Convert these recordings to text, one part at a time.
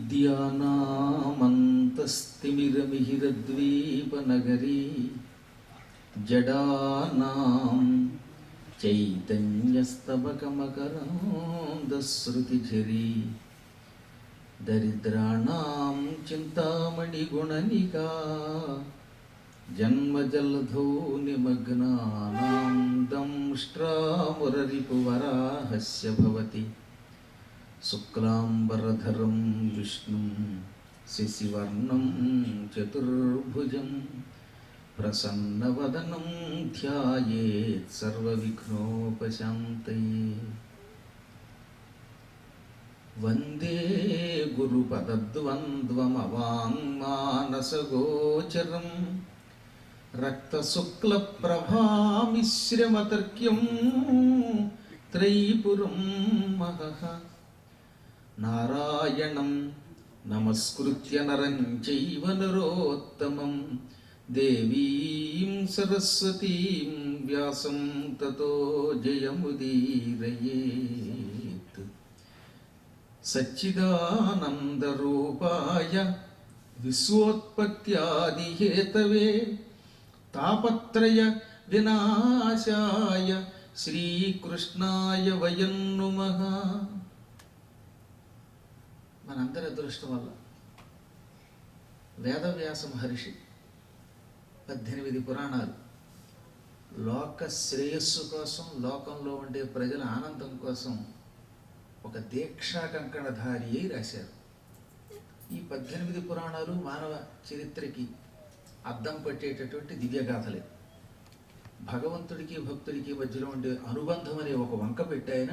విద్యానామంతస్తిమిరమిహిరద్వీపనగరీ జడానాం చైతన్యస్తబకమకరాంధశ్రుతిఝరీ దరిద్రాణాం చింతామణిగుణనికా జన్మజలధో నిమగ్నానాం దంష్ట్రామురరిపువరాహస్య భవతి శుక్లాంబరధరం విష్ణుం శశివర్ణం చతుర్భుజం ప్రసన్నవదనం ధ్యాయేత్ సర్వవిఘ్నోపశాంతయే. వందే గురుపదద్వంద్వమవాంగ్మానసగోచరం రక్తశుక్లప్రభామిశ్రమతర్క్యం త్రైపురం మహః. నారాయణం నమస్కృత్య నరం చైవ నరోత్తమం దేవీం సరస్వతీం వ్యాసం తతో జయముదీరయేత్. సచ్చిదానందరూపాయ విశ్వోత్పత్యాదిహేతవే తాపత్రయ వినాశాయ శ్రీకృష్ణాయ వయం నుమః. మనందరి అదృష్టం వల్ల వేదవ్యాస మహర్షి 18 పురాణాలు లోక శ్రేయస్సు కోసం, లోకంలో ఉండే ప్రజల ఆనందం కోసం ఒక దీక్షా కంకణధారి అయి రాశారు. ఈ 18 పురాణాలు మానవ చరిత్రకి అద్దం పట్టేటటువంటి దివ్యగాథలే. భగవంతుడికి భక్తుడికి మధ్యలో ఉండే అనుబంధం అనే ఒక వంక పెట్టాయన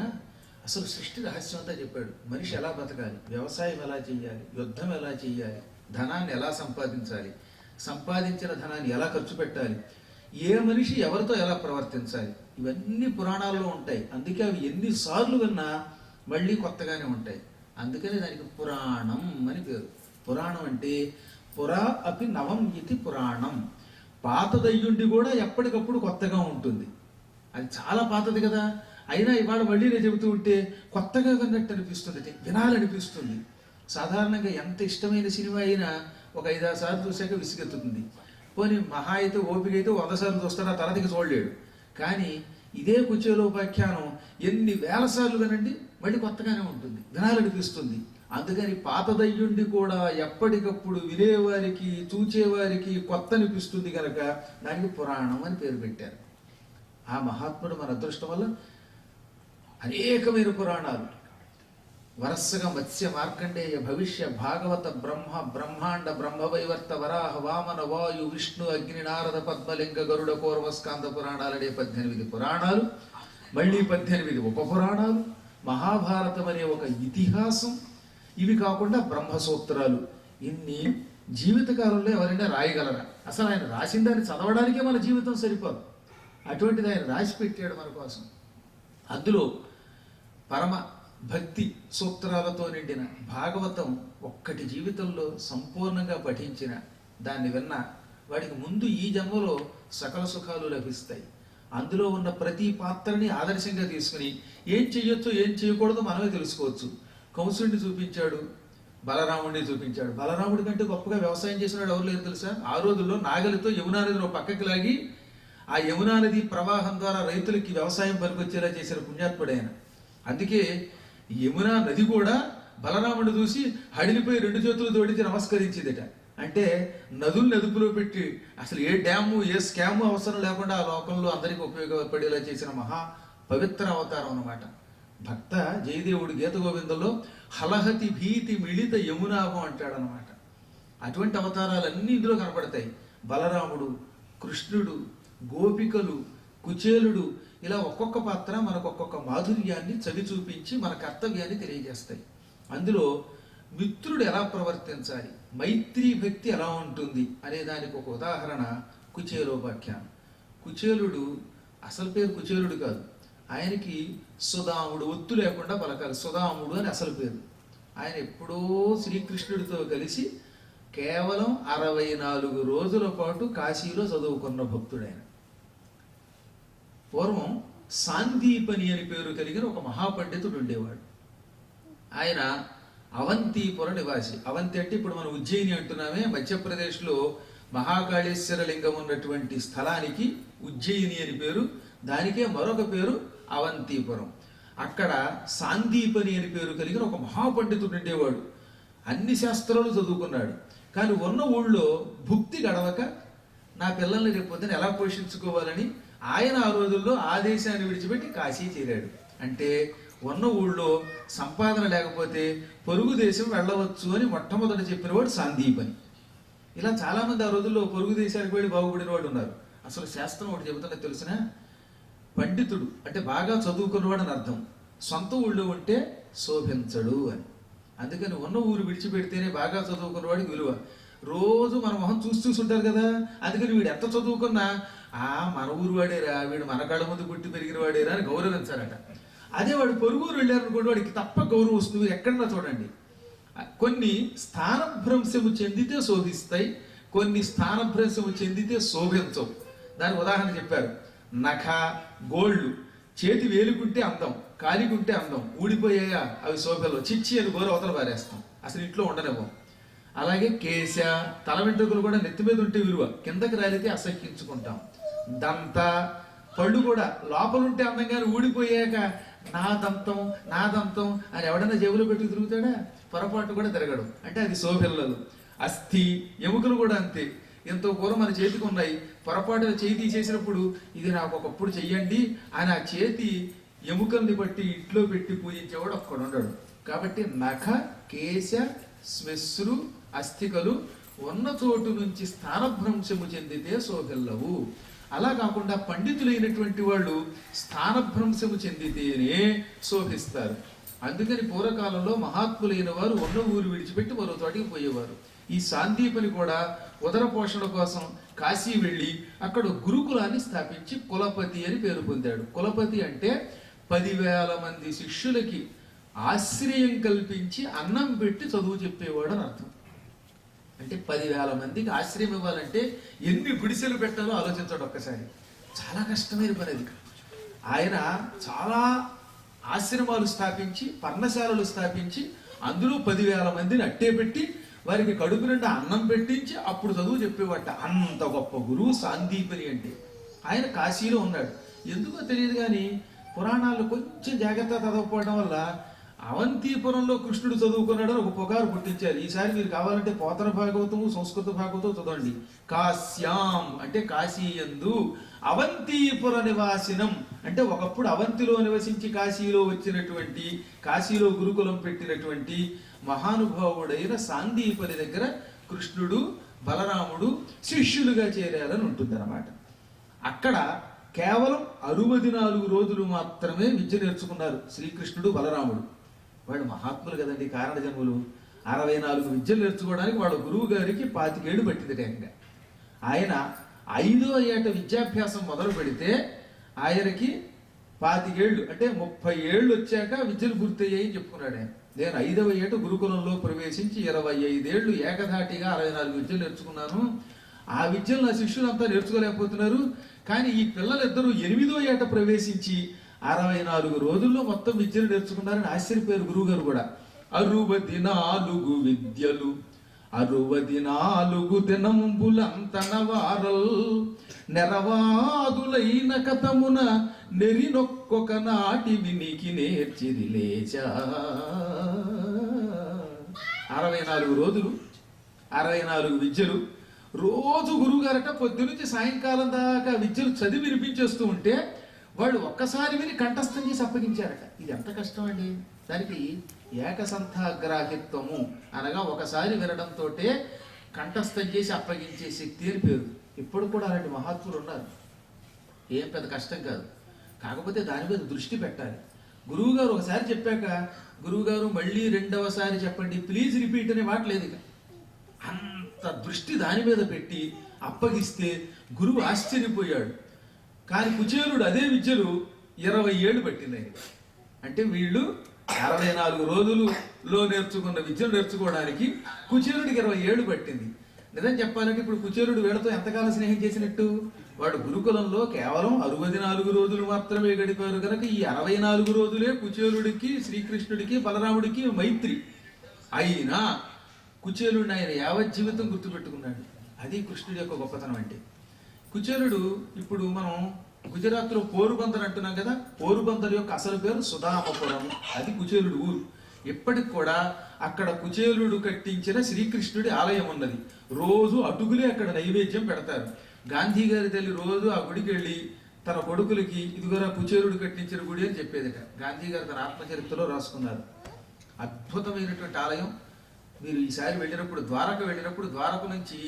అసలు సృష్టి రహస్యం అంతా చెప్పాడు. మనిషి ఎలా బతకాలి, వ్యవసాయం ఎలా చేయాలి, యుద్ధం ఎలా చేయాలి, ధనాన్ని ఎలా సంపాదించాలి, సంపాదించిన ధనాన్ని ఎలా ఖర్చు పెట్టాలి, ఏ మనిషి ఎవరితో ఎలా ప్రవర్తించాలి, ఇవన్నీ పురాణాల్లో ఉంటాయి. అందుకే అవి ఎన్నిసార్లు విన్నా మళ్ళీ కొత్తగానే ఉంటాయి. అందుకని దానికి పురాణం అని పేరు. పురాణం అంటే పురా అపి నవం ఇది పురాణం. పాతదయ్యుండి కూడా ఎప్పటికప్పుడు కొత్తగా ఉంటుంది. అది చాలా పాతది కదా, అయినా ఇవాళ మళ్ళీ నేను చెబుతూ ఉంటే కొత్తగా విన్నట్టు అనిపిస్తుంది, వినాలనిపిస్తుంది. సాధారణంగా ఎంత ఇష్టమైన సినిమా అయినా ఒక 5-6 సార్లు చూసాక విసిగెత్తుతుంది. పోనీ మహా అయితే ఓపిక అయితే 100 సార్లు చూస్తారా, తరదికి చూడలేడు. కానీ ఇదే కుచేలోపాఖ్యానం ఎన్ని వేల సార్లు వినండి మళ్ళీ కొత్తగానే ఉంటుంది, వినాలనిపిస్తుంది. అందుకని పాతదయ్యుండి కూడా ఎప్పటికప్పుడు వినేవారికి చూచేవారికి కొత్త అనిపిస్తుంది కనుక దానికి పురాణం అని పేరు పెట్టారు. ఆ మహాత్ముడు మన అదృష్టం వల్ల అనేకమైన పురాణాలు వరసగా మత్స్య మార్కండేయ భవిష్య భాగవత బ్రహ్మ బ్రహ్మాండ బ్రహ్మవైవర్త వరాహ వామన వాయు విష్ణు అగ్ని నారద పద్మలింగ గరుడ కోర్వస్కాంద పురాణాలనే 18 పురాణాలు, మళ్ళీ 18 ఉపపురాణాలు, మహాభారతం అనే ఒక ఇతిహాసం, ఇవి కాకుండా బ్రహ్మసూత్రాలు. ఇన్ని జీవితకాలంలో ఎవరైనా రాయగలరా? అసలు ఆయన రాసిన దాన్ని చదవడానికే మన జీవితం సరిపోదు. అటువంటిది ఆయన రాసి పెట్టాడు మన కోసం. అందులో పరమ భక్తి సూత్రాలతో నిండిన భాగవతం ఒక్కటి జీవితంలో సంపూర్ణంగా పఠించిన, దాన్ని విన్న వాడికి ముందు ఈ జన్మలో సకల సుఖాలు లభిస్తాయి. అందులో ఉన్న ప్రతి పాత్రని ఆదర్శంగా తీసుకుని ఏం చెయ్యొచ్చో ఏం చేయకూడదో మనమే తెలుసుకోవచ్చు. కంసుడిని చూపించాడు, బలరాముడిని చూపించాడు. బలరాముడి కంటే గొప్పగా వ్యవసాయం చేసినాడు ఎవరు లేరు తెలుసా? ఆ రోజుల్లో నాగలితో యమునా నదిని పక్కకి లాగి ఆ యమునా నది ప్రవాహం ద్వారా రైతులకి వ్యవసాయం పనికొచ్చేలా చేసిన పుణ్యాత్ముడైన. అందుకే యమునా నది కూడా బలరాముడు చూసి హడిలిపోయి 2 చేతులు తోడిచి నమస్కరించిందిట. అంటే నదుల్ని అదుపులో పెట్టి అసలు ఏ డ్యాము ఏ స్కాము అవసరం లేకుండా ఆ లోకంలో అందరికీ ఉపయోగపడేలా చేసిన మహా పవిత్ర అవతారం అన్నమాట. భక్త జయదేవుడు గీత గోవిందంలో హలహతి భీతి మిళిత యమునాభం అంటాడనమాట. అటువంటి అవతారాలన్నీ ఇందులో కనపడతాయి. బలరాముడు, కృష్ణుడు, గోపికలు, కుచేలుడు, ఇలా ఒక్కొక్క పాత్ర మనకు ఒక్కొక్క మాధుర్యాన్ని చవి చూపించి మన కర్తవ్యాన్ని తెలియజేస్తాయి. అందులో మిత్రుడు ఎలా ప్రవర్తించాలి, మైత్రీ భక్తి ఎలా ఉంటుంది అనే దానికి ఒక ఉదాహరణ కుచేలోపాఖ్యానం. కుచేలుడు అసలు పేరు కుచేలుడు కాదు, ఆయనకి సుధాముడు, ఒత్తు లేకుండా పలకాలి, సుధాముడు అని అసలు పేరు. ఆయన ఎప్పుడో శ్రీకృష్ణుడితో కలిసి కేవలం 64 రోజుల పాటు కాశీలో చదువుకున్న భక్తుడైన. పూర్వం సాందీపని అని పేరు కలిగిన ఒక మహాపండితుడు ఉండేవాడు. ఆయన అవంతిపుర నివాసి. అవంతి అంటే ఇప్పుడు మనం ఉజ్జయిని అంటున్నామే, మధ్యప్రదేశ్లో మహాకాళేశ్వర లింగం ఉన్నటువంటి స్థలానికి ఉజ్జయిని అని పేరు. దానికే మరొక పేరు అవంతిపురం. అక్కడ సాందీపని అని పేరు కలిగిన ఒక మహాపండితుడు ఉండేవాడు. అన్ని శాస్త్రాలు చదువుకున్నాడు. కానీ ఉన్న ఊళ్ళో భుక్తి గడవక నా పిల్లల్ని రేపు పొద్దున ఎలా పోషించుకోవాలని ఆయన ఆ రోజుల్లో ఆ దేశాన్ని విడిచిపెట్టి కాశీ చేరాడు. అంటే ఉన్న ఊళ్ళో సంపాదన లేకపోతే పొరుగు దేశం వెళ్ళవచ్చు అని మొట్టమొదట చెప్పినవాడు సాందీపని. ఇలా చాలామంది ఆ రోజుల్లో పొరుగు దేశానికి వెళ్ళి బాగుపడిన వాడు ఉన్నారు. అసలు శాస్త్రం ఒకటి చెబుతున్నా తెలిసిన, పండితుడు అంటే బాగా చదువుకున్నవాడు అని అర్థం. సొంత ఊళ్ళో ఉంటే శోభించడు అని. అందుకని ఉన్న ఊరు విడిచిపెడితేనే బాగా చదువుకున్నవాడికి విలువ. రోజు మన మొహం చూస్తుంటారు కదా, అందుకని వీడు ఎంత చదువుకున్నా మన ఊరు వాడేరా, వీడు మన కళ్ళ ముందు పుట్టి పెరిగిన వాడేరా అని గౌరవించారట. అదే వాడు పొరుగురు వెళ్ళారనుకోండి, వాడికి తప్ప గౌరవం వస్తుంది. ఎక్కడన్నా చూడండి, కొన్ని స్థానభ్రంశము చెందితే శోభిస్తాయి, కొన్ని స్థానభ్రంశము చెందితే శోభించవు. దాని ఉదాహరణ చెప్పారు. నఖ, గోళ్ళు, చేతి వేలుకుంటే అందం, కాలికుంటే అందం, ఊడిపోయాయా అవి శోభలో, చిచ్చి అని గోరు అవతల పారేస్తాం, అసలు ఇంట్లో ఉండనివ్వం. అలాగే కేశ, తల వెంట్రుకలు కూడా నెత్తి మీద ఉంటే విలువ, కిందకి రాలితే అసహ్యించుకుంటాం. దంత, పళ్ళు కూడా లోపలుంటే అందంగానే ఊడిపోయాక నా దంతం నా దంతం అని ఎవడన్నా జేబులో పెట్టి తిరుగుతాడా? పొరపాటు కూడా తిరగడు, అంటే అది శోభిల్లదు. అస్థి, ఎముకలు కూడా అంతే. ఎంతో పూర్వం మన చేతికి ఉన్నాయి, పొరపాటుగా చేయి తీసేసినప్పుడు ఇది నాకు ఒకప్పుడు చెయ్యండి అని ఆ చేతి ఎముకల్ని బట్టి ఇంట్లో పెట్టి పూజించేవాడు ఒక్కడు ఉండడు. కాబట్టి నఖ, కేశ, శ్మశ్రు, అస్థికలు ఉన్న చోటు నుంచి స్థానభ్రంశము చెందితే శోభిల్లవు. అలా కాకుండా పండితులైనటువంటి వాళ్ళు స్థానభ్రంశము చెందితేనే శోభిస్తారు. అందుకని పూర్వకాలంలో మహాత్ములైన వారు ఉన్న ఊరు విడిచిపెట్టి మరో చోటికి పోయేవారు. ఈ సాందీపని కూడా ఉదర పోషణ కోసం కాశీ వెళ్ళి అక్కడ గురుకులాన్ని స్థాపించి కులపతి అని పేరు పొందాడు. కులపతి అంటే 10,000 మంది శిష్యులకి ఆశ్రయం కల్పించి అన్నం పెట్టి చదువు చెప్పేవాడు అని అర్థం. అంటే 10,000 మందికి ఆశ్రయం ఇవ్వాలంటే ఎన్ని గుడిసెలు పెట్టాలో ఆలోచించాడు ఒక్కసారి. చాలా కష్టమైన పని అది. ఆయన చాలా ఆశ్రమాలు స్థాపించి, పర్ణశాలలు స్థాపించి, అందులో 10,000 మందిని అట్టే పెట్టి వారికి కడుపు నిండా అన్నం పెట్టించి అప్పుడు చదువు చెప్పేవాట. అంత గొప్ప గురువు సాందీపని అంటే. ఆయన కాశీలో ఉన్నాడు. ఎందుకో తెలియదు కానీ పురాణాలు కొంచెం జాగ్రత్త చదవకపోవడం వల్ల అవంతిపురంలో కృష్ణుడు చదువుకున్నాడని ఒక పుకారు పుట్టించారు. ఈసారి మీరు కావాలంటే పోతన భాగవతము, సంస్కృత భాగవతం చదవండి. కాశ్యాం అంటే కాశీయందు, అవంతిపుర నివాసినం అంటే ఒకప్పుడు అవంతిలో నివసించి కాశీలో వచ్చినటువంటి, కాశీలో గురుకులం పెట్టినటువంటి మహానుభావుడైన సాందీపని దగ్గర కృష్ణుడు, బలరాముడు శిష్యులుగా చేరాలని ఉంటుందన్నమాట. అక్కడ కేవలం 64 రోజులు మాత్రమే విద్య నేర్చుకున్నారు శ్రీకృష్ణుడు, బలరాముడు. వాడు మహాత్ములు కదండి, కారణ జన్ములు. 64 విద్యలు నేర్చుకోవడానికి వాళ్ళ గురువు గారికి 25 ఏళ్ళు పట్టింది టైంగా. ఆయన 5వ ఏట విద్యాభ్యాసం మొదలు పెడితే ఆయనకి 25 ఏళ్ళు అంటే 30 ఏళ్ళు వచ్చాక విద్యలు పూర్తయ్యాయని చెప్పుకున్నాడు ఆయన. నేను 5వ ఏట గురుకులంలో ప్రవేశించి 25 ఏళ్ళు ఏకధాటిగా 64 విద్యలు నేర్చుకున్నాను. ఆ విద్యలు నా శిష్యులంతా నేర్చుకోలేకపోతున్నారు. కానీ ఈ పిల్లలిద్దరూ 8వ ఏట ప్రవేశించి 64 రోజుల్లో మొత్తం విద్యలు నేర్చుకున్నారని ఆశ్చర్యపోయారు గురువు గారు కూడా. 64 విద్యలు 64 దినంబులంతనవారల్ నెరవాదులైన కథమున నెరినొక్కొక నాటి వినికి నేర్చిరిలేచా. 64 రోజులు 64 విద్యలు. రోజు గురువుగారట పొద్దునుంచి సాయంకాలం దాకా విద్యలు చదివి వినిపించేస్తూ ఉంటే వాళ్ళు ఒక్కసారి విని కంఠస్థం చేసి అప్పగించారట. ఇది ఎంత కష్టం అండి. దానికి ఏకసంథాగ్రాహిత్వము అనగా ఒకసారి వినడంతో కంఠస్థం చేసి అప్పగించే శక్తి అని పేరు. ఇప్పుడు కూడా అలాంటి మహాత్ములు ఉన్నారు. ఏం పెద్ద కష్టం కాదు, కాకపోతే దాని మీద దృష్టి పెట్టాలి. గురువుగారు ఒకసారి చెప్పాక గురువుగారు మళ్ళీ రెండవసారి చెప్పండి, ప్లీజ్ రిపీట్ అనే మాట లేదు. అంత దృష్టి దాని మీద పెట్టి అప్పగిస్తే గురువు ఆశ్చర్యపోయాడు. కానీ కుచేలుడు అదే విద్యలు 20 ఏళ్ళు పట్టింది ఆయన. అంటే వీళ్ళు 64 రోజులలో నేర్చుకున్న విద్యను నేర్చుకోవడానికి కుచేలుడికి 20 ఏళ్ళు పట్టింది. నిజం చెప్పాలంటే ఇప్పుడు కుచేలుడు వీళ్ళతో ఎంతకాలం స్నేహం చేసినట్టు? వాడు గురుకులంలో కేవలం 64 రోజులు మాత్రమే గడిపారు కనుక ఈ 64 రోజులే కుచేలుడికి, శ్రీకృష్ణుడికి, బలరాముడికి మైత్రి. అయినా కుచేలుడిని ఆయన యావత్ జీవితం గుర్తుపెట్టుకున్నాడు. అది కృష్ణుడి యొక్క గొప్పతనం అంటే. కుచేలుడు ఇప్పుడు మనం గుజరాత్లో పోరుబందర్ అంటున్నాం కదా, పోరుబందర్ యొక్క అసలు పేరు సుధామపురం. అది కుచేలుడు ఊరు. ఇప్పటికి కూడా అక్కడ కుచేలుడు కట్టించిన శ్రీకృష్ణుడి ఆలయం ఉన్నది. రోజు అటుకులే అక్కడ నైవేద్యం పెడతారు. గాంధీ గారి తల్లి రోజు ఆ గుడికి వెళ్ళి తన కొడుకులకి ఇదిగోరా కుచేలుడు కట్టించిన గుడి అని చెప్పేదట. గాంధీ గారు తన ఆత్మచరిత్రలో రాసుకున్నారు. అద్భుతమైనటువంటి ఆలయం. మీరు ఈసారి వెళ్ళినప్పుడు, ద్వారక నుంచి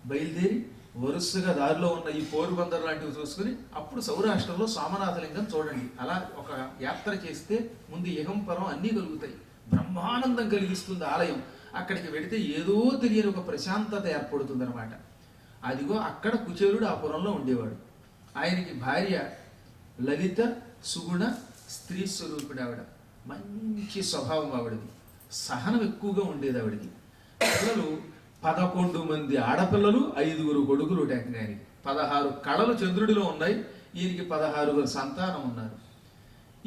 బయలుదేరి వరుసగా దారిలో ఉన్న ఈ పోరుబందర్ లాంటివి చూసుకుని అప్పుడు సౌరాష్ట్రంలో సోమనాథలింగం చూడండి. అలా ఒక యాత్ర చేస్తే ముందు ఇహం పరం అన్నీ కలుగుతాయి. బ్రహ్మానందం కలిగిస్తుంది ఆలయం. అక్కడికి వెళితే ఏదో తెలియని ఒక ప్రశాంతత ఏర్పడుతుంది అనమాట. అదిగో అక్కడ కుచేలుడు ఆ పురంలో ఉండేవాడు. ఆయనకి భార్య లలిత సుగుణ స్త్రీ స్వరూపుడు ఆవిడ. మంచి స్వభావం ఆవిడది. సహనం ఎక్కువగా ఉండేది ఆవిడకి. పిల్లలు 11 మంది ఆడపిల్లలు, 5 కొడుకులు. టెక్నానికి 16 కళలు చంద్రుడిలో ఉన్నాయి. ఈయనకి 16 సంతానం ఉన్నారు.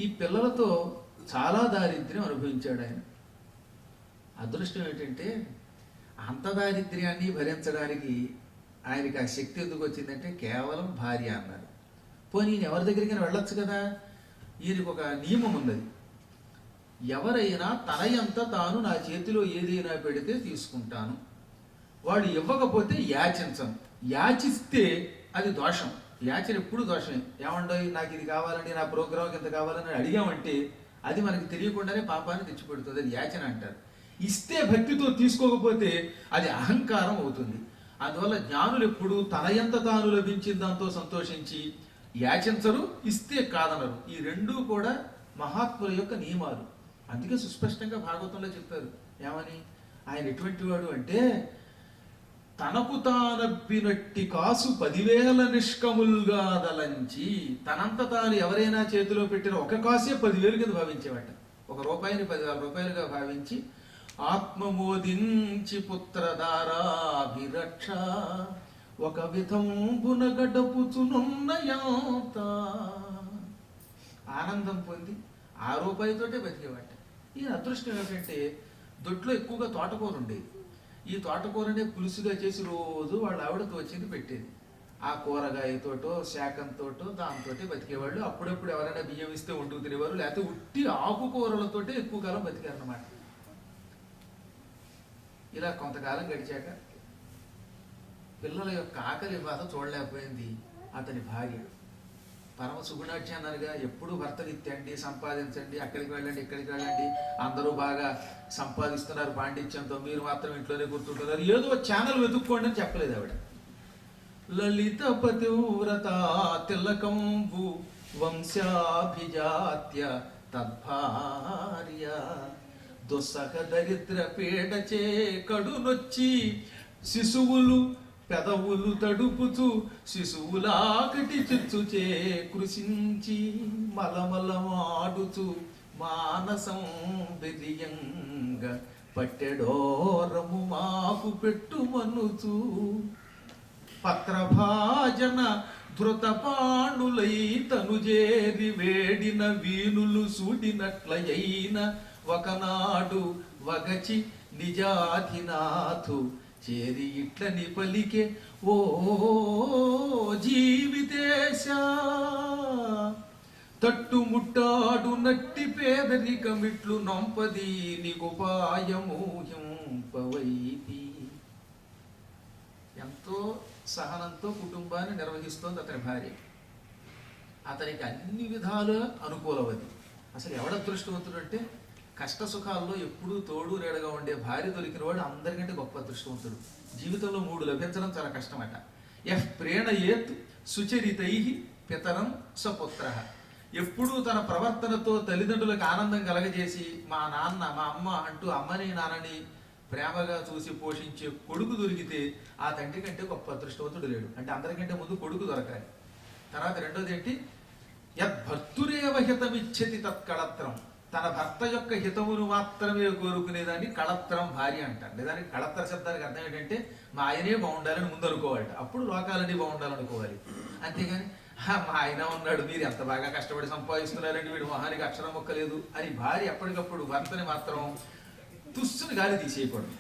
ఈ పిల్లలతో చాలా దారిద్ర్యం అనుభవించాడు ఆయన. అదృష్టం ఏంటంటే అంత దారిద్ర్యాన్ని భరించడానికి ఆయనకి ఆ శక్తి ఎందుకు వచ్చిందంటే కేవలం భార్య అన్నారు. పోనీ ఈయన ఎవరి దగ్గరికైనా వెళ్ళొచ్చు కదా. ఈయనకు ఒక నియమం ఉన్నది. ఎవరైనా తనయంత తాను నా చేతిలో ఏదైనా పెడితే తీసుకుంటాను, వాడు ఇవ్వకపోతే యాచించను. యాచిస్తే అది దోషం. యాచన ఎప్పుడు దోషమే. ఏమండో నాకు ఇది కావాలండి, నా ప్రోగ్రాంకి ఇంత కావాలని అడిగామంటే అది మనకి తెలియకుండానే పాపాన్ని తెచ్చిపెడుతుంది. అది యాచన అంటారు. ఇస్తే భక్తితో, తీసుకోకపోతే అది అహంకారం అవుతుంది. అందువల్ల జ్ఞానులు ఎప్పుడు తనయంత తాను లభించిన దాంతో సంతోషించి యాచించరు, ఇస్తే కాదనరు. ఈ రెండూ కూడా మహాత్ముల యొక్క నియమాలు. అందుకే సుస్పష్టంగా భాగవతంలో చెప్పారు. ఏమని? ఆయన ఎటువంటి వాడు అంటే తనకు తానబ్బినట్టి కాసు 10,000 నిష్కములుగా దలంచి, తనంత తాను ఎవరైనా చేతిలో పెట్టిన ఒక కాసే 10,000 కింద భావించేవాట. ఒక రూపాయిని 10,000 రూపాయలుగా భావించి ఆత్మమోదించి పుత్రధారాభిరక్ష ఒక విధంబున గడపుచునున్నయాంత ఆనందం పొంది ఆ రూపాయితోటే బతికేవాట. ఈ అదృష్టం ఏమిటంటే దొడ్లో ఎక్కువగా తోటకూర ఉండేది. ఈ తోటకూరనే పులుసుగా చేసి రోజు వాళ్ళ ఆవిడతో వచ్చింది పెట్టేది. ఆ కూరగాయతోటో శాకంతోటో దాంతో బతికేవాళ్ళు. అప్పుడప్పుడు ఎవరైనా బియ్యం ఇస్తే వండుకు తినేవారు, లేకపోతే ఉట్టి ఆకుకూరలతోటే ఎక్కువ కాలం బతికారన్నమాట. ఇలా కొంతకాలం గడిచాక పిల్లల యొక్క ఆకలి బాధ చూడలేకపోయింది అతని భార్య. పరమ సుగుణాఢ్య అన్నారుగా, ఎప్పుడు భర్తలు ఇత్తండి, సంపాదించండి, అక్కడికి వెళ్ళండి, ఇక్కడికి వెళ్ళండి, అందరూ బాగా సంపాదిస్తున్నారు పాండిత్యంతో, మీరు మాత్రం ఇంట్లోనే కూర్చుంటున్నారు, ఏదో ఛానల్ వెతుక్కోండి అని చెప్పలేదు ఆవిడ. లలిత పతివ్రత తిలకంబు వంశాభిజాత్య తద్భార్య దుస్సహ దరిద్ర పీడచే కడునొచ్చి శిశువులు పెదవులు తడుపుచు శిశువులాకటి చిచ్చుచే కృషించి మలమలమాడుచు మానసం బెదియంగ పట్టెడోరము మాకు పెట్టుమనుచు పత్రభాజన ధృతపాణులై తనుజేరి వేడిన వీనులు సూడినట్లయైన ఒకనాడు వగచి నిజాధినాథు చేరి ఇట్లని పలికే, ఓ జీవితేశ తట్టుముట్టాడు నట్టి పేదరికమిట్లు నొంపది నిగుపాయము హింపవైతి. ఎంతో సహనంతో కుటుంబాన్ని నిర్వహిస్తోంది అతని భార్య. అతనికి అన్ని విధాలు అనుకూలవది. అసలు ఎవడ అదృష్టవంతుడు అంటే కష్ట సుఖాల్లో ఎప్పుడూ తోడు రేడగా ఉండే భార్య దొరికిన వాడు అందరికంటే గొప్ప అదృష్టవంతుడు. జీవితంలో 3 లభించడం చాలా కష్టమట. ప్రేణయేత్ సుచరితై పితరం సపుత్ర. ఎప్పుడూ తన ప్రవర్తనతో తల్లిదండ్రులకు ఆనందం కలగజేసి మా నాన్న మా అమ్మ అంటూ అమ్మని నాన్నని ప్రేమగా చూసి పోషించే కొడుకు దొరికితే ఆ తండ్రి కంటే గొప్ప అదృష్టవంతుడు లేడు. అంటే అందరికంటే ముందు కొడుకు దొరకాలి. తర్వాత రెండోది ఏంటి? యద్భర్తురేవ హితమిచ్చతి తత్కళత్రం. తన భర్త యొక్క హితమును మాత్రమే కోరుకునేదాన్ని కళత్రం భార్య అంటారు. నిజానికి కళత్ర శబ్దానికి అర్థం ఏంటంటే మా ఆయనే బాగుండాలని ముందు అనుకోవాలి, అప్పుడు లోకాలన్నీ బాగుండాలనుకోవాలి. అంతేగాని మా ఆయన ఉన్నాడు, మీరు ఎంత బాగా కష్టపడి సంపాదిస్తున్నారండి, వీడు మొహానికి అక్షరం మొక్కలేదు అని భార్య ఎప్పటికప్పుడు భర్తని మాత్రం తుస్సుని గాలి తీసేయకూడదు.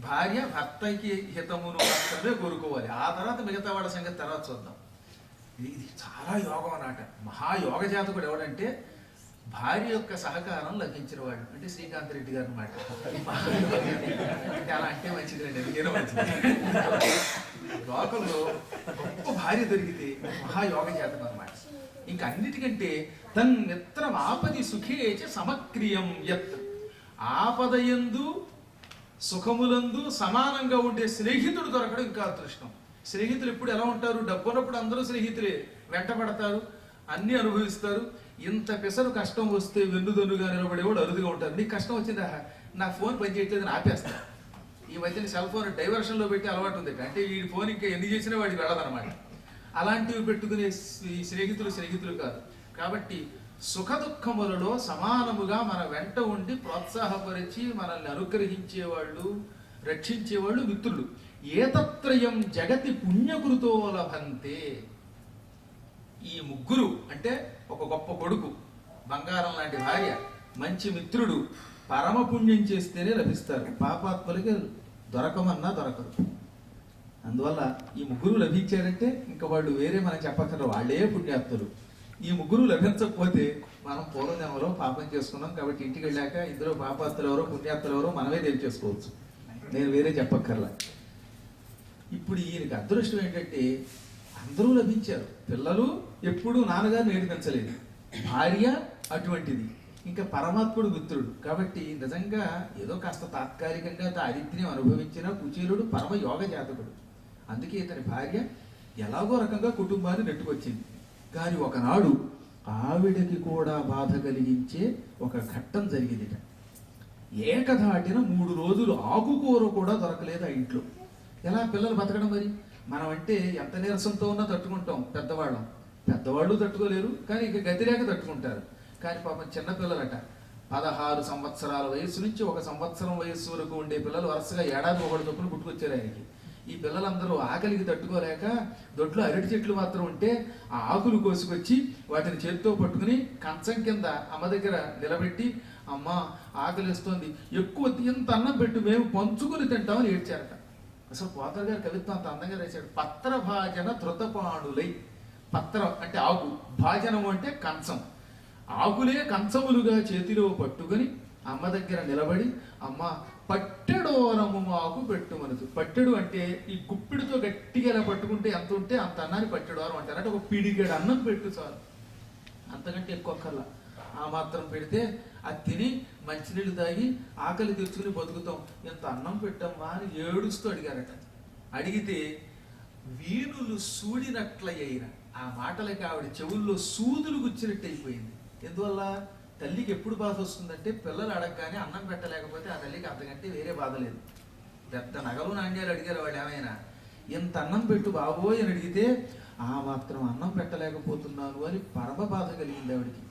భార్య భర్తకి హితమును మాత్రమే కోరుకోవాలి. ఆ తర్వాత మిగతా వాళ్ళ సంగతి తర్వాత చూద్దాం. ఇది చాలా యోగం అన్నమాట. మహాయోగ జాతకుడు ఎవడంటే భార్య యొక్క సహకారం లభించిన వాడు, అంటే శ్రీకాంత్ రెడ్డి గారు అన్నమాట. అంటే అలా అంటే మంచిది రండి, ఎందుకైనా మంచిది. లోకంలో గొప్ప భార్య దొరికితే మహాయోగ జాతకం అన్నమాట. ఇంక అన్నిటికంటే తన్ మిత్రం ఆపది సుఖేచ సమక్రియం యత్, ఆపదయందు సుఖములందు సమానంగా ఉండే స్నేహితుడు దొరకడం ఇంకా అదృష్టం. స్నేహితులు ఎప్పుడు ఎలా ఉంటారు? డబ్బున్నప్పుడు అందరూ స్నేహితులే, వెంటబడతారు, అన్ని అనుభవిస్తారు. ఇంత పెసరు కష్టం వస్తే వెన్నుదన్నుగా నిలబడేవాడు అరుదుగా ఉంటారు. నీకు కష్టం వచ్చిందా, నా ఫోన్ పనిచేయట్లేదని ఆపేస్తా. ఈ మధ్యన సెల్ ఫోన్ డైవర్షన్లో పెట్టి అలవాటు ఉంది, అంటే ఈ ఫోన్ ఇంకా ఎన్ని చేసినా వాడికి వెళ్ళదన్నమాట. అలాంటివి పెట్టుకునే స్నేహితులు కాదు. కాబట్టి సుఖ దుఃఖములలో సమానముగా మన వెంట ఉండి ప్రోత్సాహపరిచి మనల్ని అనుగ్రహించేవాళ్ళు, రక్షించేవాళ్ళు మిత్రులు. ఏతత్రయం జగతి పుణ్యకృతో లభంతే. ఈ ముగ్గురు అంటే ఒక గొప్ప కొడుకు, బంగారం లాంటి భార్య, మంచి మిత్రుడు పరమ పుణ్యం చేస్తేనే లభిస్తారు. పాపాత్ములకి దొరకమన్నా దొరకరు. అందువల్ల ఈ ముగ్గురు లభించారంటే ఇంకా వాళ్ళు వేరే మనం చెప్పక్కర్లేదు, వాళ్ళే పుణ్యాత్తులు. ఈ ముగ్గురు లభించకపోతే మనం పూర్వజన్మలో పాపం చేసుకున్నాం కాబట్టి ఇంటికి వెళ్ళాక ఇందులో పాపాత్తులు ఎవరో పుణ్యాత్తులు ఎవరో మనమే తెలియచేసుకోవచ్చు, నేను వేరే చెప్పక్కర్లా. ఇప్పుడు ఈయనకి అదృష్టం ఏంటంటే అందరూ లభించారు. పిల్లలు ఎప్పుడూ నాన్నగారిని ఏడిపించలేదు, భార్య అటువంటిది, ఇంకా పరమాత్ముడు మిత్రుడు. కాబట్టి నిజంగా ఏదో కాస్త తాత్కాలికంగా దారిద్ర్యం అనుభవించిన కుచేలుడు పరమ యోగ జాతకుడు. అందుకే ఇతని భార్య ఎలాగో రకంగా కుటుంబాన్ని నెట్టుకొచ్చింది. కానీ ఒకనాడు ఆవిడకి కూడా బాధ కలిగించే ఒక ఘట్టం జరిగిందిట. ఏకధాటిన 3 రోజులు ఆకుకూర కూడా దొరకలేదు ఆ ఇంట్లో. ఎలా పిల్లలు బతకడం మరి? మనం అంటే ఎంత నీరసంతో ఉన్నా తట్టుకుంటాం, పెద్దవాళ్ళు తట్టుకోలేరు, కానీ ఇక గతిరేక తట్టుకుంటారు. కానీ పాపం చిన్నపిల్లలట 16 సంవత్సరాల వయసు నుంచి 1 సంవత్సరం వయస్సు వరకు ఉండే పిల్లలు వరుసగా ఏడాది ఒకటి చొప్పున పుట్టుకొచ్చారు ఆయనకి. ఈ పిల్లలందరూ ఆకలికి తట్టుకోలేక దొడ్లో అరటి చెట్లు మాత్రం ఉంటే ఆ ఆకులు కోసుకొచ్చి వాటిని చేతితో పట్టుకుని కంచం కింద అమ్మ దగ్గర నిలబెట్టి, అమ్మ ఆకలిస్తోంది, ఎక్కువ ఇంత అన్నం పెట్టు, మేము పంచుకుని తింటామని ఏడ్చారట. అసలు పోతర్ గారు కవిత్వం అంత అందంగా రాశాడు. పత్ర భాజన ధృతపాణులై. పత్రం అంటే ఆకు, భాజనము అంటే కంచం. ఆకులే కంచములుగా చేతిలో పట్టుకొని అమ్మ దగ్గర నిలబడి, అమ్మ పట్టెడోరము మాకు పెట్టుమనదు. పట్టెడు అంటే ఈ గుప్పిడితో గట్టిగా ఇలా పట్టుకుంటే ఎంత ఉంటే అంత అన్నాన్ని పట్టెడోరం అంటారు. అంటే ఒక పిడిగడు అన్నం పెట్టు చాలు, అంతకంటే ఎక్కువ కల్లా. ఆ మాత్రం పెడితే అది తిని మంచినీళ్ళు తాగి ఆకలి తెచ్చుకుని బతుకుతాం, ఇంత అన్నం పెట్టమ్మా అని ఏడుస్తూ అడిగారట. అడిగితే వీణులు సూడినట్లయిన ఆ మాటలకి ఆవిడ చెవుల్లో సూదులు గుచ్చినట్టు అయిపోయింది. ఎందువల్ల? తల్లికి ఎప్పుడు బాధ వస్తుందంటే పిల్లలు అడగగానే అన్నం పెట్టలేకపోతే ఆ తల్లికి అంతకంటే వేరే బాధ లేదు. పెద్ద నగలు నాణ్యాలు అడిగారు వాళ్ళు, ఏమైనా ఇంత అన్నం పెట్టు బాబోయ్ అని అడిగితే ఆ మాత్రం అన్నం పెట్టలేకపోతున్నాను అని పరమ బాధ కలిగింది ఆవిడికి.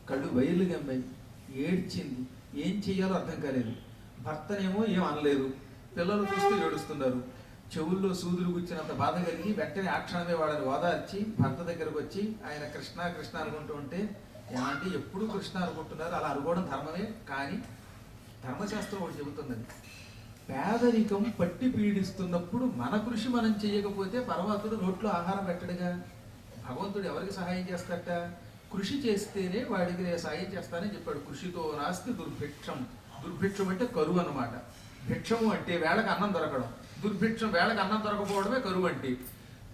కళ్ళు బయలు గమ్మాయి, ఏడ్చింది. ఏం చెయ్యాలో అర్థం కాలేదు. భర్తనేమో ఏం అనలేదు, పిల్లలు చూస్తూ ఏడుస్తున్నారు. చెవుల్లో సూదులు గుచ్చినంత బాధ కలిగి వెంటనే ఆ క్షణమే వాళ్ళని ఓదార్చి భర్త దగ్గరకు వచ్చి ఆయన కృష్ణ కృష్ణ అనుకుంటూ ఉంటే, ఏమంటే ఎప్పుడు కృష్ణ అనుకుంటున్నారు, అలా అనుకోవడం ధర్మమే, కానీ ధర్మశాస్త్రం ఒకటి చెబుతున్నది, పేదరికం పట్టి పీడిస్తున్నప్పుడు మన కృషి మనం చేయకపోతే పరమాత్ముడు నోట్లో ఆహారం పెట్టడుగా. భగవంతుడు ఎవరికి సహాయం చేస్తాడట? కృషి చేస్తేనే వాడికి నేను సాయం చేస్తానని చెప్పాడు. కృషితో నాస్తి దుర్భిక్షం. దుర్భిక్షం అంటే కరువు అన్నమాట. భిక్షము అంటే వేళకు అన్నం దొరకడం, దుర్భిక్షం వేళకు అన్నం దొరకపోవడమే కరువు అంటే.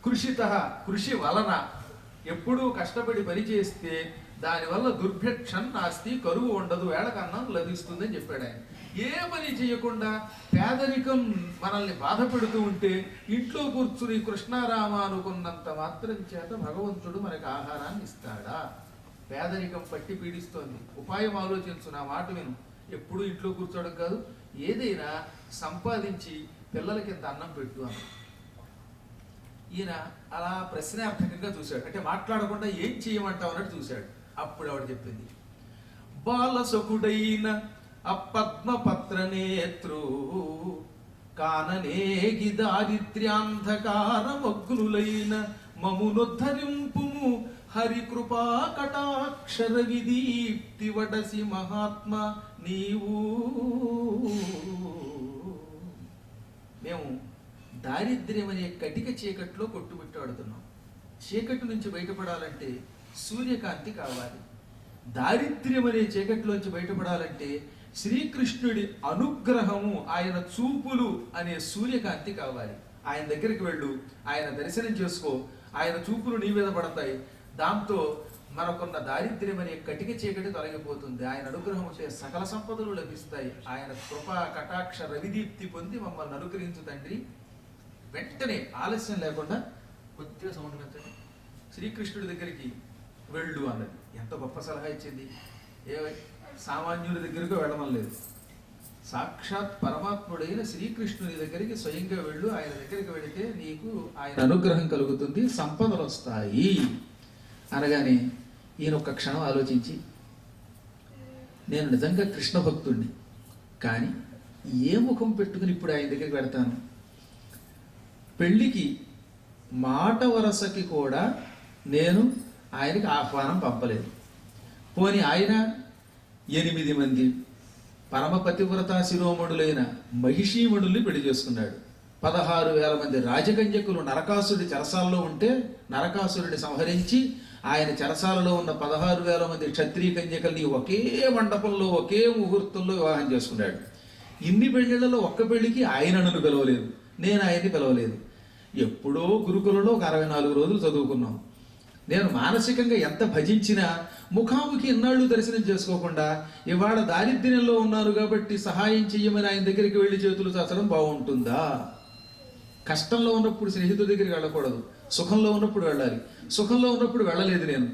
కృషిత, కృషి వలన, ఎప్పుడూ కష్టపడి పని చేస్తే దానివల్ల దుర్భిక్షం నాస్తి, కరువు ఉండదు, వేళకు అన్నం లభిస్తుందని చెప్పాడు ఆయన. ఏ పని చేయకుండా పేదరికం మనల్ని బాధ పెడుతూ ఉంటే ఇంట్లో కూర్చుని కృష్ణారామ అనుకున్నంత మాత్రం చేత భగవంతుడు మనకి ఆహారాన్ని ఇస్తాడా? పేదరికం పట్టి పీడిస్తోంది, ఉపాయం ఆలోచించు, నా మాట విను. ఎప్పుడు ఇంట్లో కూర్చోవడం కాదు, ఏదైనా సంపాదించి పిల్లలకి ఇంత అన్నం పెట్టు అని. ఈయన అలా ప్రశ్నార్థకంగా చూశాడు, అంటే మాట్లాడకుండా ఏం చేయమంటావు అన్నట్టు చూశాడు. అప్పుడు ఆవిడ చెప్పింది, బాలసకుడైన అపద్మపత్ర నేత్రు కాననేగి దారిద్ర్యాంధకారమగ్నులైన మమునొద్ధరింపుము హరికృపా కటాక్షర విదీప్తి వడసి మహాత్మ నీవు. మేము దారిద్ర్యం అనే కటిక చీకట్లో కొట్టుబిట్టాడుతున్నాం. చీకటి నుంచి బయటపడాలంటే సూర్యకాంతి కావాలి. దారిద్ర్యం అనే చీకటిలోంచి బయటపడాలంటే శ్రీకృష్ణుడి అనుగ్రహము, ఆయన చూపులు అనే సూర్యకాంతి కావాలి. ఆయన దగ్గరికి వెళ్ళు, ఆయన దర్శనం చేసుకో, ఆయన చూపులు నీ మీద పడతాయి. దాంతో మనకున్న దారిద్ర్యం అనే కటిక చీకటి తొలగిపోతుంది. ఆయన అనుగ్రహం చే సకల సంపదలు లభిస్తాయి. ఆయన కృపా కటాక్ష రవిదీప్తి పొంది మమ్మల్ని అనుగ్రహించు తండ్రి. వెంటనే ఆలస్యం లేకుండా కొద్దిగా సౌండ్ పెంచండి, శ్రీకృష్ణుడి దగ్గరికి వెళ్ళు అన్నది. ఎంత గొప్ప సలహా ఇచ్చింది! ఏ సామాన్యుడి దగ్గరకు వెళ్ళడం లేదు, సాక్షాత్ పరమాత్ముడైన శ్రీకృష్ణుని దగ్గరికి స్వయంగా వెళ్ళు. ఆయన దగ్గరికి వెళితే నీకు ఆయన అనుగ్రహం కలుగుతుంది, సంపదలు వస్తాయి అనగానే ఈయన ఒక్క క్షణం ఆలోచించి, నేను నిజంగా కృష్ణ భక్తుడిని, కానీ ఏ ముఖం పెట్టుకుని ఇప్పుడు ఆయన దగ్గరికి వెడతాను? పెళ్ళికి మాట వరసకి కూడా నేను ఆయనకి ఆహ్వానం పంపలేదు. పోని ఆయన 8 మంది పరమ పతివ్రత శిరోమణులైన మహిషీమణుల్ని పెళ్లి చేసుకున్నాడు. 16,000 మంది రాజకన్యకులు నరకాసురుడి చెరసాలలో ఉంటే నరకాసురుడిని సంహరించి ఆయన చెరసాలలో ఉన్న 16,000 మంది క్షత్రియ కన్యకల్ని ఒకే మండపంలో ఒకే ముహూర్తంలో వివాహం చేసుకున్నాడు. ఇన్ని పెళ్లిళ్లలో ఒక్క పెళ్లికి ఆయన నన్ను పిలవలేదు, నేను ఆయన్ని పిలవలేదు. ఎప్పుడో గురుకులలో ఒక 64 రోజులు చదువుకున్నాం. నేను మానసికంగా ఎంత భజించినా ముఖాముఖి ఇన్నాళ్ళు దర్శనం చేసుకోకుండా ఇవాళ దారిద్ర్యంలో ఉన్నారు కాబట్టి సహాయం చెయ్యమని ఆయన దగ్గరికి వెళ్ళి చేతులు చాచడం బాగుంటుందా? కష్టంలో ఉన్నప్పుడు స్నేహితుడి దగ్గరికి వెళ్ళకూడదు, సుఖంలో ఉన్నప్పుడు వెళ్ళాలి. సుఖంలో ఉన్నప్పుడు వెళ్ళలేదు నేను.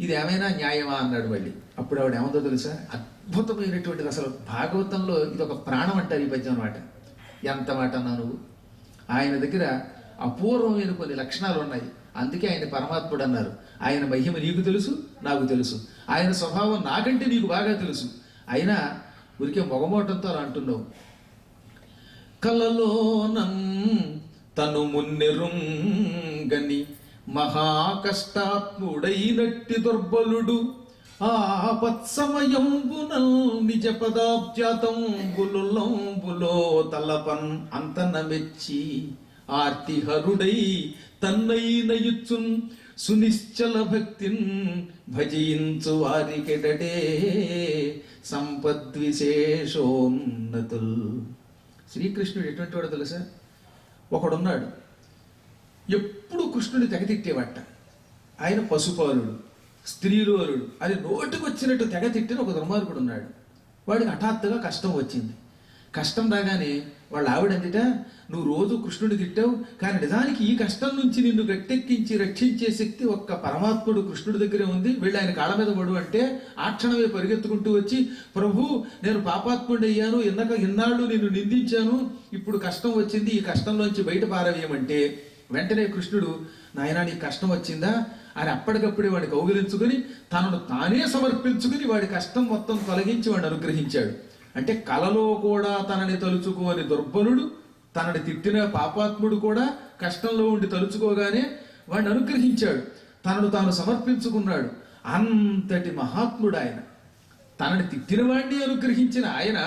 ఇది ఏమైనా న్యాయమా అన్నాడు మళ్ళీ. అప్పుడు ఆవిడ ఏమందో తెలుసా? అద్భుతమైనటువంటిది. అసలు భాగవతంలో ఇది ఒక ప్రాణం అంటారు ఈ పద్యం అన్నమాట. ఎంత మాట అన్నా నువ్వు! ఆయన దగ్గర అపూర్వమైన కొన్ని లక్షణాలు ఉన్నాయి, అందుకే ఆయన పరమాత్ముడు అన్నారు. ఆయన మహిమ నీకు తెలుసు, నాకు తెలుసు. ఆయన స్వభావం నాకంటే నీకు బాగా తెలుసు. అయినా ఊరికే మొగమోటంతో అలా అంటున్నావు. కలలోనం తను మున్నెరుంగని మహాకష్టాత్ముడైనట్టి దుర్బలుడు ఆపత్సమయంబునల్ నిజ పదాబ్జాతంబులులంబులో తలపన్ అంతన మెచ్చి ఆర్తిహరుడై తన్నైనయుచ్చున్ సునిశ్చల భక్తిన్ భజించు వారికెడటే సంపద్విశేషోన్నతుల్. శ్రీకృష్ణుడు ఎటువంటి వాడు తెలుసా? ఒకడున్నాడు, ఎప్పుడు కృష్ణుని తెగతిట్టేవాట. ఆయన పశుపాలుడు, స్త్రీలోలుడు అని నోటికొచ్చినట్టు తెగతిట్టిన ఒక దుర్మార్గుడు ఉన్నాడు. వాడికి హఠాత్తుగా కష్టం వచ్చింది. కష్టం రాగానే వాళ్ళ ఆవిడందిట, నువ్వు రోజు కృష్ణుడిని తిట్టావు, కానీ నిజానికి ఈ కష్టం నుంచి నిన్ను గట్టెక్కించి రక్షించే శక్తి ఒక్క పరమాత్ముడు కృష్ణుడి దగ్గరే ఉంది, వెళ్ళి ఆయన కాళ్ళ మీద పడు అంటే ఆ క్షణమే పరిగెత్తుకుంటూ వచ్చి, ప్రభు నేను పాపాత్ముడి అయ్యాను, ఇన్నాళ్ళు నిన్ను నిందించాను, ఇప్పుడు కష్టం వచ్చింది, ఈ కష్టంలోంచి బయట పారవేయమంటే వెంటనే కృష్ణుడు, నాయనా నీకు కష్టం వచ్చిందా అని అప్పటికప్పుడే వాడిని కౌగిలించుకుని తనను తానే సమర్పించుకుని వాడి కష్టం మొత్తం తొలగించి వాడిని అనుగ్రహించాడు. అంటే కలలో కూడా తనని తలుచుకోని దుర్బలుడు, తనని తిట్టిన పాపాత్ముడు కూడా కష్టంలో ఉండి తలుచుకోగానే వాడిని అనుగ్రహించాడు. తనను తాను సమర్పించుకున్నాడు. అంతటి మహాత్ముడు ఆయన. తనని తిట్టిన వాడిని అనుగ్రహించిన ఆయన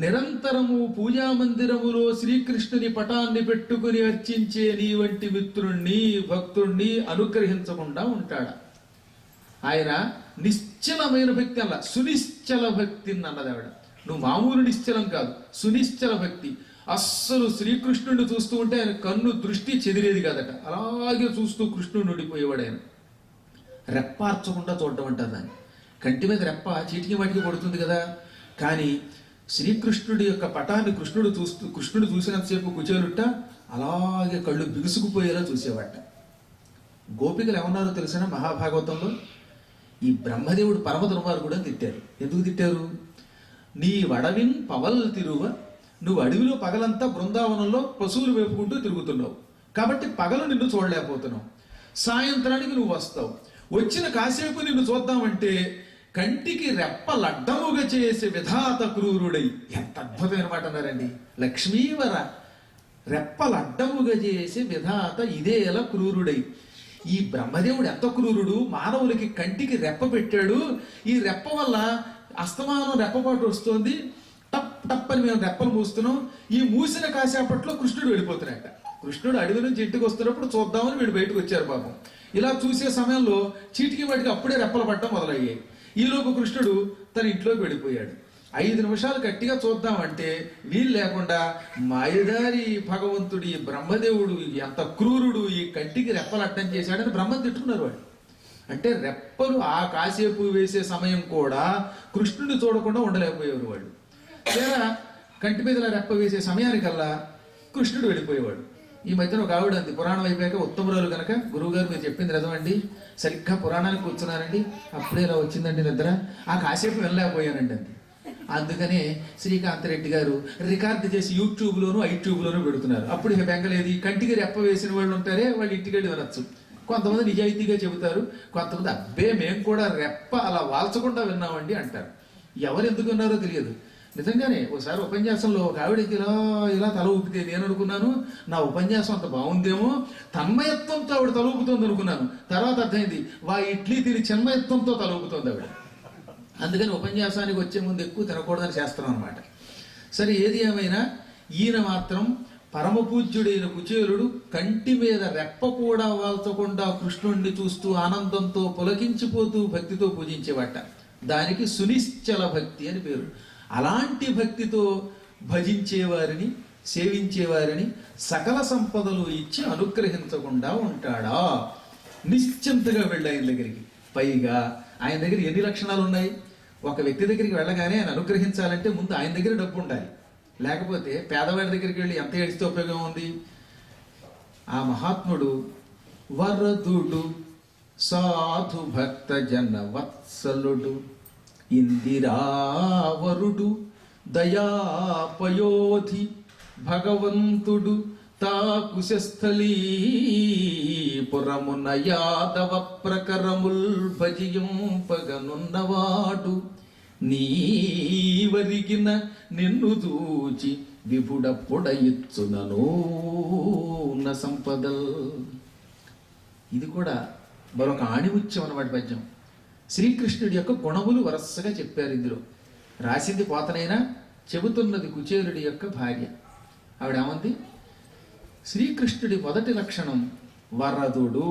నిరంతరము పూజా మందిరములో శ్రీకృష్ణుని పటాన్ని పెట్టుకుని అర్చించే నీ వంటి మిత్రుణ్ణి భక్తుణ్ణి అనుగ్రహించకుండా ఉంటాడా? ఆయన నిశ్చలమైన భక్తి అలా, సునిశ్చల భక్తి అన్నది ఆవిడ. నువ్వు మామూలు నిశ్చలం కాదు, సునిశ్చల భక్తి. అస్సలు శ్రీకృష్ణుడిని చూస్తూ ఉంటే ఆయన కన్ను దృష్టి చెదిరేది కాదట, అలాగే చూస్తూ కృష్ణుడిని ఉండిపోయేవాడు ఆయన. రెప్పార్చకుండా చూడటం అంటారు దాన్ని. కంటి మీద రెప్ప చీటికి వాటికి పడుతుంది కదా, కానీ శ్రీకృష్ణుడి యొక్క పటాన్ని కృష్ణుడు చూసినంతసేపు కుచేలుట్ట అలాగే కళ్ళు బిగుసుకుపోయేలా చూసేవాట. గోపికలు ఏమన్నారో తెలిసిన మహాభాగవతంలో, ఈ బ్రహ్మదేవుడు పరమ దుర్మార్గుడు అని తిట్టారు. ఎందుకు తిట్టారు? నీ వడవిన్ పవల్ తిరువ, నువ్వు అడవిలో పగలంతా బృందావనంలో పశువులు వేపుకుంటూ తిరుగుతున్నావు కాబట్టి పగలు నిన్ను చూడలేకపోతున్నావు. సాయంత్రానికి నువ్వు వస్తావు, వచ్చిన కాసేపు నిన్ను చూద్దామంటే కంటికి రెప్పలడ్డముగా చేసే విధాత క్రూరుడై. ఎంత అద్భుతమైన మాట అన్నారండి. లక్ష్మీవర రెప్పలడ్డముగా చేసే విధాత ఇదేలా క్రూరుడై. ఈ బ్రహ్మదేవుడు ఎంత క్రూరుడు! మానవులకి కంటికి రెప్ప పెట్టాడు. ఈ రెప్ప వల్ల అస్తమానం రెప్పపాటు వస్తుంది, టప్ టప్ అని మేము రెప్పలు మూస్తున్నాం. ఈ మూసిన కాసేపట్లో కృష్ణుడు వెళ్ళిపోతున్నాయట. కృష్ణుడు అడవి నుంచి ఇంటికి వస్తున్నప్పుడు చూద్దామని వీడు బయటకు వచ్చారు పాపం. ఇలా చూసే సమయంలో చీటికి వాటికి అప్పుడే రెప్పలు పట్టడం మొదలయ్యాయి. ఈలోపు కృష్ణుడు తన ఇంట్లోకి వెళ్ళిపోయాడు. 5 నిమిషాలు గట్టిగా చూద్దామంటే వీలు లేకుండా మాయదారి భగవంతుడు, ఈ బ్రహ్మదేవుడు ఎంత క్రూరుడు, ఈ కంటికి రెప్పలు అడ్డం చేశాడని బ్రహ్మ తిట్టుకున్నారు వాడు. అంటే రెప్పలు ఆ కాసేపు వేసే సమయం కూడా కృష్ణుడిని చూడకుండా ఉండలేకపోయేవారు వాళ్ళు. లేదా కంటి మీద రెప్ప వేసే సమయానికల్లా కృష్ణుడు వెళ్ళిపోయేవాడు. ఈ మధ్యన ఒక ఆవిడ అంది, పురాణం అయిపోయాక ఉత్తమరాలు కనుక, గురువుగారు మీరు చెప్పింది నిజమండి, సరిగ్గా పురాణానికి కూర్చున్నానండి, అప్పుడే ఇలా వచ్చిందండి నిద్ర, ఆ కాసేపు వెళ్ళలేకపోయానండి అంది. అందుకనే శ్రీకాంత్ రెడ్డి గారు రికార్డు చేసి యూట్యూబ్లోను ఐట్యూబ్లోనూ పెడుతున్నారు. అప్పుడు ఇక బెంగలేదు. కంటికి రెప్ప వేసిన వాళ్ళు ఉంటారే, వాళ్ళు ఇంటికి వెళ్ళి వినొచ్చు. కొంతమంది నిజాయితీగా చెబుతారు, కొంతమంది అబ్బే మేము కూడా రెప్ప అలా వాల్చకుండా విన్నామండి అంటారు. ఎవరు ఎందుకు విన్నారో తెలియదు. నిజంగానే ఒకసారి ఉపన్యాసంలో ఒక ఆవిడకి ఇలా ఇలా తల ఊపితే నేను అనుకున్నాను నా ఉపన్యాసం అంత బాగుందేమో, తన్మయత్వంతో ఆవిడ తల ఊపుతోంది అనుకున్నాను. తర్వాత అర్థమైంది, ఇడ్లీ తిని చిన్మయత్వంతో తల ఊపుతోంది ఆవిడ. అందుకని ఉపన్యాసానికి వచ్చే ముందు ఎక్కువ తినకూడదని చేస్తున్నాం అనమాట. సరే, ఏది ఏమైనా ఈయన మాత్రం పరమపూజ్యుడైన కుచేలుడు కంటి మీద రెప్ప కూడా వాల్చకుండా కృష్ణుణ్ణి చూస్తూ ఆనందంతో పులకించిపోతూ భక్తితో పూజించేవాట. దానికి సునిశ్చల భక్తి అని పేరు. అలాంటి భక్తితో భజించేవారిని, సేవించేవారిని సకల సంపదలు ఇచ్చి అనుగ్రహించకుండా ఉంటాడా? నిశ్చింతగా వెళ్ళి ఆయన దగ్గరికి. పైగా ఆయన దగ్గర ఎన్ని లక్షణాలు ఉన్నాయి? ఒక వ్యక్తి దగ్గరికి వెళ్ళగానే ఆయన అనుగ్రహించాలంటే ముందు ఆయన దగ్గర డబ్బు ఉండాలి. లేకపోతే పేదవాడి దగ్గరికి వెళ్ళి ఎంత ఏడిస్తే ఉపయోగం ఉంది? ఆ మహాత్ముడు వరదుడు, సాధు భక్త జన వత్సలుడు, ఇందిరావరుడు, దయాపయోధి, భగవంతుడు, తాకుశస్థలీపురమున యాదవ ప్రకరముల్ భజింపగనున్నవాడు, నీవరిగిన నిన్ను దూచి విభుడప్పుడయిచ్చునను సంపదల్. ఇది కూడా మరొక ఆణిముత్యం అన్నమాట పద్యం. శ్రీకృష్ణుడి యొక్క గుణములు వరసగా చెప్పారు ఇందులో. రాసింది పోతనైనా, చెబుతున్నది కుచేలుడి యొక్క భార్య. ఆవిడేమంది? శ్రీకృష్ణుడి మొదటి లక్షణం వరదుడు.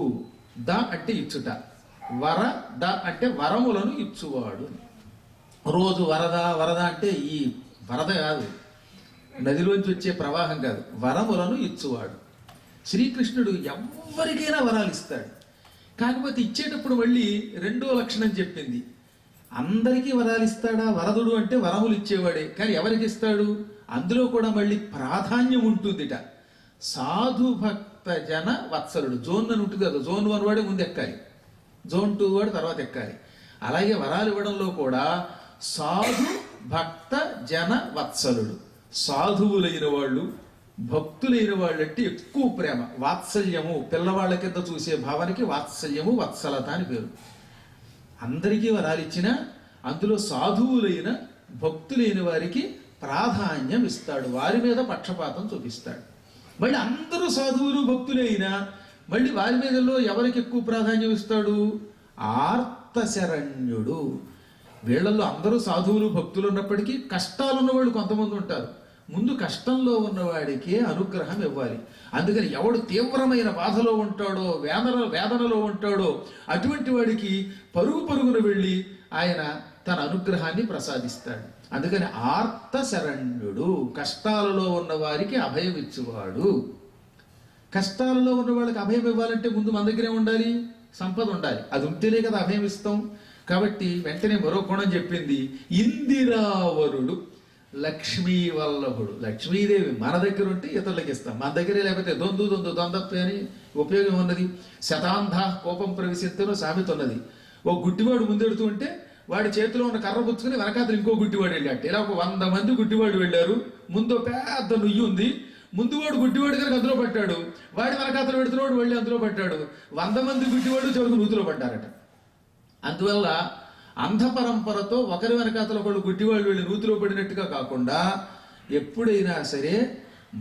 ద అంటే ఇచ్చుట, వర ద అంటే వరములను ఇచ్చువాడు. రోజు వరద వరద అంటే ఈ వరద కాదు, నదిలోంచి వచ్చే ప్రవాహం కాదు, వరములను ఇచ్చువాడు. శ్రీకృష్ణుడు ఎవరికైనా వరాలు ఇస్తాడు. కాకపోతే ఇచ్చేటప్పుడు మళ్ళీ రెండో లక్షణం చెప్పింది. అందరికీ వరాలు ఇస్తాడా? వరదుడు అంటే వరములు ఇచ్చేవాడే, కానీ ఎవరికి ఇస్తాడు? అందులో కూడా మళ్ళీ ప్రాధాన్యం ఉంటుందిట. సాధు భక్త జన వత్సలుడు. జోన్ అని ఉంటుంది కదా, జోన్ 1 వాడే ముందు ఎక్కాలి, జోన్ 2 వాడు తర్వాత ఎక్కాలి. అలాగే వరాలు ఇవ్వడంలో కూడా సాధు భక్త జన వత్సలుడు. సాధువులైన వాళ్ళు, భక్తులైన వాళ్ళంటే ఎక్కువ ప్రేమ, వాత్సల్యము. పిల్లవాళ్ళ కింద చూసే భావనకి వాత్సల్యము, వత్సలత అని పేరు. అందరికీ వరాలు ఇచ్చినా అందులో సాధువులైన భక్తులైన వారికి ప్రాధాన్యం ఇస్తాడు, వారి మీద పక్షపాతం చూపిస్తాడు. మళ్ళీ అందరూ సాధువులు భక్తులైనా మళ్ళీ వారి మీదలో ఎవరికి ఎక్కువ ప్రాధాన్యం ఇస్తాడు? ఆర్తశరణ్యుడు. వీళ్ళల్లో అందరూ సాధువులు భక్తులు ఉన్నప్పటికీ కష్టాలు ఉన్నవాళ్ళు కొంతమంది ఉంటారు. ముందు కష్టంలో ఉన్నవాడికే అనుగ్రహం ఇవ్వాలి. అందుకని ఎవడు తీవ్రమైన బాధలో ఉంటాడో, వేదనలో ఉంటాడో అటువంటి వాడికి పరుగున వెళ్ళి ఆయన తన అనుగ్రహాన్ని ప్రసాదిస్తాడు. అందుకని ఆర్త శరణ్యుడు, కష్టాలలో ఉన్న వారికి అభయం ఇచ్చేవాడు. కష్టాలలో ఉన్న వాళ్ళకి అభయం ఇవ్వాలంటే ముందు మన దగ్గరే ఉండాలి, సంపద ఉండాలి. అది ఉంటేనే కదా అభయం ఇస్తాం. కాబట్టి వెంటనే మరో గుణం చెప్పింది. ఇందిరావరుడు, లక్ష్మీ వల్లభుడు. లక్ష్మీదేవి మన దగ్గర ఉంటే ఇతరులకు ఇస్తాం, మన దగ్గరే లేకపోతే దొందప్పే అని ఉపయోగం ఉన్నది. శతాంధ కోపం ప్రవేశిస్తేనో సామెత ఉన్నది. ఒక గుడ్డివాడు ముందెడుతూ ఉంటే వాడి చేతిలో ఉన్న కర్ర పుచ్చుకుని వెనకాతలు ఇంకో గుడ్డివాడు వెళ్ళాడు. ఇలా ఒక 100 మంది గుడ్డివాడు వెళ్ళారు. ముందు పెద్ద నుయ్యి ఉంది, ముందువాడు గుడ్డివాడు కనుక అందులో పట్టాడు, వాడి వెనకాతలు పెడుతున్నవాడు వెళ్ళి అందులో పట్టాడు. 100 మంది గుడ్డివాడు చివరికి నూతిలో పడ్డారట. అందువల్ల అంధ పరంపరతో ఒకరి వెనకాతల ఒకళ్ళు గుడ్డివాళ్ళు వెళ్ళి నూతిలో పడినట్టుగా కాకుండా ఎప్పుడైనా సరే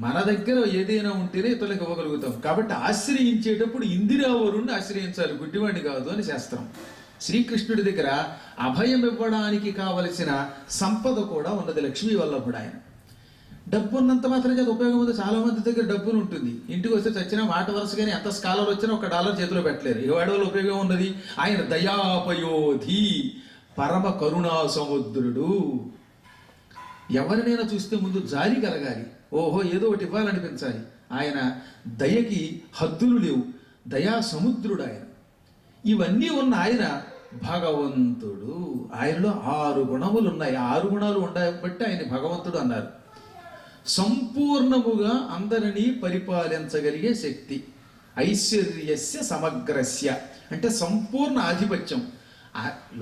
మన దగ్గర ఏదైనా ఉంటేనే ఇతరులకు ఇవ్వగలుగుతాం. కాబట్టి ఆశ్రయించేటప్పుడు ఇందిరావరుణ్ణి ఆశ్రయించాలి, గుడ్డివాడిని కాదు అని శాస్త్రం. శ్రీకృష్ణుడి దగ్గర అభయం ఇవ్వడానికి కావలసిన సంపద కూడా ఉన్నది. లక్ష్మీ వల్లభుడు ఆయన. డబ్బు ఉన్నంత మాత్రం చేత ఉపయోగం ఉంది. చాలా మంది దగ్గర డబ్బులు ఉంటుంది, ఇంటికి వస్తే చచ్చినా మాట వరుసగానే ఎంత స్కాలర్ వచ్చినా $1 చేతిలో పెట్టలేరు. ఏవాడి వల్ల ఉపయోగం ఉన్నది? ఆయన దయాపయోధి, పరమ కరుణా సముద్రుడు. ఎవరినైనా చూస్తే ముందు జాలి కలగాలి, ఓహో ఏదో ఒకటి ఇవ్వాలనిపించాలి. ఆయన దయకి హద్దులు లేవు, దయా సముద్రుడు ఆయన. ఇవన్నీ ఉన్న ఆయన భగవంతుడు. ఆయనలో 6 గుణములు ఉన్నాయి. 6 గుణాలు ఉండబట్టి ఆయన భగవంతుడు అన్నారు. సంపూర్ణముగా అందరినీ పరిపాలించగలిగే శక్తి. ఐశ్వర్యస్య సమగ్రస్య అంటే సంపూర్ణ ఆధిపత్యం.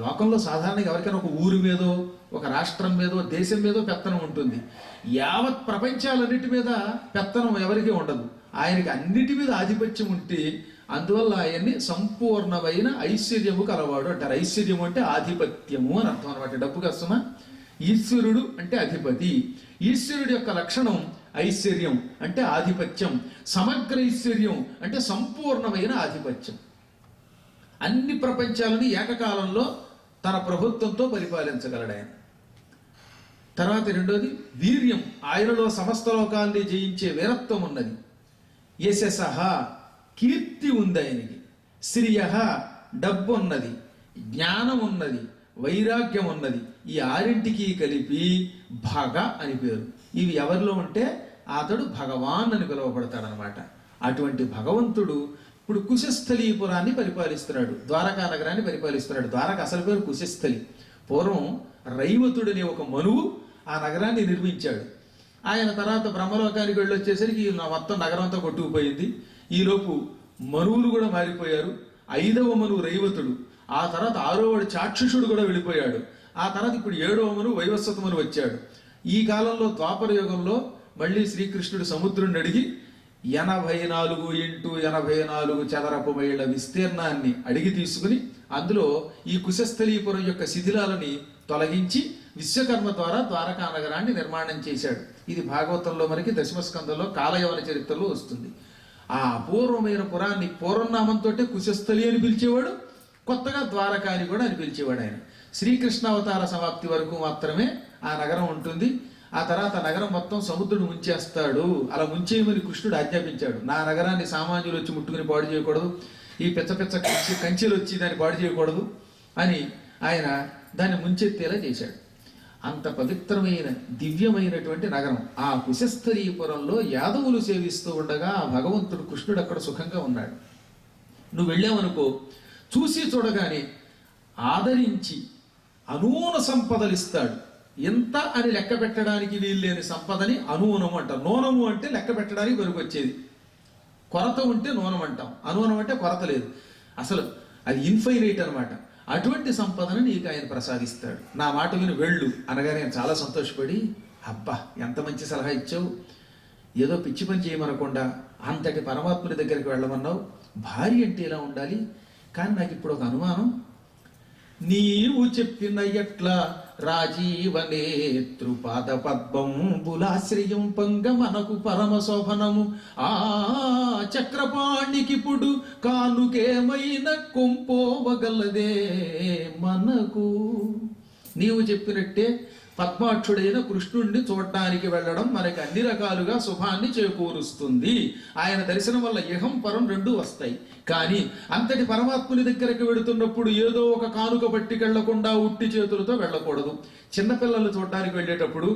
లోకంలో సాధారణంగా ఎవరికైనా ఒక ఊరి మీదో, ఒక రాష్ట్రం మీదో, దేశం మీదో పెత్తనం ఉంటుంది. యావత్ ప్రపంచాలన్నిటి మీద పెత్తనం ఎవరికీ ఉండదు. ఆయనకి అన్నిటి మీద ఆధిపత్యం ఉంటే అందువల్ల ఆయన్ని సంపూర్ణమైన ఐశ్వర్యము కలవాడు అంటారు. ఐశ్వర్యము అంటే ఆధిపత్యము అని అర్థం అనమాట. డబ్బు కష్టమా? ఈశ్వరుడు అంటే అధిపతి. ఈశ్వరుడి యొక్క లక్షణం ఐశ్వర్యం అంటే ఆధిపత్యం. సమగ్ర ఐశ్వర్యం అంటే సంపూర్ణమైన ఆధిపత్యం. అన్ని ప్రపంచాలని ఏకకాలంలో తన ప్రభుత్వంతో పరిపాలించగలడు ఆయన. తర్వాత రెండోది వీర్యం. ఆయనలో సమస్త లోకాల్ని జయించే వీరత్వం ఉన్నది. యశసః కీర్తి ఉంది ఆయనకి. శ్రియ డబ్బు ఉన్నది, జ్ఞానం ఉన్నది, వైరాగ్యం ఉన్నది. ఈ 6ంటికి కలిపి భగ అని పేరు. ఇవి ఎవరిలో ఉంటే అతడు భగవాన్ అని పిలువబడతాడనమాట. అటువంటి భగవంతుడు ఇప్పుడు కుశస్థలీపురాన్ని పరిపాలిస్తున్నాడు, ద్వారకా నగరాన్ని పరిపాలిస్తున్నాడు. ద్వారక అసలు పేరు కుశస్థలి. పూర్వం రైవతుడనే ఒక మనువు ఆ నగరాన్ని నిర్మించాడు. ఆయన తర్వాత బ్రహ్మలోకానికి వెళ్ళొచ్చేసరికి మొత్తం నగరం అంతా కొట్టుకుపోయింది. ఈలోపు మనువులు కూడా మారిపోయారు. 5వ మనువు రైవతుడు, ఆ తర్వాత 6వవాడు చాక్షుషుడు కూడా వెళ్ళిపోయాడు. ఆ తర్వాత ఇప్పుడు 7వ మనువు వైవస్వత మనువు వచ్చాడు. ఈ కాలంలో ద్వాపర యుగంలో మళ్ళీ శ్రీకృష్ణుడు సముద్రుడిని అడిగి 84 x 84 చదరపు మైళ్ళ విస్తీర్ణాన్ని అడిగి తీసుకుని అందులో ఈ కుశస్థలీపురం యొక్క శిథిలాలని తొలగించి విశ్వకర్మ ద్వారా ద్వారకా నగరాన్ని నిర్మాణం చేశాడు. ఇది భాగవతంలో మనకి దశమస్కందంలో కాలయవన చరిత్రలో వస్తుంది. ఆ అపూర్వమైన పురాన్ని పూర్వనామంతో కుశస్థలి అని పిలిచేవాడు, కొత్తగా ద్వారకా అని కూడా అని పిలిచేవాడు ఆయన. శ్రీకృష్ణావతార సమాప్తి వరకు మాత్రమే ఆ నగరం ఉంటుంది. ఆ తర్వాత నగరం మొత్తం సముద్రుడు ముంచేస్తాడు. అలా ముంచేయమని కృష్ణుడు ఆజ్ఞాపించాడు. నా నగరాన్ని సామాన్యులు వచ్చి ముట్టుకుని పాడు చేయకూడదు, ఈ పెద్ద పెద్ద కంచెలు వచ్చి దాన్ని పాడు చేయకూడదు అని ఆయన దాన్ని ముంచెత్తేలా చేశాడు. అంత పవిత్రమైన దివ్యమైనటువంటి నగరం ఆ కుశస్థలీపురంలో యాదవులు సేవిస్తూ ఉండగా ఆ భగవంతుడు కృష్ణుడు అక్కడ సుఖంగా ఉన్నాడు. నువ్వు వెళ్ళావనుకో, చూసి చూడగానే ఆదరించి అనూన సంపదలు ఇస్తాడు. ఎంత అని లెక్క పెట్టడానికి వీల్లేని సంపదని అనూనము అంటాం. నూనము అంటే లెక్క పెట్టడానికి పనికొచ్చేది. కొరత ఉంటే నూనం అంటాం, అనూనం అంటే కొరత లేదు, అసలు అది ఇన్ఫైనైట్ అనమాట. అటువంటి సంపదను నీకు ఆయన ప్రసాదిస్తాడు. నా మాట విని వెళ్ళు అనగానే నేను చాలా సంతోషపడి, అబ్బా ఎంత మంచి సలహా ఇచ్చావు, ఏదో పిచ్చి పని చేయమనకుండా అంతటి పరమాత్ముడి దగ్గరికి వెళ్ళమన్నావు. భార్య అంటే ఇలా ఉండాలి. కానీ నాకు ఇప్పుడు ఒక అనుమానం, నీవు చెప్పిన ఎట్లా రాజీవనేతృపాద పద్మంబులాశ్రయం పంగ మనకు పరమ శోభనము ఆ చక్రపాణికిప్పుడు కానుకేమైన కొంపోవగలదే మనకు. నీవు చెప్పినట్టే పద్మాక్షుడైన కృష్ణుణ్ణి చూడటానికి వెళ్ళడం మనకి అన్ని రకాలుగా శుభాన్ని చేకూరుస్తుంది. ఆయన దర్శనం వల్ల ఇహం పరం రెండూ వస్తాయి. కానీ అంతటి పరమాత్ముని దగ్గరికి వెళుతున్నప్పుడు ఏదో ఒక కానుక పట్టుకెళ్లకుండా ఉట్టి చేతులతో వెళ్ళకూడదు. చిన్నపిల్లలు చూడటానికి వెళ్ళేటప్పుడు,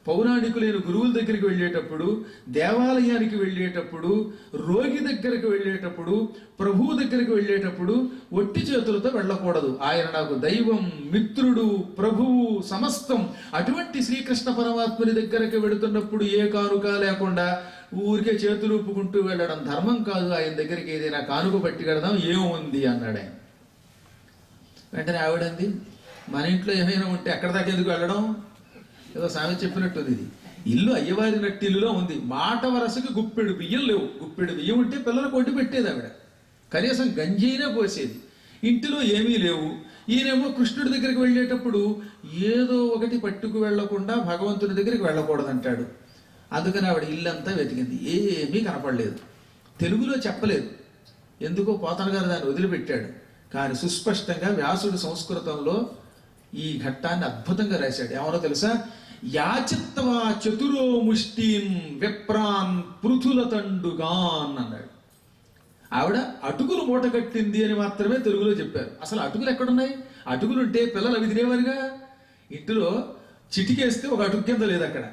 పౌరాణికులైన గురువుల దగ్గరికి వెళ్ళేటప్పుడు, దేవాలయానికి వెళ్ళేటప్పుడు, రోగి దగ్గరికి వెళ్ళేటప్పుడు, ప్రభువు దగ్గరికి వెళ్ళేటప్పుడు ఒట్టి చేతులతో వెళ్ళకూడదు. ఆయన నాకు దైవం, మిత్రుడు, ప్రభువు, సమస్తం. అటువంటి శ్రీకృష్ణ పరమాత్ముని దగ్గరికి వెళుతున్నప్పుడు ఏ కానుక లేకుండా ఊరికే చేతులు ఊపుకుంటూ వెళ్ళడం ధర్మం కాదు. ఆయన దగ్గరికి ఏదైనా కానుక పట్టుకెడదాం, ఏముంది అన్నాడు ఆయన. వెంటనే ఆవిడంది, మన ఇంట్లో ఏమైనా ఉంటే ఎక్కడ దాకా ఎందుకు వెళ్ళడం, ఏదో సామెత చెప్పినట్టుంది. ఇది ఇల్లు అయ్యవారి నట్టిల్లులో ఉంది. మాట వరసకి గుప్పెడు బియ్యం లేవు. గుప్పెడు బియ్యం ఉంటే పిల్లలకు వండి పెట్టేది ఆవిడ, కనీసం గంజీనే పోసేది. ఇంటిలో ఏమీ లేవు. ఈయనేమో కృష్ణుడి దగ్గరికి వెళ్ళేటప్పుడు ఏదో ఒకటి పట్టుకు వెళ్లకుండా భగవంతుడి దగ్గరికి వెళ్ళకూడదంటాడు. అందుకని ఆవిడ ఇల్లంతా వెతికింది, ఏమీ కనపడలేదు. తెలుగులో చెప్పలేదు, ఎందుకో పోతన గారు దాన్ని వదిలిపెట్టాడు. కానీ సుస్పష్టంగా వ్యాసుడు సంస్కృతంలో ఈ ఘట్టాన్ని అద్భుతంగా రాశాడు. ఏమనో తెలుసా? యాచిత్వా చతురో ముష్టిం విప్రాన్ పృథుల తండుగాన్ అన్నాడు. ఆవిడ అటుకులు మూట కట్టింది అని మాత్రమే తెలుగులో చెప్పారు. అసలు అటుకులు ఎక్కడున్నాయి? అటుకులు ఉంటే పిల్లలు అవి తినేవారుగా. ఇంటిలో చిటికేస్తే ఒక అటుకు కింద లేదు అక్కడ.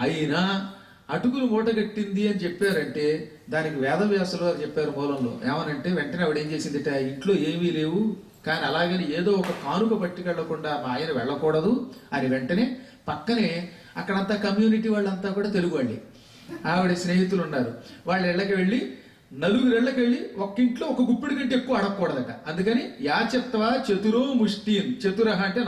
అయినా అటుకులు మూట కట్టింది అని చెప్పారంటే దానికి వేదవ్యాసులు వారు చెప్పారు మూలంలో. ఏమనంటే వెంటనే ఆవిడ ఏం చేసిందిట, ఇంట్లో ఏమీ లేవు కానీ అలాగని ఏదో ఒక కానుక పట్టుకెళ్లకుండా మా ఆయన వెళ్ళకూడదు అని వెంటనే పక్కనే అక్కడంతా కమ్యూనిటీ వాళ్ళంతా కూడా తెలుగు వాళ్ళే, ఆవిడ స్నేహితులు ఉన్నారు. వాళ్ళ ఇళ్ళకి వెళ్ళి నలుగురు ఇళ్ళకి వెళ్ళి ఒక్కింట్లో ఒక గుప్పిడి కంటే ఎక్కువ అడగకూడదట. అందుకని యాచత్వ చతురో ముష్టిన్, చతురహ అంటే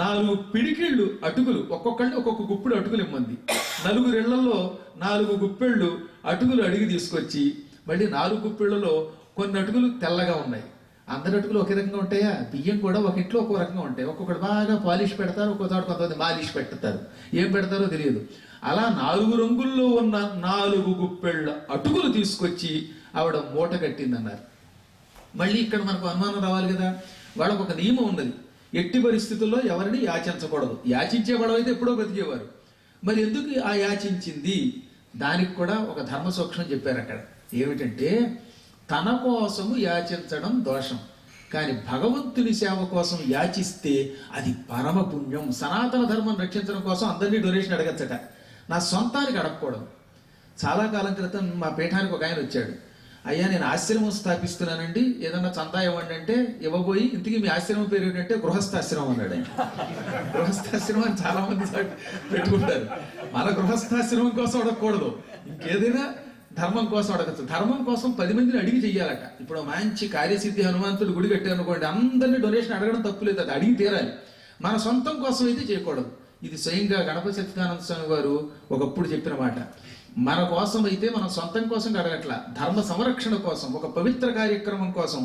4 పిడికిళ్ళు అటుకులు, ఒక్కొక్కళ్ళు ఒక్కొక్క గుప్పిడు అటుకులు ఇమ్మంది. నలుగురు ఇళ్లలో 4 గుప్పెళ్ళు అటుకులు అడిగి తీసుకొచ్చి మళ్ళీ 4 గుప్పిళ్లలో కొన్ని అటుకులు తెల్లగా ఉన్నాయి. అందరి అటుకులు ఒకే రకంగా ఉంటాయా? బియ్యం కూడా ఒక ఇంట్లో ఒక్కో రకంగా ఉంటాయి. ఒక్కొక్కటి బాగా పాలిష్ పెడతారు, ఒక్కో చోట కొంతమంది మాలిష్ పెడతారు, ఏం పెడతారో తెలియదు. అలా 4 రంగుల్లో ఉన్న 4 గుప్పెళ్ళ అటుకులు తీసుకొచ్చి ఆవిడ మూట కట్టిందన్నారు. మళ్ళీ ఇక్కడ మనకు అనుమానం రావాలి కదా. వాళ్ళకు ఒక నియమం ఉన్నది, ఎట్టి పరిస్థితుల్లో ఎవరిని యాచించకూడదు. యాచించే వాళ్ళైతే ఎప్పుడో బతికేవారు. మరి ఎందుకు ఆ యాచించింది? దానికి కూడా ఒక ధర్మ సూక్ష్మం చెప్పారు అక్కడ. ఏమిటంటే తన కోసము యాచించడం దోషం, కానీ భగవంతుని సేవ కోసం యాచిస్తే అది పరమ పుణ్యం. సనాతన ధర్మం రక్షించడం కోసం అందరినీ డొనేషన్ అడగచ్చట, నా సొంతానికి అడగకూడదు. చాలా కాలం క్రితం మా పీఠానికి ఒక ఆయన వచ్చాడు. అయ్యా నేను ఆశ్రమం స్థాపిస్తున్నానండి, ఏదన్నా చందా ఇవ్వండి అంటే ఇవ్వబోయి, ఇంతకీ మీ ఆశ్రమం పేరు ఏంటంటే గృహస్థాశ్రమం అన్నాడు ఆయన. గృహస్థాశ్రమం అని చాలా మంది పెట్టుకుంటారు. మన గృహస్థాశ్రమం కోసం అడగకూడదు, ఇంకేదైనా ధర్మం కోసం అడగచ్చు. ధర్మం కోసం 10 మందిని అడిగి చెయ్యాలట. ఇప్పుడు మంచి కార్యసిద్ధి హనుమంతుడు గుడి కట్టారనుకోండి, అందరినీ డొనేషన్ అడగడం తప్పులేదు, అది అడిగి తీరాలి. మన సొంతం కోసం అయితే చేయకూడదు. ఇది స్వయంగా గణపతి సత్యనారాయణ స్వామి వారు ఒకప్పుడు చెప్పిన మాట. మన కోసం అయితే మనం సొంతం కోసం అడగట్ల, ధర్మ సంరక్షణ కోసం, ఒక పవిత్ర కార్యక్రమం కోసం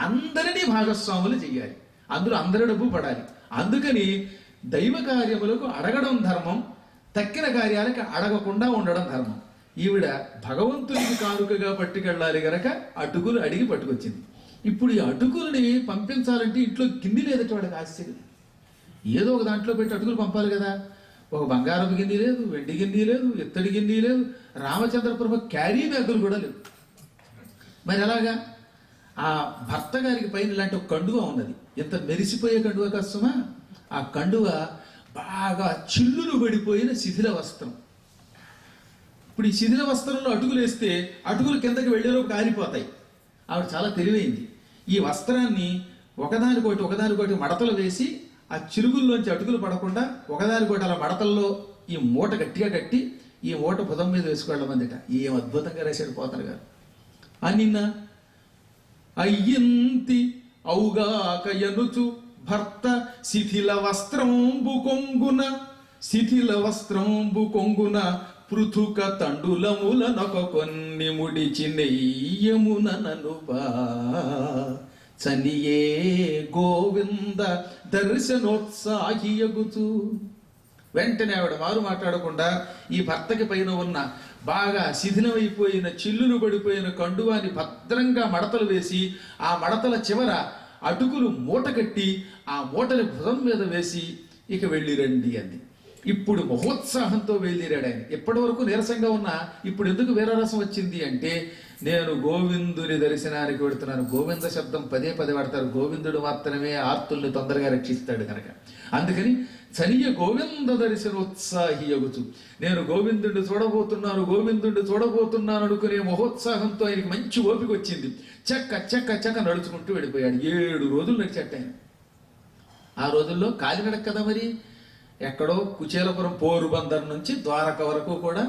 అందరినీ భాగస్వాములు చెయ్యాలి, అందులో అందరి డబ్బు పడాలి. అందుకని దైవ కార్యములకు అడగడం ధర్మం, తక్కిన కార్యాలకు అడగకుండా ఉండడం ధర్మం. ఈవిడ భగవంతునికి కానుకగా పట్టుకెళ్ళాలి గనక అటుకులు అడిగి పట్టుకొచ్చింది. ఇప్పుడు ఈ అటుకుల్ని పంపించాలంటే ఇంట్లో గిన్నె లేదట వాడికి. ఆశ్చర్యం, ఏదో ఒక దాంట్లో పెట్టి అటుకులు పంపాలి కదా. ఒక బంగారపు గిన్నె లేదు, వెండి గిన్నె లేదు, ఇత్తడి గిన్నె లేదు, రామచంద్రప్రభ క్యారీ బ్యాగులు కూడా లేవు. మరి ఎలాగా? ఆ భర్త గారికి పైన ఇలాంటి ఒక కండువ ఉన్నది, ఎంత మెరిసిపోయే కండువ కష్టమా. ఆ కండువ బాగా చిల్లులు పడిపోయిన శిథిల వస్త్రం. ఇప్పుడు ఈ శిథిల వస్త్రంలో అటుకులు వేస్తే అటుకులు కిందకి వెళ్ళేలోపు కారిపోతాయి. ఆవిడ చాలా తెలివైంది. ఈ వస్త్రాన్ని ఒకదానికోటి మడతలు వేసి ఆ చిరుగుల్లోంచి అటుకులు పడకుండా ఒకదానికోటి అలా మడతల్లో ఈ మూట గట్టిగా కట్టి ఈ మూట భుజం మీద వేసుకెళ్ళమందిట. ఏం అద్భుతంగా రాశాడు పోతన గారు. నిన్న అయ్యింతి అవుగాక ఎనుచు భర్త శిథిల వస్త్రంబు కొంగున పృథుక తండులములనొక కొన్ని ముడిచి నెయ్యమున ననుబా చనియే గోవింద దర్శనోత్సాహియగుచు. వెంటనే ఆవిడ వారు మాట్లాడకుండా ఈ భర్తకి పైన ఉన్న బాగా శిథిలమైపోయిన చిల్లులు పడిపోయిన కండువాన్ని భద్రంగా మడతలు వేసి ఆ మడతల చివర అటుకులు మూట కట్టి ఆ మూటని భుజం మీద వేసి ఇక వెళ్ళిరండి అంది. ఇప్పుడు మహోత్సాహంతో వెళ్ళిరాడు ఆయన. ఎప్పటి వరకు నీరసంగా ఉన్నా ఇప్పుడు ఎందుకు వీరరసం వచ్చింది అంటే, నేను గోవిందుని దర్శనానికి వెడుతున్నాను. గోవింద శబ్దం పదే వాడతారు. గోవిందుడు మాత్రమే ఆర్తుల్ని తొందరగా రక్షిస్తాడు కనుక. అందుకని చనియ గోవింద దర్శనోత్సాహి అగుచు, నేను గోవిందుడిని చూడబోతున్నాను అనుకునే మహోత్సాహంతో ఆయనకి మంచి ఓపిక వచ్చింది. చక్క నడుచుకుంటూ వెళ్ళిపోయాడు. 7 రోజులు నడిచట్టు ఆయన. ఆ రోజుల్లో కాలినడక కదా మరి. ఎక్కడో కుచేలపురం పోరుబందర్ నుంచి ద్వారక వరకు కూడా,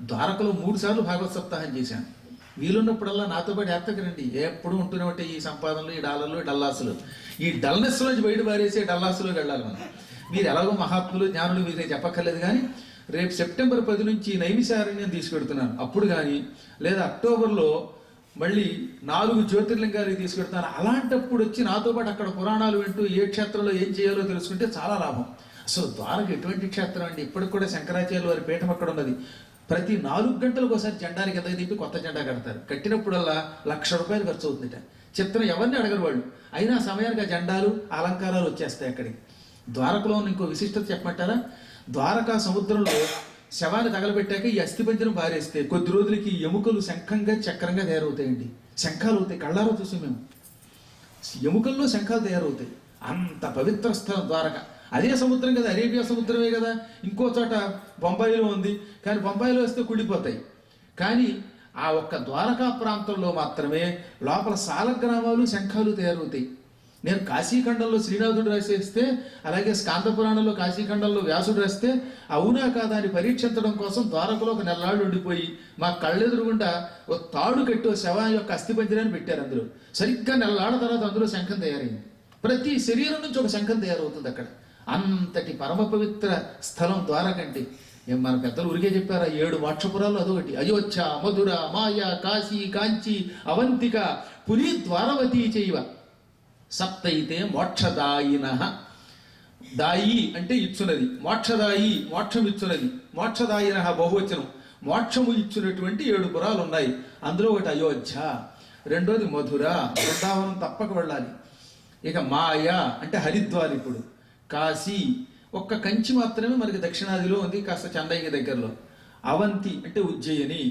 ద్వారకలో 3 సార్లు భాగవత సప్తాహం చేశాను. వీలున్నప్పుడల్లా నాతో పాటు యాత్రకు రండి. ఎప్పుడు ఉంటూనే ఉంటాయి ఈ సంపాదనలు, ఈ డాలర్లు, డల్లాసులు. ఈ డల్నెస్ నుంచి బయట పారేసే డల్లాసులోకి వెళ్ళాలి మనం. మీరు ఎలాగో మహాత్ములు జ్ఞానులు మీరే చెప్పక్కర్లేదు. కానీ రేపు సెప్టెంబర్ 10 నుంచి నైమిషారణ్యం తీసుకెడుతున్నాను. అప్పుడు కానీ లేదా అక్టోబర్లో మళ్ళీ 4 జ్యోతిర్లింగాలు తీసుకెడతాను. అలాంటప్పుడు వచ్చి నాతో పాటు అక్కడ పురాణాలు వింటూ ఏ క్షేత్రంలో ఏం చేయాలో తెలుసుకుంటే చాలా లాభం. అసలు ద్వారక ఎటువంటి క్షేత్రం అండి. ఇప్పటికి కూడా శంకరాచార్యుల వారి పీఠం అక్కడ ఉన్నది. ప్రతి 4 గంటలకు ఒకసారి జెండాని కిందకి తిప్పి కొత్త జెండా కడతారు. కట్టినప్పుడల్లా ₹1,00,000 ఖర్చు అవుతుందట. చిత్రం ఎవరిని అడగరు వాళ్ళు. అయినా సమయానికి ఆ జెండాలు అలంకారాలు వచ్చేస్తాయి అక్కడికి. ద్వారకలో ఉన్న ఇంకో విశిష్టత చెప్పమంటారా? ద్వారకా సముద్రంలో శవాన్ని తగలబెట్టాక ఈ అస్థిపంజరం పారేస్తే కొద్ది రోజులకి ఎముకలు శంఖంగా చక్రంగా తయారవుతాయండి. శంఖాలు అవుతాయి, కళ్ళారో చూసి మేము. ఎముకల్లో శంఖాలు తయారవుతాయి. అంత పవిత్ర స్థలం ద్వారక. అదే సముద్రం కదా, అరేబియా సముద్రమే కదా. ఇంకో చోట బొంబాయిలో ఉంది, కానీ బొంబాయిలో వస్తే కుళ్ళిపోతాయి. కానీ ఆ ఒక్క ద్వారకా ప్రాంతంలో మాత్రమే లోపల సాలగ్రామాలు శంఖాలు తయారవుతాయి. నేను కాశీఖండంలో శ్రీనాథుడు రాసేస్తే, అలాగే స్కాంద పురాణంలో కాశీఖండంలో వ్యాసుడు రాస్తే అవునా కాదా అని పరీక్షించడం కోసం ద్వారకలో ఒక నెలలాళ్ళు ఉండిపోయి మా కళ్ళెదురుగుండా ఓ తాడు కట్టి ఓ శవం యొక్క అస్థిపంజరాన్ని పెట్టారు. అందులో సరిగ్గా నెలలాళ్ళ తర్వాత అందులో శంఖం తయారైంది. ప్రతి శరీరం నుంచి ఒక శంఖం తయారవుతుంది అక్కడ. అంతటి పరమ పవిత్ర స్థలం ద్వారకంటే మన పెద్దలు ఊరికే చెప్పారా, 7 మోక్షపురాలు అదొకటి. అయోధ్య, మధుర, మాయ, కాశీ, కాంచి, అవంతిక, పురి, ద్వారవతి చేయవ సప్తైతే మోక్షదాయిన. దాయి అంటే ఇచ్చున్నది, మోక్షదాయి మోక్షం ఇచ్చున్నది, మోక్షదాయిన బహువచనం. మోక్షము ఇచ్చినటువంటి 7 పురాలు ఉన్నాయి. అందులో ఒకటి అయోధ్య, రెండోది మధుర, బృందావనం తప్పక వెళ్ళాలి. ఇక మాయ అంటే హరిద్వార్, ఇప్పుడు కాశీ ఒక్క కంచి మాత్రమే మనకి దక్షిణాదిలో ఉంది, కాస్త చెన్నైకి దగ్గరలో. అవంతి అంటే ఉజ్జయిని,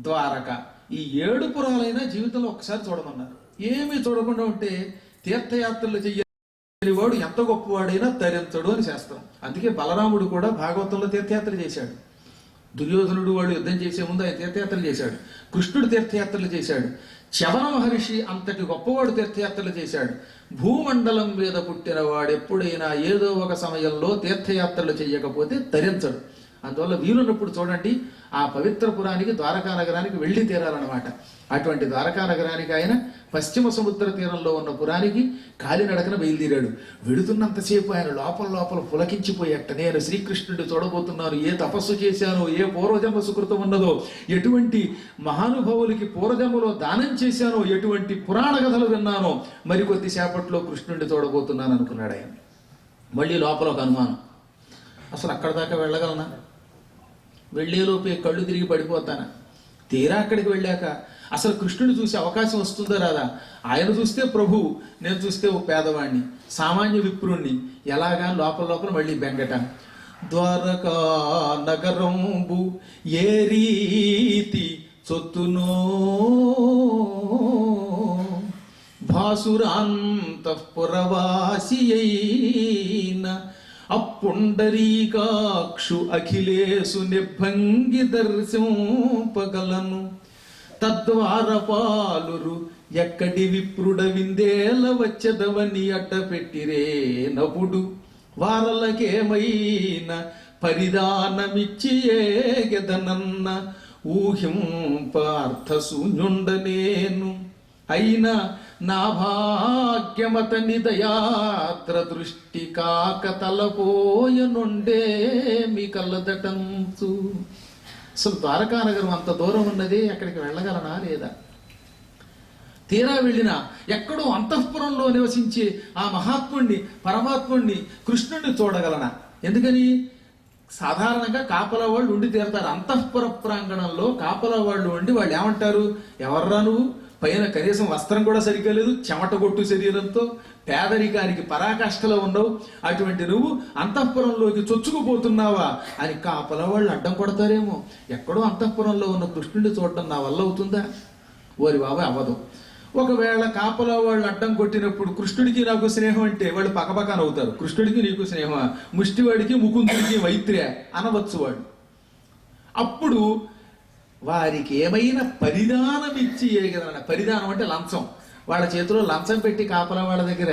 ద్వారక. ఈ 7 పురాలైనా జీవితంలో ఒకసారి చూడమన్నారు. ఏమీ చూడకుండా ఉంటే తీర్థయాత్రలు చెయ్యని వాడు ఎంత గొప్పవాడైనా తరించడు అని శాస్త్రం. అందుకే బలరాముడు కూడా భాగవతంలో తీర్థయాత్ర చేశాడు. దుర్యోధనుడు వాడు యుద్ధం చేసే ముందు ఆయన తీర్థయాత్రలు చేశాడు. కృష్ణుడు తీర్థయాత్రలు చేశాడు. చవన మహర్షి అంతటి గొప్పవాడు తీర్థయాత్రలు చేశాడు. భూమండలం మీద పుట్టిన వాడు ఎప్పుడైనా ఏదో ఒక సమయంలో తీర్థయాత్రలు చేయకపోతే తరించడు. అందువల్ల వీలున్నప్పుడు చూడండి, ఆ పవిత్ర పురానికి, ద్వారకా నగరానికి వెళ్ళి తీరాలన్నమాట. అటువంటి ద్వారకా నగరానికి ఆయన పశ్చిమ సముద్ర తీరంలో ఉన్న పురానికి కాలినడకన బయలుదేరాడు. వెడుతున్నంతసేపు ఆయన లోపల లోపల పులకించిపోయేట. నేను శ్రీకృష్ణుడిని చూడబోతున్నాను, ఏ తపస్సు చేశానో, ఏ పూర్వజన్మ సుకృతం ఉన్నదో, ఎటువంటి మహానుభావులకి పూర్వజన్మలో దానం చేశానో, ఎటువంటి పురాణ కథలు విన్నానో, మరికొద్ది సేపట్లో కృష్ణుడిని చూడబోతున్నాను అనుకున్నాడు ఆయన. మళ్ళీ లోపల ఒక అనుమానం, అసలు అక్కడ దాకా వెళ్ళగలనా? వెళ్ళేలోపే కళ్ళు తిరిగి పడిపోతానా? తీరా అక్కడికి వెళ్ళాక అసలు కృష్ణుని చూసే అవకాశం వస్తుందా రాదా? ఆయన చూస్తే ప్రభు, నేను చూస్తే ఓ పేదవాణ్ణి, సామాన్య విప్రుణ్ణి, ఎలాగా లోపల లోపల మళ్ళీ బెంగట. ద్వారకా నగరంబు ఏ రీతి చొత్తునో భాసురాంతఃపురవాసి అయిన అప్పుండరీకాక్షు అఖిలేసు నిభంగి దర్శింపగలను. తద్వారపాలురు ఎక్కడి విప్రుడ విందేల వచ్చదవని అడ్డ పెట్టిరే నపుడు వారలకేమైన పరిధానమిచ్చి ఏగెదనన్న ఊహింప అర్థశూన్యుండనేను. అయినా నా భాగ్యమతని దయాత్ర దృష్టి కాక తలపోయనుండే మీ కళ్ళదటంచు. అసలు ద్వారకానగరం అంత దూరం ఉన్నది, అక్కడికి వెళ్ళగలనా లేదా? తీరా వెళ్ళినా ఎక్కడో అంతఃపురంలో నివసించే ఆ మహాత్ముణ్ణి, పరమాత్ముణ్ణి, కృష్ణుణ్ణి చూడగలనా? ఎందుకని? సాధారణంగా కాపలా వాళ్ళు ఉండి తీరతారు. అంతఃపుర ప్రాంగణంలో కాపలా వాళ్ళు ఉండి వాళ్ళు ఏమంటారు, ఎవర్రా నువ్వు, పైన కనీసం వస్త్రం కూడా సరిగ్గా లేదు, చెమటగొట్టు శరీరంతో పేదరికానికి పరాకాష్ఠలో ఉండవు, అటువంటి నువ్వు అంతఃపురంలోకి చొచ్చుకుపోతున్నావా అని కాపల వాళ్ళు అడ్డం కొడతారేమో. ఎక్కడో అంతఃపురంలో ఉన్న కృష్ణుడిని చూడటం నా వల్ల అవుతుందా? ఓరి బాబా అవ్వదు. ఒకవేళ కాపలా వాళ్ళు అడ్డం కొట్టినప్పుడు కృష్ణుడికి నాకు స్నేహం అంటే వాళ్ళు పక్కపక్కన అవుతారు. కృష్ణుడికి నీకు స్నేహమా? ముష్టివాడికి ముకుందుడికి మైత్ర్య అనవచ్చు వాడు. అప్పుడు వారికి ఏమైనా పరిధానం ఇచ్చి ఏగదన. పరిధానం అంటే లంచం. వాళ్ళ చేతిలో లంచం పెట్టి కాపలా వాళ్ళ దగ్గర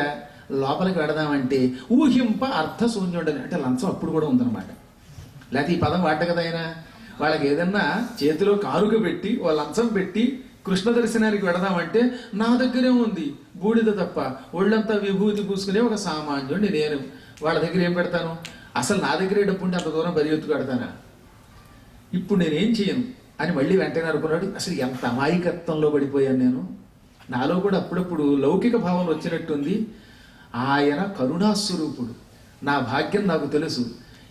లోపలికి వెడదామంటే ఊహింప అర్థశూన్యుడని, అంటే లంచం అప్పుడు కూడా ఉందన్నమాట. లేకపోతే ఈ పదం వాట కదా ఆయన. వాళ్ళకి ఏదన్నా చేతిలో కానుక పెట్టి ఓ లంచం పెట్టి కృష్ణ దర్శనానికి వెడదామంటే నా దగ్గరే ఉంది బూడిద తప్ప, ఒళ్ళంతా విభూతి పూసుకునే ఒక సామాన్యుడిని నేను. వాళ్ళ దగ్గర ఏం పెడతాను? అసలు నా దగ్గరే డబ్బు ఉంటే అంత దూరం పరిగెత్తు పెడతానా? ఇప్పుడు నేనేం చేయను అని మళ్ళీ వెంటనే అనుకున్నాడు. అసలు ఎంత అమాయకత్వంలో పడిపోయాను నేను. నాలో కూడా అప్పుడప్పుడు లౌకిక భావన వచ్చినట్టుంది. ఆయన కరుణాస్వరూపుడు. నా భాగ్యం నాకు తెలుసు.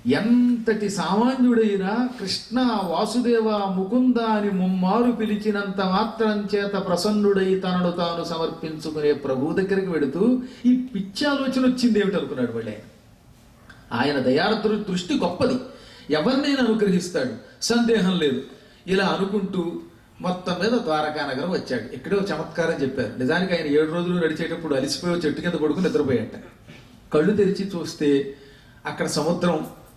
ఎంతటి సామాన్యుడైనా కృష్ణ వాసుదేవ ముకుంద అని ముమ్మారు పిలిచినంత మాత్రం చేత ప్రసన్నుడై తనను తాను సమర్పించుకునే ప్రభు దగ్గరికి వెడుతూ ఈ పిచ్చి ఆలోచన వచ్చింది ఏమిటనుకున్నాడు వాళ్ళే. ఆయన దయార్ద్ర దృష్టి గొప్పది, ఎవరినైనా అనుగ్రహిస్తాడు, సందేహం లేదు. ఇలా అనుకుంటూ మొత్తం మీద ద్వారకా నగరం వచ్చాడు. ఇక్కడే ఒక చమత్కారం చెప్పారు. నిజానికి ఆయన 7 రోజులు నడిచేటప్పుడు అలిసిపోయి చెట్టు కింద పడుకుని నిద్రపోయాట. కళ్ళు తెరిచి చూస్తే అక్కడ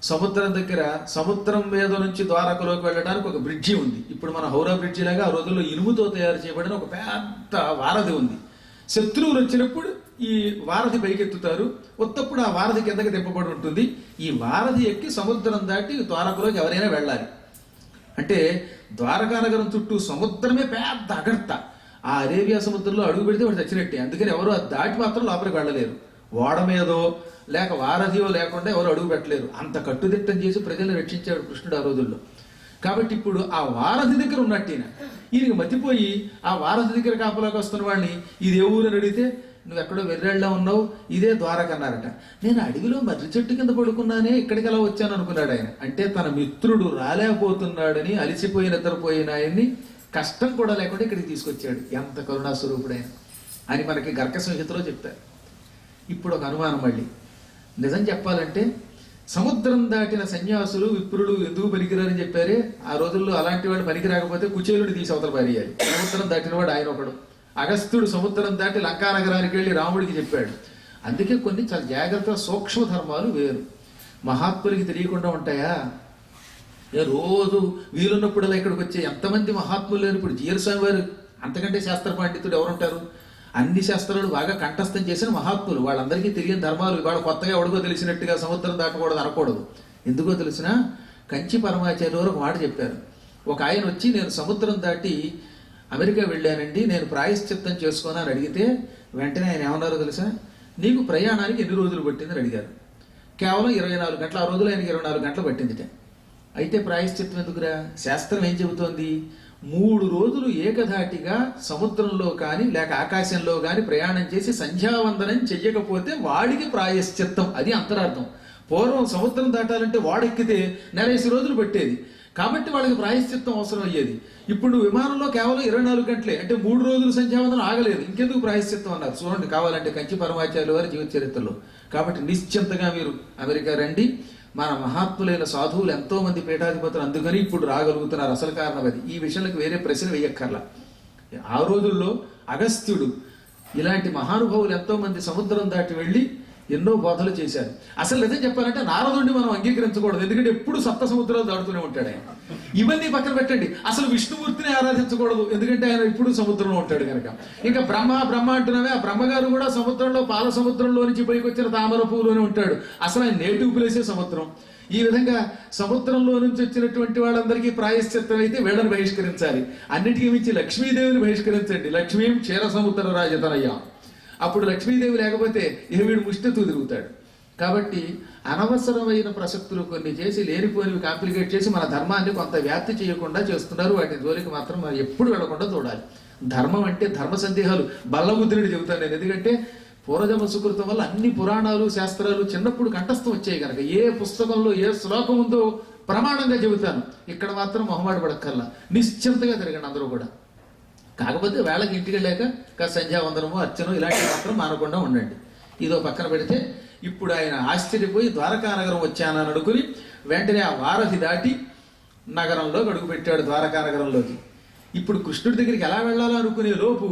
సముద్రం దగ్గర సముద్రం మీద నుంచి ద్వారకలోకి వెళ్ళడానికి ఒక బ్రిడ్జి ఉంది. ఇప్పుడు మన హౌరా బ్రిడ్జి లాగా ఆ రోజుల్లో ఇనుముతో తయారు చేయబడిన ఒక పెద్ద వారధి ఉంది. శత్రువులు వచ్చినప్పుడు ఈ వారధి పైకెత్తుతారు, ఉత్తప్పుడు ఆ వారధి కిందకి తిప్పబడి ఉంటుంది. ఈ వారధి ఎక్కి సముద్రం దాటి ద్వారకలోకి ఎవరైనా వెళ్ళాలి. అంటే ద్వారకా నగరం చుట్టూ సముద్రమే పెద్ద అగర్త. ఆ అరేబియా సముద్రంలో అడుగు పెడితే వాడు చచ్చినట్టే. అందుకని ఎవరు అది దాటి మాత్రం లోపలికి వెళ్ళలేరు. ఓడ మీదో లేక వారధియో లేకుండా ఎవరు అడుగు పెట్టలేరు. అంత కట్టుదిట్టం చేసి ప్రజల్ని రక్షించాడు కృష్ణుడు ఆ రోజుల్లో. కాబట్టి ఇప్పుడు ఆ వారధి దగ్గర ఉన్నట్టు ఈయనకి మతిపోయి ఆ వారధి దగ్గర కాపలాకి వస్తున్న వాడిని ఇది ఏ ఊరు అని అడిగితే, నువ్వు ఎక్కడో వెర్రెళ్ళ ఉన్నావు, ఇదే ద్వారక అన్నారట. నేను అడవిలో మర్రి చెట్టు కింద పడుకున్నానే, ఇక్కడికి ఎలా వచ్చాను అనుకున్నాడు ఆయన. అంటే తన మిత్రుడు రాలేకపోతున్నాడని అలిసిపోయి నిద్రపోయిన ఆయన్ని కష్టం కూడా లేకుండా ఇక్కడికి తీసుకొచ్చాడు. ఎంత కరుణాస్వరూపుడైన అని మనకి గర్క సంహితలో చెప్తారు. ఇప్పుడు ఒక అనుమానం మళ్ళీ. నిజం చెప్పాలంటే సముద్రం దాటిన సన్యాసులు విప్రులు ఎందుకు పనికిరారని చెప్పారే. ఆ రోజుల్లో అలాంటి వాడు పనికి రాకపోతే కుచేలుని తీసి అవతల పారేయాలి. సముద్రం దాటిన వాడు ఆయన ఒకడు. అగస్త్యుడు సముద్రం దాటి లంకా నగరానికి వెళ్ళి రాముడికి చెప్పాడు. అందుకే కొన్ని చాలా జాగ్రత్త సూక్ష్మ ధర్మాలు వేరు. మహాత్ములకి తెలియకుండా ఉంటాయా? రోజు వీలున్నప్పుడల్లా ఇక్కడికి వచ్చే ఎంతమంది మహాత్ములు లేరు. ఇప్పుడు జీర స్వామి వారు అంతకంటే శాస్త్ర పండితుడు ఎవరుంటారు? అన్ని శాస్త్రాలు బాగా కంఠస్థం చేసిన మహాత్ములు. వాళ్ళందరికీ తెలియని ధర్మాలు ఇవాళ కొత్తగా ఎవడికో తెలిసినట్టుగా సముద్రం దాటకూడదు అనకూడదు. ఎందుకో తెలిసిన కంచి పరమాచార్య వారు ఒక మాట చెప్పారు. ఒక ఆయన వచ్చి నేను సముద్రం దాటి అమెరికా వెళ్ళానండి, నేను ప్రాయశ్చిత్తం చేసుకోను అని అడిగితే వెంటనే ఆయన ఏమన్నారో తెలుసా? నీకు ప్రయాణానికి ఎన్ని రోజులు పట్టిందని అడిగారు. కేవలం 24 గంటలు. ఆ రోజులు ఆయనకి 24 గంటలు పట్టిందిట. అయితే ప్రాయశ్చిత్తం ఎందుకురా? శాస్త్రం ఏం చెబుతోంది? 3 రోజులు ఏకధాటిగా సముద్రంలో కానీ లేక ఆకాశంలో కానీ ప్రయాణం చేసి సంధ్యావందనం చెయ్యకపోతే వాడికి ప్రాయశ్చిత్తం. అది అంతరార్థం. పూర్వం సముద్రం దాటాలంటే వాడెక్కితే 40 రోజులు పట్టేది. కాబట్టి వాళ్ళకి ప్రాయశ్చిత్తం అవసరం అయ్యేది. ఇప్పుడు విమానంలో కేవలం 24 గంటలే. అంటే 3 రోజులు సంధ్యావందనం ఆగలేదు, ఇంకెందుకు ప్రాయశ్చిత్తం అన్నారు. చూడండి కావాలంటే కంచి పరమాచార్యుల వారి జీవిత చరిత్రలో. కాబట్టి నిశ్చింతగా మీరు అమెరికా రండి. మన మహాత్ములైన సాధువులు ఎంతో మంది పీఠాధిపతులు అందుకని ఇప్పుడు రాగలుగుతున్నారు. అసలు కారణం అది. ఈ విషయంలోకి వేరే ప్రశ్న వేయక్కర్లా. ఆ రోజుల్లో అగస్త్యుడు ఇలాంటి మహానుభావులు ఎంతో మంది సముద్రం దాటి వెళ్ళి ఎన్నో బోధలు చేశారు. అసలు నిజం చెప్పాలంటే నారదుడిని మనం అంగీకరించకూడదు. ఎందుకంటే ఎప్పుడు సప్త సముద్రాలు దాడుతూనే ఉంటాడు ఆయన. ఇవన్నీ పక్కన పెట్టండి. అసలు విష్ణుమూర్తిని ఆరాధించకూడదు, ఎందుకంటే ఆయన ఇప్పుడు సముద్రంలో ఉంటాడు కనుక. ఇంకా బ్రహ్మ అంటున్నావే, ఆ బ్రహ్మగారు కూడా సముద్రంలో పాల సముద్రంలో నుంచి పైకి వచ్చిన తామర పువ్వులోనే ఉంటాడు. అసలు ఆయన నేటివ్ ప్లేసే సముద్రం. ఈ విధంగా సముద్రంలో నుంచి వచ్చినటువంటి వాళ్ళందరికీ ప్రాయశ్చిత్తం అయితే వీళ్ళని బహిష్కరించాలి. అన్నిటికీ మించి లక్ష్మీదేవిని బహిష్కరించండి. లక్ష్మీ క్షీర సముద్ర రాజతనయ్యా. అప్పుడు లక్ష్మీదేవి లేకపోతే ఇక వీడు ముష్టెత్తు తిరుగుతాడు. కాబట్టి అనవసరమైన ప్రసక్తులు కొన్ని చేసి లేనిపోనివి కాంప్లికేట్ చేసి మన ధర్మాన్ని కొంత వ్యాప్తి చేయకుండా చేస్తున్నారు. వాటి జోలికి మాత్రం మనం ఎప్పుడు వెళ్లకుండా చూడాలి. ధర్మం అంటే ధర్మ సందేహాలు బల్లముద్రుడు చెబుతాను నేను. ఎందుకంటే పూర్వజన్మ సుకృతం వల్ల అన్ని పురాణాలు శాస్త్రాలు చిన్నప్పుడు కంఠస్థం వచ్చాయి కనుక ఏ పుస్తకంలో ఏ శ్లోకం ఉందో ప్రమాణంగా చెబుతాను. ఇక్కడ మాత్రం మొహమాట పడక్కర్లా, నిశ్చింతగా తిరగండి అందరూ కూడా. కాకపోతే వేళకి ఇంటికి వెళ్ళాక కాస్త సంధ్యావందనము అర్చన ఇలాంటివి మాత్రం మానకుండా ఉండండి. ఇదో పక్కన పెడితే ఇప్పుడు ఆయన ఆశ్చర్యపోయి ద్వారకా నగరం వచ్చానని అనుకుని వెంటనే ఆ వారధి దాటి నగరంలో అడుగు పెట్టాడు, ద్వారకా నగరంలోకి. ఇప్పుడు కృష్ణుడి దగ్గరికి ఎలా వెళ్ళాలో అనుకునే లోపు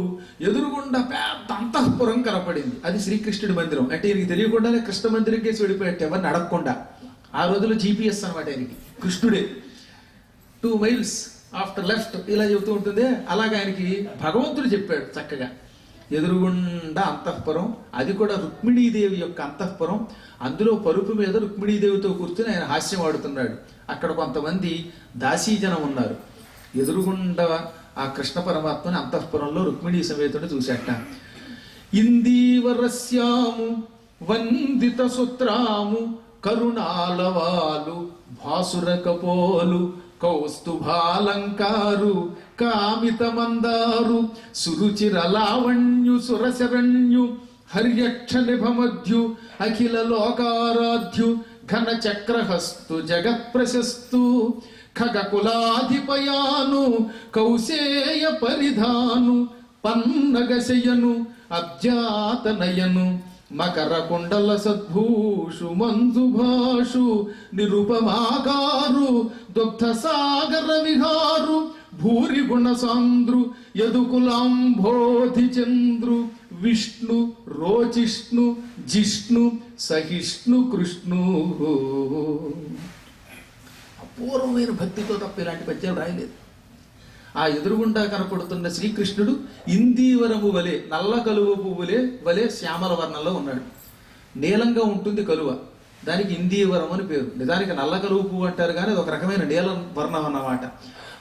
ఎదురుగుండా పెద్ద అంతఃపురం కనపడింది. అది శ్రీకృష్ణుడి మందిరం. అంటే ఈయనకి తెలియకుండానే కృష్ణ మందిరం కేసి వెళ్ళిపోయాడు ఎవరిని అడగకుండా. ఆ రోజుల్లో GPS అనమాట ఆయనకి. కృష్ణుడే 2 మైల్స్ ఆఫ్టర్ లెఫ్ట్ ఇలా చెబుతూ ఉంటుంది. అలాగే ఆయనకి భగవంతుడు చెప్పాడు చక్కగా. ఎదురుగుండా అంతఃపురం, అది కూడా రుక్మిణీదేవి యొక్క అంతఃపురం. అందులో పరుపు మీద రుక్మిణీదేవితో కూర్చుని ఆయన హాస్యం ఆడుతున్నాడు. అక్కడ కొంతమంది దాసీజనం ఉన్నారు. ఎదురుగుండా ఆ కృష్ణ పరమాత్మని అంతఃపురంలో రుక్మిణీ సమేతుని చూశాట. ఇందీవరస్యాము వందిత సుత్రాము కరుణాలవాలు భాసుర కపోలు కౌస్తుభాలంకారు కామిత మందారు సురుచిర లావణ్యు సురశరణ్యు హర్యక్ష నిభమధ్యు అఖిల లోకారాధ్యు ఘన చక్రహస్తు జగత్ ప్రశస్తు ఖగకులాధిపయాను కౌశేయ పరిధాను పన్నగశయను అబ్జాతనయను మకర కుండల సద్భూషు మంజుభాషు నిరుపమాకారు దుగ్ధ సాగర విహారు భూరి గుణ సాంద్రు యదుకులాంబోధి చంద్రు విష్ణు రోచిష్ణు జిష్ణు సహిష్ణు కృష్ణు. అపూర్వమైన భక్తితో తప్ప ఇలాంటి పద్యాలు రాయలేదు. ఆ ఎదురుగుండా కనపడుతున్న శ్రీకృష్ణుడు ఇందీవరము వలె, నల్ల కలువ పువ్వులే వలె శ్యామల వర్ణంలో ఉన్నాడు. నీలంగా ఉంటుంది కలువ, దానికి ఇందీవరం అని పేరు. నిజానికి నల్ల కలువ పువ్వు అంటారు కానీ అది ఒక రకమైన నీలం వర్ణం అన్నమాట.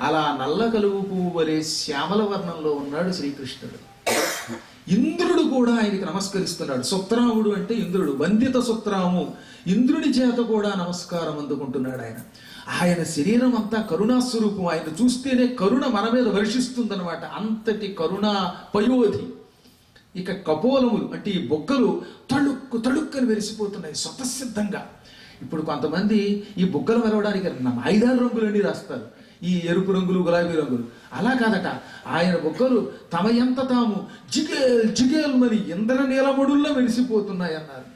అలా నల్ల కలువ పువ్వు వలె శ్యామల వర్ణంలో ఉన్నాడు శ్రీకృష్ణుడు. ఇంద్రుడు కూడా ఆయనకి నమస్కరిస్తున్నాడు. సుత్రాముడు అంటే ఇంద్రుడు, వందిత సుత్రాము, ఇంద్రుడి చేత కూడా నమస్కారం అందుకుంటున్నాడు ఆయన. ఆయన శరీరం అంతా కరుణాస్వరూపం. ఆయన చూస్తేనే కరుణ మన మీద వర్షిస్తుందన్నమాట. అంతటి కరుణా పయోధి. ఇక కపోలములు అంటే ఈ బొగ్గలు తళుక్కు తళుక్కని వెలిసిపోతున్నాయి స్వతసిద్ధంగా. ఇప్పుడు కొంతమంది ఈ బొగ్గలు మెరవడానికి 5 రంగులన్నీ రాస్తారు, ఈ ఎరుపు రంగులు గులాబీ రంగులు. అలా కాదట, ఆయన బొగ్గలు తమ ఎంత తాము జిగేల్ జిగేల్ మరి ఇంద్ర నీలమడుల్లో వెలిసిపోతున్నాయి అన్నారు.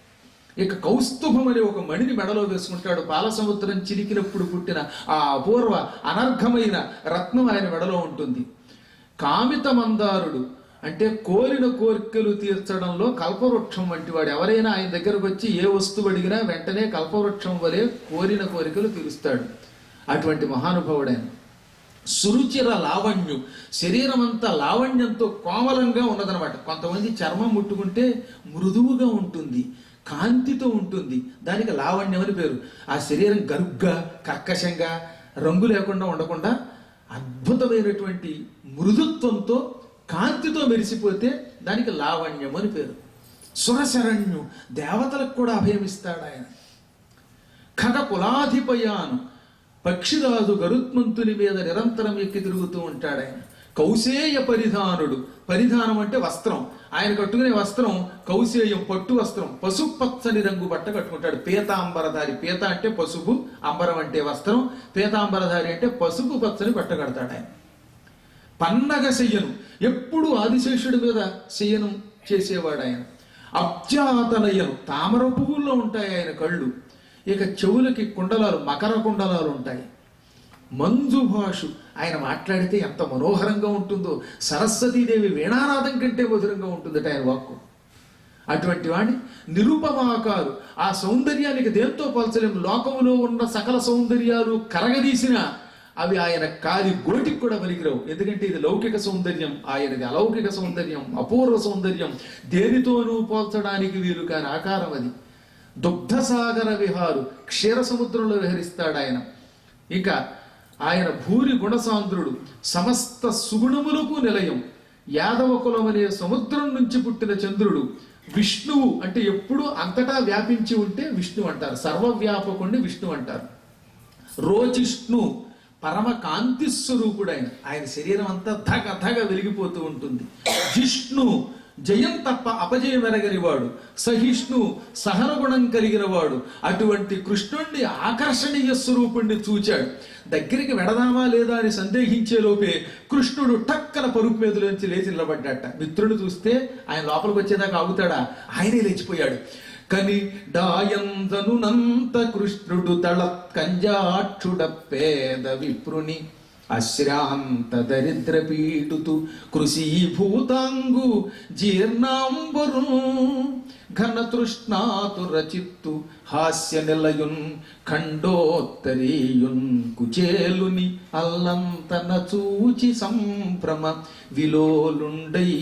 ఇక కౌస్తుభం అనే ఒక మణిని మెడలో వేసుకుంటాడు. పాలసముద్రం చిలికినప్పుడు పుట్టిన ఆ అపూర్వ అనర్ఘమైన రత్నం ఆయన మెడలో ఉంటుంది. కామిత మందారుడు అంటే కోరిన కోరికలు తీర్చడంలో కల్పవృక్షం వంటి వాడు. ఎవరైనా ఆయన దగ్గరకు వచ్చి ఏ వస్తువు అడిగినా వెంటనే కల్పవృక్షం వలె కోరిన కోరికలు తీరుస్తాడు. అటువంటి మహానుభావుడైన. సురుచిర లావణ్యం, శరీరం అంతా లావణ్యంతో కోమలంగా ఉన్నదనమాట. కొంతమంది చర్మం ముట్టుకుంటే మృదువుగా ఉంటుంది, కాంతితో ఉంటుంది, దానికి లావణ్యం అని పేరు. ఆ శరీరం గరుగ్గా కర్కశంగా రంగు లేకుండా ఉండకుండా అద్భుతమైనటువంటి మృదుత్వంతో కాంతితో మెరిసిపోతే దానికి లావణ్యం అని పేరు. సురశరణ్యం, దేవతలకు కూడా అభయమిస్తాడు ఆయన. ఖగ కులాధిపయాను, పక్షిరాజు గరుత్మంతుని మీద నిరంతరం ఎక్కి తిరుగుతూ ఉంటాడు ఆయన. కౌశేయ పరిధానుడు, పరిధానం అంటే వస్త్రం. ఆయన కట్టుకునే వస్త్రం కౌశేయం, పట్టు వస్త్రం. పసుపు పచ్చని రంగు బట్ట కట్టుకుంటాడు. పీతాంబరధారి, పీత అంటే పసుపు, అంబరం అంటే వస్త్రం, పీతాంబరధారి అంటే పసుపు పచ్చని బట్ట కడతాడు ఆయన. పన్నగ శయ్యను, ఎప్పుడు ఆదిశేషుడి మీద శయనం చేసేవాడు ఆయన. అబ్జాతనయ్యను, తామర పువ్వుల్లో ఉంటాయి ఆయన కళ్ళు. ఇక చెవులకి కుండలాలు, మకర కుండలాలు ఉంటాయి. మంజుభాషు, ఆయన మాట్లాడితే ఎంత మనోహరంగా ఉంటుందో. సరస్వతీదేవి వీణానాదం కంటే మధురంగా ఉంటుందట ఆయన వాక్కు. అటువంటి వాణ్ణి నిరుపమాకారు, ఆ సౌందర్యానికి దేంతో పోల్చలేము. లోకములో ఉన్న సకల సౌందర్యాలు కరగదీసిన అవి ఆయన కాలి గోటికి కూడా పనికిరావు. ఎందుకంటే ఇది లౌకిక సౌందర్యం, ఆయనది అలౌకిక సౌందర్యం, అపూర్వ సౌందర్యం. దేనితోనూ పోల్చడానికి వీలు కాని ఆకారం అది. దుగ్ధసాగర విహారు, క్షీర సముద్రంలో విహరిస్తాడు ఆయన. ఇక ఆయన భూరి గుణసాంద్రుడు, సమస్త సుగుణములకు నిలయం. యాదవ కులం అనే సముద్రం నుంచి పుట్టిన చంద్రుడు. విష్ణువు అంటే ఎప్పుడు అంతటా వ్యాపించి ఉంటే విష్ణు అంటారు, సర్వవ్యాపకుణ్ణి విష్ణు అంటారు. రోచిష్ణు, పరమ కాంతి స్వరూపుడైన. ఆయన శరీరం అంతా ధగ ధగ వెలిగిపోతూ ఉంటుంది. జిష్ణు, జయం తప్ప అపజయం ఎరగనివాడు. సహిష్ణు, సహన గుణం కలిగిన వాడు. అటువంటి కృష్ణుణ్ణి ఆకర్షణీయ స్వరూపుణ్ణి చూచాడు. దగ్గరికి వెడదామా లేదా అని సందేహించే లోపే కృష్ణుడు టక్కన పరుపు మీదలోంచి లేచి నిలబడ్డాట. మిత్రుడు చూస్తే ఆయన లోపలికి వచ్చేదాకా ఆగుతాడా, ఆయనే లేచిపోయాడు. కని డాయందనునంత కృష్ణుడు తళత్ కంజాక్షుడ పేద విప్రుని అశ్రాంత దరిద్ర పీటుతు కృషీభూతాంగు జీర్ణాంబరు ఘన తృష్ణాతుర చిత్తు హాస్య నిలయున్ ఖండోత్తరీయున్ కుచేలుని అల్లంతన చూచి సంభ్రమ విలోలుండై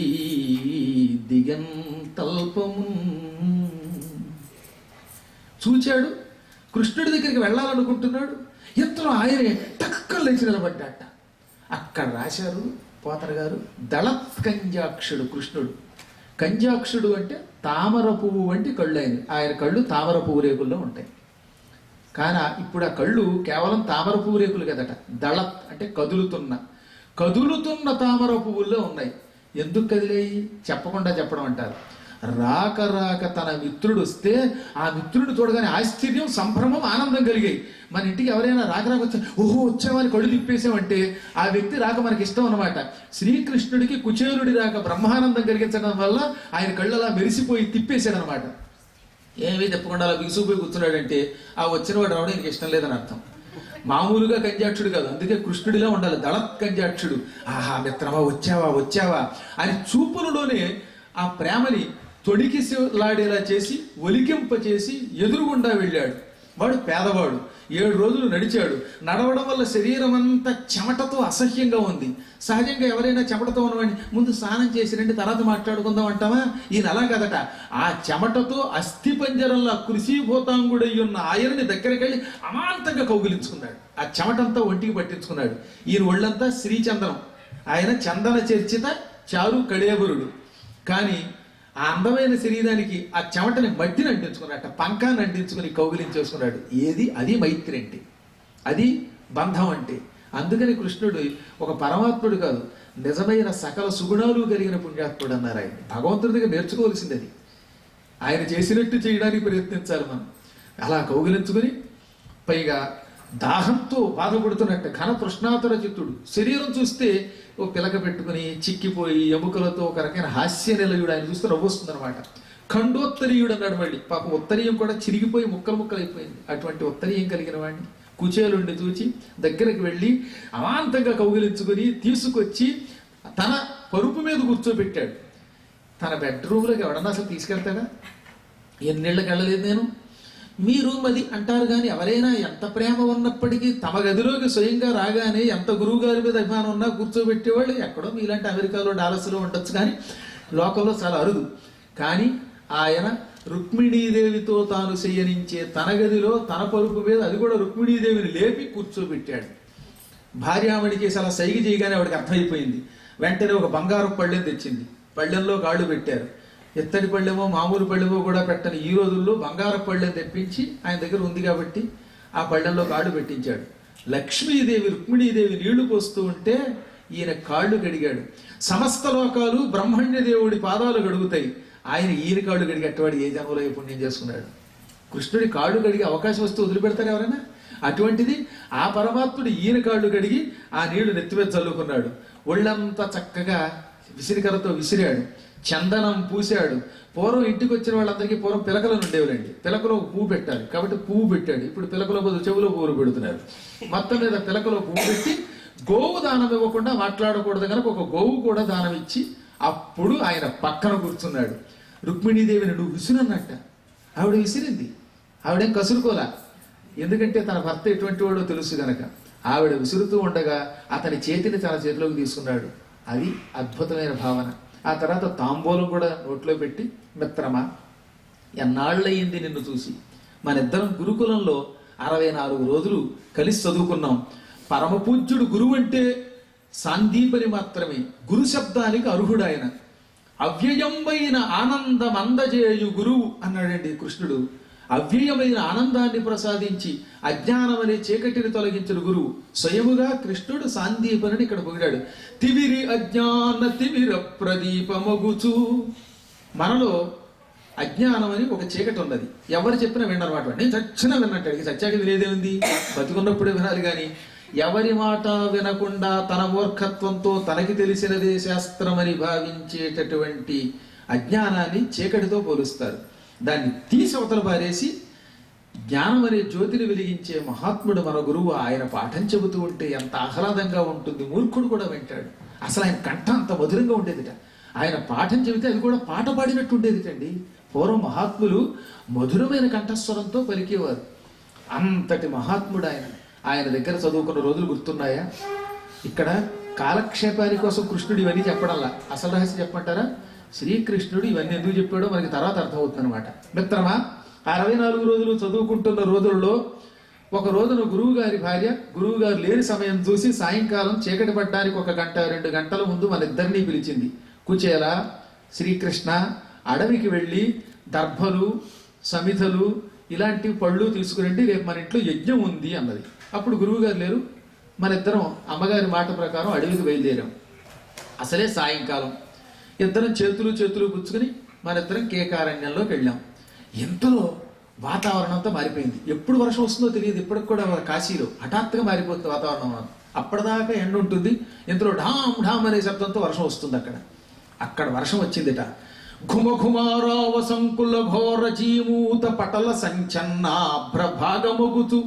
దిగంతల్పము. చూచాడు, కృష్ణుడి దగ్గరికి వెళ్ళాలనుకుంటున్నాడు. ఎంతలో ఆయనే టక్కన లేచి నిలబడ్డాట. అక్కడ రాశారు పోతన గారు, దళత్ కంజాక్షుడు కృష్ణుడు. కంజాక్షుడు అంటే తామర పువ్వు వంటి కళ్ళు. ఆయన కళ్ళు తామర పువ్వు రేకుల్లో ఉంటాయి. కానీ ఇప్పుడు ఆ కళ్ళు కేవలం తామర పువ్వు రేకులు కదట. దళత్ అంటే కదులుతున్న తామర పువ్వుల్లో ఉన్నాయి. ఎందుకు కదిలేయి చెప్పకుండా చెప్పడం అంటారు. రాక రాక తన మిత్రుడు వస్తే ఆ మిత్రుడు చూడగానే ఆశ్చర్యం, సంభ్రమం, ఆనందం కలిగాయి. మన ఇంటికి ఎవరైనా రాక రాక వచ్చా, ఓహో వచ్చామని కళ్ళు తిప్పేసామంటే ఆ వ్యక్తి రాక మనకి ఇష్టం అనమాట. శ్రీకృష్ణుడికి కుచేలుడి రాక బ్రహ్మానందం కలిగించడం వల్ల ఆయన కళ్ళు అలా మెరిసిపోయి తిప్పేశాడు అనమాట. ఏమీ తిప్పకుండా అలా బిగుసిపోయి కూర్చున్నాడంటే ఆ వచ్చిన వాడు రావడం ఇంక ఇష్టం లేదని అర్థం. మామూలుగా కంజాక్షుడు కాదు, అందుకే కృష్ణుడిలా ఉండాలి, దళత్ కంజాక్షుడు. ఆహా మిత్రమా వచ్చావా వచ్చావా అని చూపులలోనే ఆ ప్రేమని తొడికిలాడేలా చేసి ఒలికింప చేసి ఎదురుగుండా వెళ్ళాడు. వాడు పేదవాడు, 7 రోజులు నడిచాడు. నడవడం వల్ల శరీరం అంతా చెమటతో అసహ్యంగా ఉంది. సహజంగా ఎవరైనా చెమటతో ఉన్నవాడిని ముందు స్నానం చేసి రండి తర్వాత మాట్లాడుకుందాం అంటావా? ఈయన అలా కదట. ఆ చెమటతో అస్థిపంజరంలా కృషిభూతాంగుడై ఉన్న ఆయనని దగ్గరికి వెళ్ళి అమాంతంగా కౌగిలించుకున్నాడు. ఆ చెమటంతా ఒంటికి పట్టించుకున్నాడు. ఈయన ఒళ్ళంతా శ్రీచందనం, ఆయన చందన చర్చిత చారు కళేబరుడు. కానీ ఆ అందమైన శరీరానికి ఆ చెమటని మట్టిని అంటించుకున్నట్ట, పంకాన్ని అంటించుకుని కౌగిలించేసుకున్నాడు. ఏది? అది మైత్రి అంటే, అది బంధం అంటే. అందుకని కృష్ణుడు ఒక పరమాత్ముడు కాదు, నిజమైన సకల సుగుణాలు కలిగిన పుణ్యాత్ముడు అన్నారు ఆయన. భగవంతుడి దగ్గర నేర్చుకోవాల్సింది అది. ఆయన చేసినట్టు చేయడానికి ప్రయత్నించాలి మనం. అలా కౌగిలించుకుని, పైగా దాహంతో బాధపడుతున్నట్టు ఘన తృష్ణాతుర చిత్తుడు. శరీరం చూస్తే ఓ పిలక పెట్టుకుని చిక్కిపోయి ఎముకలతో ఒక రకమైన హాస్య నిలయుడు. ఆయన చూస్తే నవ్వొస్తుంది అనమాట. ఖండోత్తరీయుడు అన్నాడు మళ్ళీ. పాపం ఉత్తరీయం కూడా చిరిగిపోయి ముక్కలు ముక్కలు అయిపోయింది. అటువంటి ఉత్తరీయం కలిగిన వాడిని కుచేలుండి చూచి దగ్గరికి వెళ్ళి అమాంతంగా కౌగిలించుకుని తీసుకొచ్చి తన పరుపు మీద కూర్చోబెట్టాడు. తన బెడ్రూమ్లోకి ఎవడన్నా అసలు తీసుకెళ్తాడా? ఎన్నేళ్ళకి వెళ్ళలేదు నేను. మీరు అది అంటారు కానీ ఎవరైనా ఎంత ప్రేమ ఉన్నప్పటికీ తమ గదిలోకి స్వయంగా రాగానే ఎంత గురువు గారి మీద అభిమానం ఉన్నా కూర్చోబెట్టేవాళ్ళు ఎక్కడో మీలాంటి అమెరికాలో డాలస్లో ఉండొచ్చు, కానీ లోకంలో చాలా అరుదు. కానీ ఆయన రుక్మిణీదేవితో తాను శయనించే తన గదిలో తన పరుపు మీద, అది కూడా రుక్మిణీదేవిని లేపి కూర్చోబెట్టాడు. భార్యామణికి అలా సైగ చేయగానే ఆవిడకి అర్థమైపోయింది. వెంటనే ఒక బంగారం పళ్ళెం తెచ్చింది. పళ్ళెంలో కాళ్ళు పెట్టారు. ఎత్తడి పళ్ళెమో మామూలు పళ్ళెమో కూడా పెట్టని ఈ రోజుల్లో బంగారు పళ్ళెం తెప్పించి ఆయన దగ్గర ఉంది కాబట్టి ఆ పళ్ళెంలో కాళ్ళు పెట్టించాడు. లక్ష్మీదేవి రుక్మిణీదేవి నీళ్లు పోస్తూ ఉంటే ఈయన కాళ్ళు కడిగాడు. సమస్త లోకాలు బ్రహ్మణ్య దేవుడి పాదాలు కడుగుతాయి, ఆయన ఈయన కాళ్ళు కడిగేటవాడు ఏ జన్మలో ఏ పుణ్యం చేసుకున్నాడు. కృష్ణుడి కాళ్ళు కడిగే అవకాశం వస్తే వదిలిపెడతారు ఎవరైనా? అటువంటిది ఆ పరమాత్ముడు ఈయన కాళ్ళు కడిగి ఆ నీళ్లు నెత్తిమీద చల్లుకున్నాడు. ఒళ్ళంతా చక్కగా విసిరికరతో విసిరాడు. చందనం పూశాడు. పూర్వం ఇంటికి వచ్చిన వాళ్ళందరికీ పూర్వం పిలకలను ఉండేవారండి. పిలకలో పువ్వు పెట్టాలి కాబట్టి పువ్వు పెట్టాడు. ఇప్పుడు పిలకలో బదులు చెవులో పువ్వులు పెడుతున్నారు. మొత్తం మీద పిలకలో పువ్వు పెట్టి గోవు దానం ఇవ్వకుండా మాట్లాడకూడదు కనుక ఒక గోవు కూడా దానం ఇచ్చి అప్పుడు ఆయన పక్కన కూర్చున్నాడు. రుక్మిణీదేవిని నువ్వు విసురన్నట్ట. ఆవిడ విసిరింది. ఆవిడేం కసురుకోలా, ఎందుకంటే తన భర్త ఎటువంటి వాడో తెలుసు గనక. ఆవిడ విసురుతూ ఉండగా అతని చేతిని తన చేతిలోకి తీసుకున్నాడు. అది అద్భుతమైన భావన. ఆ తర్వాత తాంబూలం కూడా నోట్లో పెట్టి, మిత్రమా ఎన్నాళ్ళయింది నిన్ను చూసి, మన ఇద్దరం గురుకులంలో 64 రోజులు కలిసి చదువుకున్నాం. పరమపూజ్యుడు గురువు అంటే సాందీపని మాత్రమే, గురు శబ్దానికి అర్హుడాయన. అవ్యయమైన ఆనందం అందజేయు గురువు అన్నాడండి కృష్ణుడు. అవ్యయమైన ఆనందాన్ని ప్రసాదించి అజ్ఞానం అనే చీకటిని తొలగించిన గురువు స్వయముగా కృష్ణుడు సాందీపని ఇక్కడ పొగిడాడు. తివిరి అజ్ఞాన తిమిర ప్రదీపమగుచు. మనలో అజ్ఞానం అని ఒక చీకటి ఉన్నది. ఎవరు చెప్పినా వినరమాట. నేను చచ్చినా విన్నట్టు, అడిగి సత్యాక వినేదే ఉంది, బతుకున్నప్పుడే వినాలి. కానీ ఎవరి మాట వినకుండా తన మూర్ఖత్వంతో తనకి తెలిసినదే శాస్త్రమని భావించేటటువంటి అజ్ఞానాన్ని చీకటితో పోలుస్తారు. దాన్ని తీసి అవతల పారేసి జ్ఞానం అనే జ్యోతిని వెలిగించే మహాత్ముడు మన గురువు. ఆయన పాఠం చెబుతూ ఉంటే ఎంత ఆహ్లాదంగా ఉంటుంది, మూర్ఖుడు కూడా వింటాడు. అసలు ఆయన కంఠ అంత మధురంగా ఉండేదిట. ఆయన పాఠం చెబితే అది కూడా పాట పాడినట్టు ఉండేదిటండి. పూర్వం మహాత్ములు మధురమైన కంఠస్వరంతో పలికేవారు. అంతటి మహాత్ముడు ఆయన. ఆయన దగ్గర చదువుకున్న రోజులు గుర్తున్నాయా? ఇక్కడ కాలక్షేపాని కోసం కృష్ణుడు ఇవన్నీ చెప్పడంలా. అసలు రహస్యం చెప్పమంటారా? శ్రీకృష్ణుడు ఇవన్నీ ఎందుకు చెప్పాడో మనకి తర్వాత అర్థమవుతుంది అనమాట. మిత్రమా, 64 రోజులు చదువుకుంటున్న రోజుల్లో ఒక రోజున గురువు గారి భార్య గురువు గారు లేని సమయం చూసి సాయంకాలం చీకటి పడ్డానికి 1 గంట 2 గంటల ముందు మన ఇద్దరినీ పిలిచింది. కుచేల, శ్రీకృష్ణ అడవికి వెళ్ళి దర్భలు, సమిధలు ఇలాంటి పళ్ళు తీసుకురండి, రేపు మన ఇంట్లో యజ్ఞం ఉంది అన్నది. అప్పుడు గురువు గారు లేరు. మన ఇద్దరం అమ్మగారి మాట ప్రకారం అడవికి బయలుదేరాం. అసలే సాయంకాలం. ఇద్దరం చేతులు పుచ్చుకొని మనిద్దరం కేకారణ్యంలోకి వెళ్ళాం. ఇంతలో వాతావరణం అంతా మారిపోయింది. ఎప్పుడు వర్షం వస్తుందో తెలియదు. ఇప్పటికి కూడా కాశీలో హఠాత్తుగా మారిపోతుంది వాతావరణం. అప్పటిదాకా ఎండ ఉంటుంది, ఇంతలో ఢామ్ ఢామ్ అనే శబ్దంతో వర్షం వస్తుంది. అక్కడ వర్షం వచ్చిందిట. ఘుమఘుమారావ సంకుల ఘోర జీమూత పటల సంచన్నాభ్రభాగమొగుతూ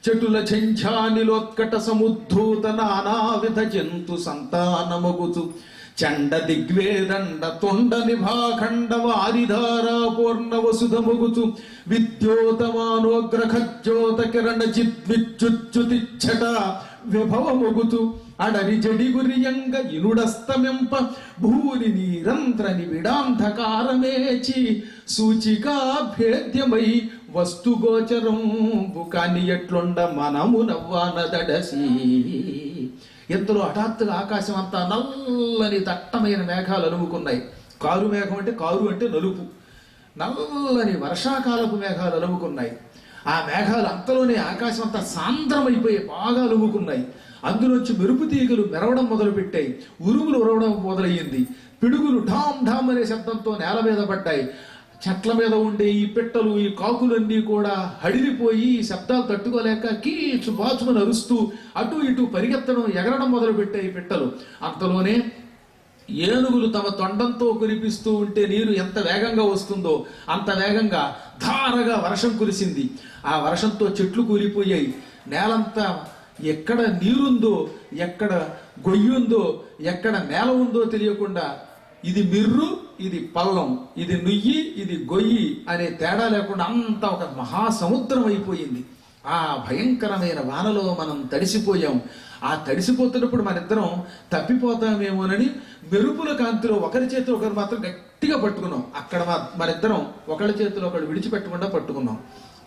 చటుల ఝంఝానిలోత్కట సముద్ధూత నానావిధ జంతు సంతానమొగుతు చండ దిగ్వేదండ తొండ నిభాఖండ వారిధారా పూర్ణ వసుధమొగుతు విద్యోతమానోగ్రఖజ్యోత కిరణ చిద్విచ్యుచ్యుతిచ్చట విభవమొగుతు అడరి జడిగురియంగ ఇనుడస్తమింప భూరి నిరంత్ర నివిడాంధకారమేచి సూచికా భేద్యమై వస్తుగోచరం బుకాని ఎట్లుండ మనము నవ్వానదడసి. ఇంతలో హఠాత్తుగా ఆకాశం అంతా నల్లని దట్టమైన మేఘాలు అలుముకున్నాయి. కారు మేఘం అంటే కారు అంటే నలుపు. నల్లని వర్షాకాలపు మేఘాలు అలుముకున్నాయి. ఆ మేఘాలు అంతలోనే ఆకాశం అంతా సాంద్రమైపోయి బాగా అలుముకున్నాయి. అందులోంచి మెరుపు తీగలు మెరవడం మొదలుపెట్టాయి. ఉరుములు ఉరవడం మొదలయ్యింది. పిడుగులు ఢామ్ ఢామ్ అనే శబ్దంతో నేల మీద పడ్డాయి. చెట్ల మీద ఉండే ఈ పిట్టలు, ఈ కాకులన్నీ కూడా హడిలిపోయి ఈ శబ్దాలు తట్టుకోలేక కీచు బాచుమని అరుస్తూ అటు ఇటు పరిగెత్తడం, ఎగరడం మొదలుపెట్టాయి పిట్టలు. అంతలోనే ఏనుగులు తమ తొండంతో కురిపిస్తూ ఉంటే నీరు ఎంత వేగంగా వస్తుందో అంత వేగంగా ధారగా వర్షం కురిసింది. ఆ వర్షంతో చెట్లు కూలిపోయాయి. నేలంతా ఎక్కడ నీరుందో, ఎక్కడ గొయ్యుందో, ఎక్కడ నేల ఉందో తెలియకుండా ఇది మిర్రు, ఇది పల్లం, ఇది నుయ్యి, ఇది గొయ్యి అనే తేడా లేకుండా అంతా ఒక మహాసముద్రం అయిపోయింది. ఆ భయంకరమైన వానలో మనం తడిసిపోయాం. ఆ తడిసిపోతున్నప్పుడు మనిద్దరం తప్పిపోతామేమోనని మెరుపుల కాంతిలో ఒకరి చేతిలో ఒకరు మాత్రం గట్టిగా పట్టుకున్నాం. అక్కడ మనిద్దరం ఒకళ్ళ చేతిలో ఒకళ్ళు విడిచిపెట్టకుండా పట్టుకున్నాం.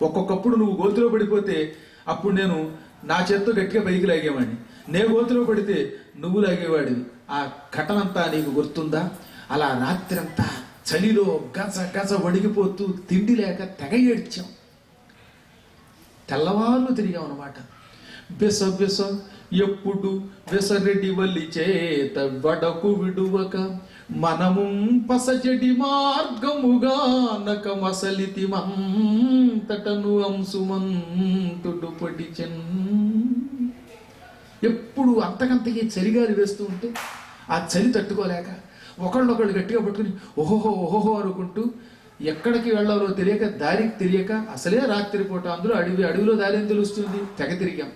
ఒక్కొక్కప్పుడు నువ్వు గోతిలో పడిపోతే అప్పుడు నేను నా చేతితో గట్టిగా పైకి లాగేవాడిని, నే గోతిలో పడితే నువ్వు లాగేవాడివి. ఆ ఘటనంతా నీకు గుర్తుందా? అలా రాత్రంతా చలిలో గజ గజ వణిగిపోతూ తిండి లేక తెగ ఏడ్చాం. తెల్లవాళ్ళు తిరిగాం అన్నమాట. బెస బెస ఎప్పుడు బెసరెడ్డి వల్లి చేత వడకు విడువక మనము పసజడి మార్గముగా నక మసలితి మంతటను అంశుమంతుడు పడిచెన్. ఎప్పుడు అంతకంతకి చలిగాలి వేస్తూ ఉంటే ఆ చలి తట్టుకోలేక ఒకళ్ళొకళ్ళు గట్టిగా పట్టుకుని ఓహోహో ఓహోహో అనుకుంటూ ఎక్కడికి వెళ్ళాలో తెలియక, దారికి తెలియక, అసలే రాత్రిపూట అందులో అడవిలో దారి ఏం తెలుస్తుంది, తెగ తిరిగాం.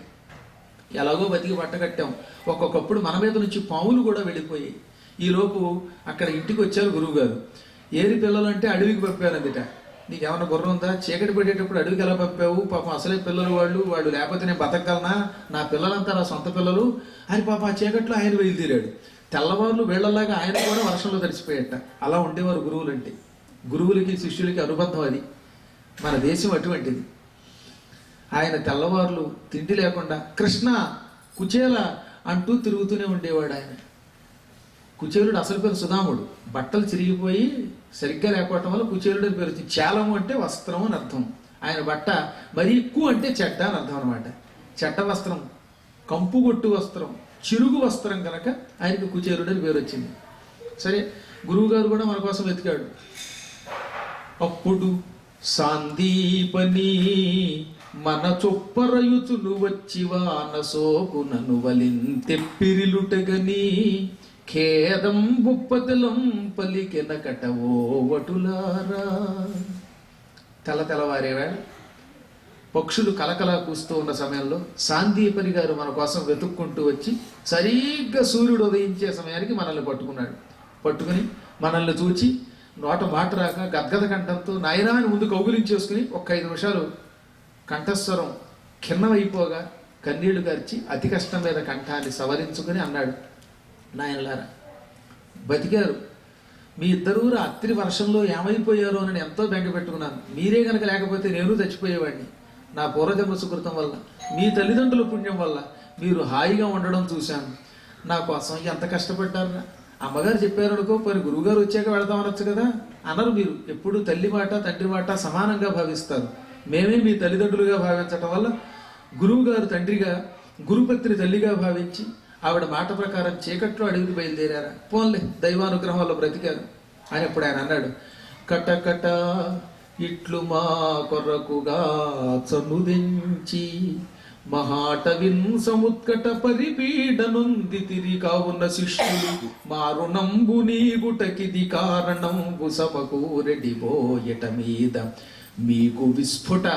ఎలాగో బతికి పట్టగట్టాం. ఒక్కొక్కప్పుడు మన మీద నుంచి పాములు కూడా వెళ్ళిపోయాయి. ఈలోపు అక్కడ ఇంటికి వచ్చారు గురువుగారు. ఏరి పిల్లలు అంటే అడవికి పంపారు అందుట. నీకేమన్నా గుర్రం ఉందా? చీకటి పడేటప్పుడు అడవికి ఎలా పంపావు? పాపం అసలే పిల్లలు వాళ్ళు లేకపోతే నేను బతకగలనా? నా పిల్లలంతా నా సొంత పిల్లలు అని పాపం ఆ చీకట్లో ఆయన బయలుదేరాడు. తెల్లవారులు వీళ్ళలాగా ఆయన కూడా వర్షంలో తడిసిపోయేట. అలా ఉండేవారు గురువులంటే. గురువులకి శిష్యులకి అనుబంధం అది. మన దేశం అటువంటిది. ఆయన తెల్లవారులు తిండి లేకుండా కృష్ణ కుచేల అంటూ తిరుగుతూనే ఉండేవాడు. ఆయన కుచేలుడు అసలు పేరు సుధాముడు. బట్టలు చిరిగిపోయి సరిగ్గా లేకపోవటం వల్ల కుచేలుడు అని పేరు వచ్చింది. చేలము అంటే వస్త్రం అని అర్థం. ఆయన బట్ట మరి ఎక్కువ అంటే చెడ్డ అని అర్థం అనమాట. చెడ్డ వస్త్రం, కంపుగొట్టు వస్త్రం, చిరుగు వస్త్రం కనుక ఆయనకి కుచేలుడు అని పేరు వచ్చింది. సరే, గురువుగారు కూడా మన కోసం వెతికాడు. అప్పుడు సాందీపని మన చొప్పరయుతులు వచ్చివాన సోకునను వలింతెప్పిరిలుటగని ఖేదం బుప్పతిలం పలికెనకట ఓ వటులారా. తెల్లవారేవాడు పక్షులు కలకల కూస్తూ ఉన్న సమయంలో సాందీపని గారు మన కోసం వెతుక్కుంటూ వచ్చి సరిగ్గా సూర్యుడు ఉదయించే సమయానికి మనల్ని పట్టుకుని మనల్ని చూచి నోట మాట రాక గద్గద కంఠంతో నాయనా అని ముందు కౌగులించేసుకుని ఒక్క 5 నిమిషాలు కంఠస్వరం ఖిన్నమైపోగా కన్నీళ్లు గార్చి అతి కష్టం మీద కంఠాన్ని సవరించుకుని అన్నాడు, నాయనలారా బతికారు. మీ ఇద్దరూ రాత్రి వర్షంలో ఏమైపోయారో అని ఎంతో బెంగ పెట్టుకున్నాను. మీరే కనుక లేకపోతే నేను చచ్చిపోయేవాడిని. నా పూర్వజన్మ సుకృతం వల్ల, మీ తల్లిదండ్రుల పుణ్యం వల్ల మీరు హాయిగా ఉండడం చూశాను. నా కోసం ఎంత కష్టపడ్డారా. అమ్మగారు చెప్పారనుకో, మరి గురువుగారు వచ్చాక వెళతామనొచ్చు కదా అన్నారు. మీరు ఎప్పుడు తల్లి మాట తండ్రి మాట సమానంగా భావిస్తారు. మేమే మీ తల్లిదండ్రులుగా భావించటం వల్ల గురువుగారు తండ్రిగా, గురుపత్రి తల్లిగా భావించి ఆవిడ మాట ప్రకారం చీకట్లో అడవికి బయలుదేరారా. పోన్లే, దైవానుగ్రహం వల్ల బ్రతికారు అని అప్పుడు ఆయన అన్నాడు, కటకట ఇట్లు మా కొరకుగా చనుదెంచి మహాటవిన్ సముత్కట పరిపీడనుంది తిరి కావున శిష్యులు మారుణంబు నీగుటకిది కారణంబు సమకూరెడిపోయట మీద మీకు విస్ఫుట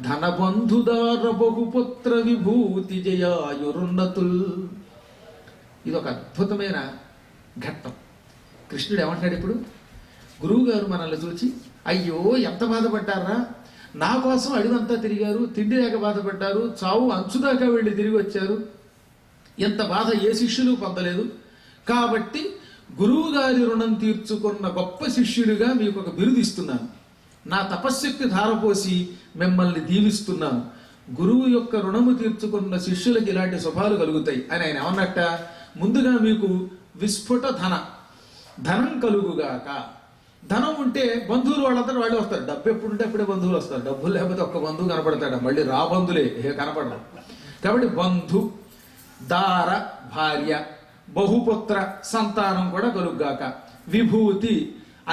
ధనబంధుదార బహుపుత్ర విభూతి జయాయురున్నతుల్. ఇది ఒక అద్భుతమైన ఘట్టం. కృష్ణుడు ఏమంటాడు ఇప్పుడు? గురువుగారు మనల్ని చూచి, అయ్యో ఎంత బాధపడ్డారా, నా కోసం అడివంతా తిరిగారు, తిండి లేక బాధపడ్డారు, చావు అంచుదాకా వెళ్ళి తిరిగి వచ్చారు, ఎంత బాధ ఏ శిష్యులు పొందలేదు, కాబట్టి గురువుగారి రుణం తీర్చుకున్న గొప్ప శిష్యుడిగా మీకు ఒక బిరుదు ఇస్తున్నాను, నా తపశ్శక్తి ధారపోసి మిమ్మల్ని దీవిస్తున్నాను, గురువు యొక్క రుణము తీర్చుకున్న శిష్యులకి ఇలాంటి శుభాలు కలుగుతాయి అని ఆయన ఏమన్నట్ట, ముందుగా మీకు విస్ఫుట ధనం కలుగుగాక. ధనం ఉంటే బంధువులు వాళ్ళంతా వాళ్ళే వస్తారు. డబ్బు ఎప్పుడు ఉంటే అప్పుడే బంధువులు వస్తారు. డబ్బులు లేకపోతే ఒక్క బంధువు కనపడతాడు, మళ్ళీ రా బంధులే కనపడరు. కాబట్టి బంధు, దార భార్య, బహుపుత్ర సంతానం కూడా కలుగుగాక, విభూతి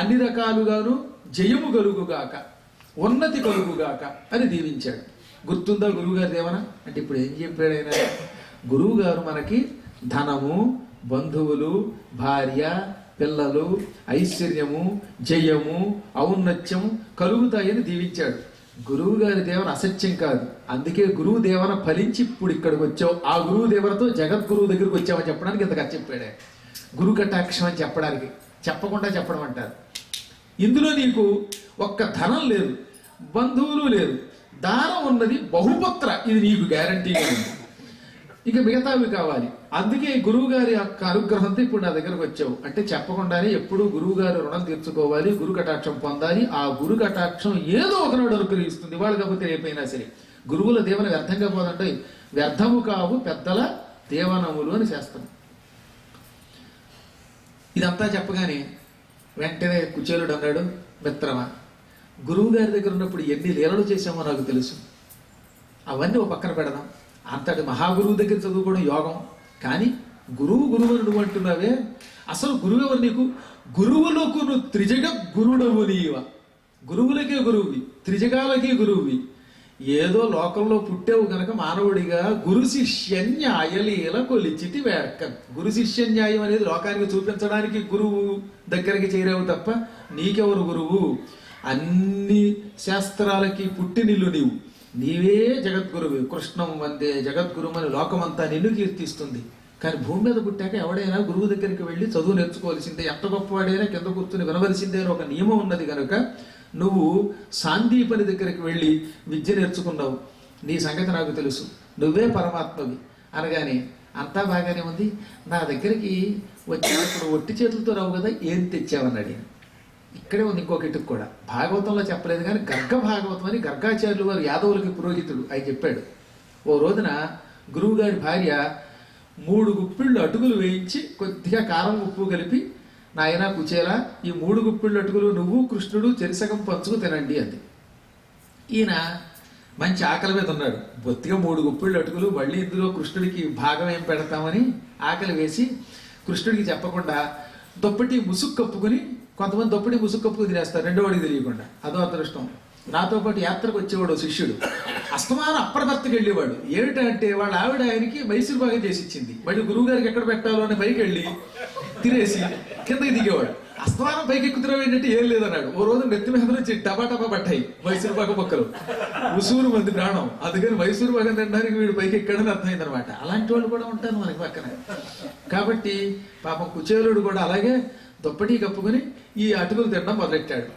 అన్ని రకాలుగాను జయము కలుగుగాక, ఉన్నతి కలుగుగాక అని దీవించాడు. గుర్తుందా గురువుగారి దేవన అంటే? ఇప్పుడు ఏం చెప్పాడు ఆయన? గురువుగారు మనకి ధనము, బంధువులు, భార్య, పిల్లలు, ఐశ్వర్యము, జయము, ఔన్నత్యము కలుగుతాయని దీవించాడు. గురువు గారి దేవన అసత్యం కాదు, అందుకే గురువు దేవన ఫలించి ఇప్పుడు ఇక్కడికి వచ్చావు. ఆ గురువు దేవనతో జగద్గురువు దగ్గరికి వచ్చామని చెప్పడానికి ఇంతగా చెప్పాడే. గురు కటాక్షం అని చెప్పడానికి, చెప్పకుండా చెప్పడం అంటారు. ఇందులో నీకు ఒక్క ధనం లేదు, బంధువులు లేదు, దానం ఉన్నది, బహుపుత్ర, ఇది నీకు గ్యారంటీగా ఉంది. ఇక మిగతావి కావాలి. అందుకే గురువు గారి యొక్క అనుగ్రహంతో ఇప్పుడు నా దగ్గరకు వచ్చావు అంటే చెప్పకుండానే ఎప్పుడూ గురువు గారి రుణం తీర్చుకోవాలి, గురు కటాక్షం పొందాలి. ఆ గురు కటాక్షం ఏదో ఒకనాడు అనుగ్రహిస్తుంది, వాళ్ళు కాకపోతే రేపైనా సరే. గురువుల దేవన వ్యర్థంగా పోదంటే వ్యర్థము కావు పెద్దల దేవనములు అని చేస్తాం. ఇదంతా చెప్పగానే వెంటనే కుచేలుడు అన్నాడు, మిత్రమా, గురువు గారి దగ్గర ఉన్నప్పుడు ఎన్ని లీలలు చేశామో నాకు తెలుసు, అవన్నీ ఒక పక్కన పెడదాం. అంతటి మహాగురువు దగ్గర చదువుకోవడం యోగం, కానీ గురువు నువ్వు అంటున్నావే, అసలు గురువు ఎవరు నీకు? గురువులకు నువ్వు త్రిజగ గురుడవు నీవ, గురువులకే గురువువి, త్రిజగాలకే గురువువి. ఏదో లోకంలో పుట్టావు కనుక మానవుడిగా గురు శిష్యన్యాయలీల కొలిచితి వేడక. గురు శిష్యన్యాయం అనేది లోకానికి చూపించడానికి గురువు దగ్గరికి చేరావు తప్ప నీకెవరు గురువు? అన్ని శాస్త్రాలకి పుట్టినిల్లు నీవు, నీవే జగద్గురువు. కృష్ణం వందే జగద్గురువు అని లోకమంతా నిన్ను కీర్తిస్తుంది. కానీ భూమి మీద పుట్టాక ఎవడైనా గురువు దగ్గరికి వెళ్ళి చదువు నేర్చుకోవాల్సిందే, ఎంత గొప్పవాడైనా కింద కూర్చుని వినవలసిందే అని ఒక నియమం ఉన్నది కనుక నువ్వు సాందీపని దగ్గరికి వెళ్ళి విద్య నేర్చుకున్నావు. నీ సంగతి నాకు తెలుసు, నువ్వే పరమాత్మవి అనగానే అంతా బాగానే ఉంది, నా దగ్గరికి వచ్చినప్పుడు ఒట్టి చేతులతో రావు కదా, ఏం తెచ్చావన్నాడు. ఇక్కడే ఉంది ఇంకొక ఇటుకు కూడా, భాగవతంలో చెప్పలేదు కానీ గర్గ భాగవతం అని గర్గాచార్యులు వారు యాదవులకి పురోహితుడు ఆయన చెప్పాడు. ఓ రోజున గురువుగారి భార్య 3 గుప్పిళ్ళు అటుకులు వేయించి కొద్దిగా కారం ఉప్పు కలిపి, నాయనా కుచేలా, ఈ 3 గుప్పిళ్ళు అటుకులు నువ్వు కృష్ణుడు చెరిసగం పంచుకు తినండి అంది. ఈయన మంచి ఆకలి మీద ఉన్నాడు, బొత్తిగా 3 గుప్పిళ్ళు అటుకులు, మళ్ళీ ఇందులో కృష్ణుడికి భాగం ఏం పెడతామని ఆకలి వేసి కృష్ణుడికి చెప్పకుండా దొప్పటి ముసుగు కప్పుకుని, కొంతమంది దొప్పటి ముసుగు కప్పుకు తినేస్తారు రెండో వాడికి తెలియకుండా, అదో అదృష్టం. నాతో పాటు యాత్రకు వచ్చేవాడు శిష్యుడు, అస్తమానం అప్పటికర్తకి వెళ్ళేవాడు. ఏమిటంటే వాళ్ళ ఆవిడ ఆయనకి మైసూరు బాగా చేసి ఇచ్చింది, మళ్ళీ గురువు గారికి ఎక్కడ పెట్టాలో అని పైకి వెళ్ళి తినేసి కిందకి దిగేవాడు. అస్తమానం పైకి ఎక్కుతున్నావు ఏంటంటే ఏం లేదన్నాడు. ఓ రోజు నెత్తి మీద నుంచి టపా పట్టాయి మైసూరు బాగా మొక్కలు, ఉసూరు మంది ప్రాణం, అందుకని మైసూరు బాగా తినడానికి వీడు పైకి ఎక్కడని అర్థమైంది అనమాట. అలాంటి వాళ్ళు కూడా ఉంటారు మనకి పక్కన. కాబట్టి పాపం కుచేలుడు కూడా అలాగే దుప్పటి కప్పుకొని ఈ అటుకులు తినడం మొదలెట్టాడు.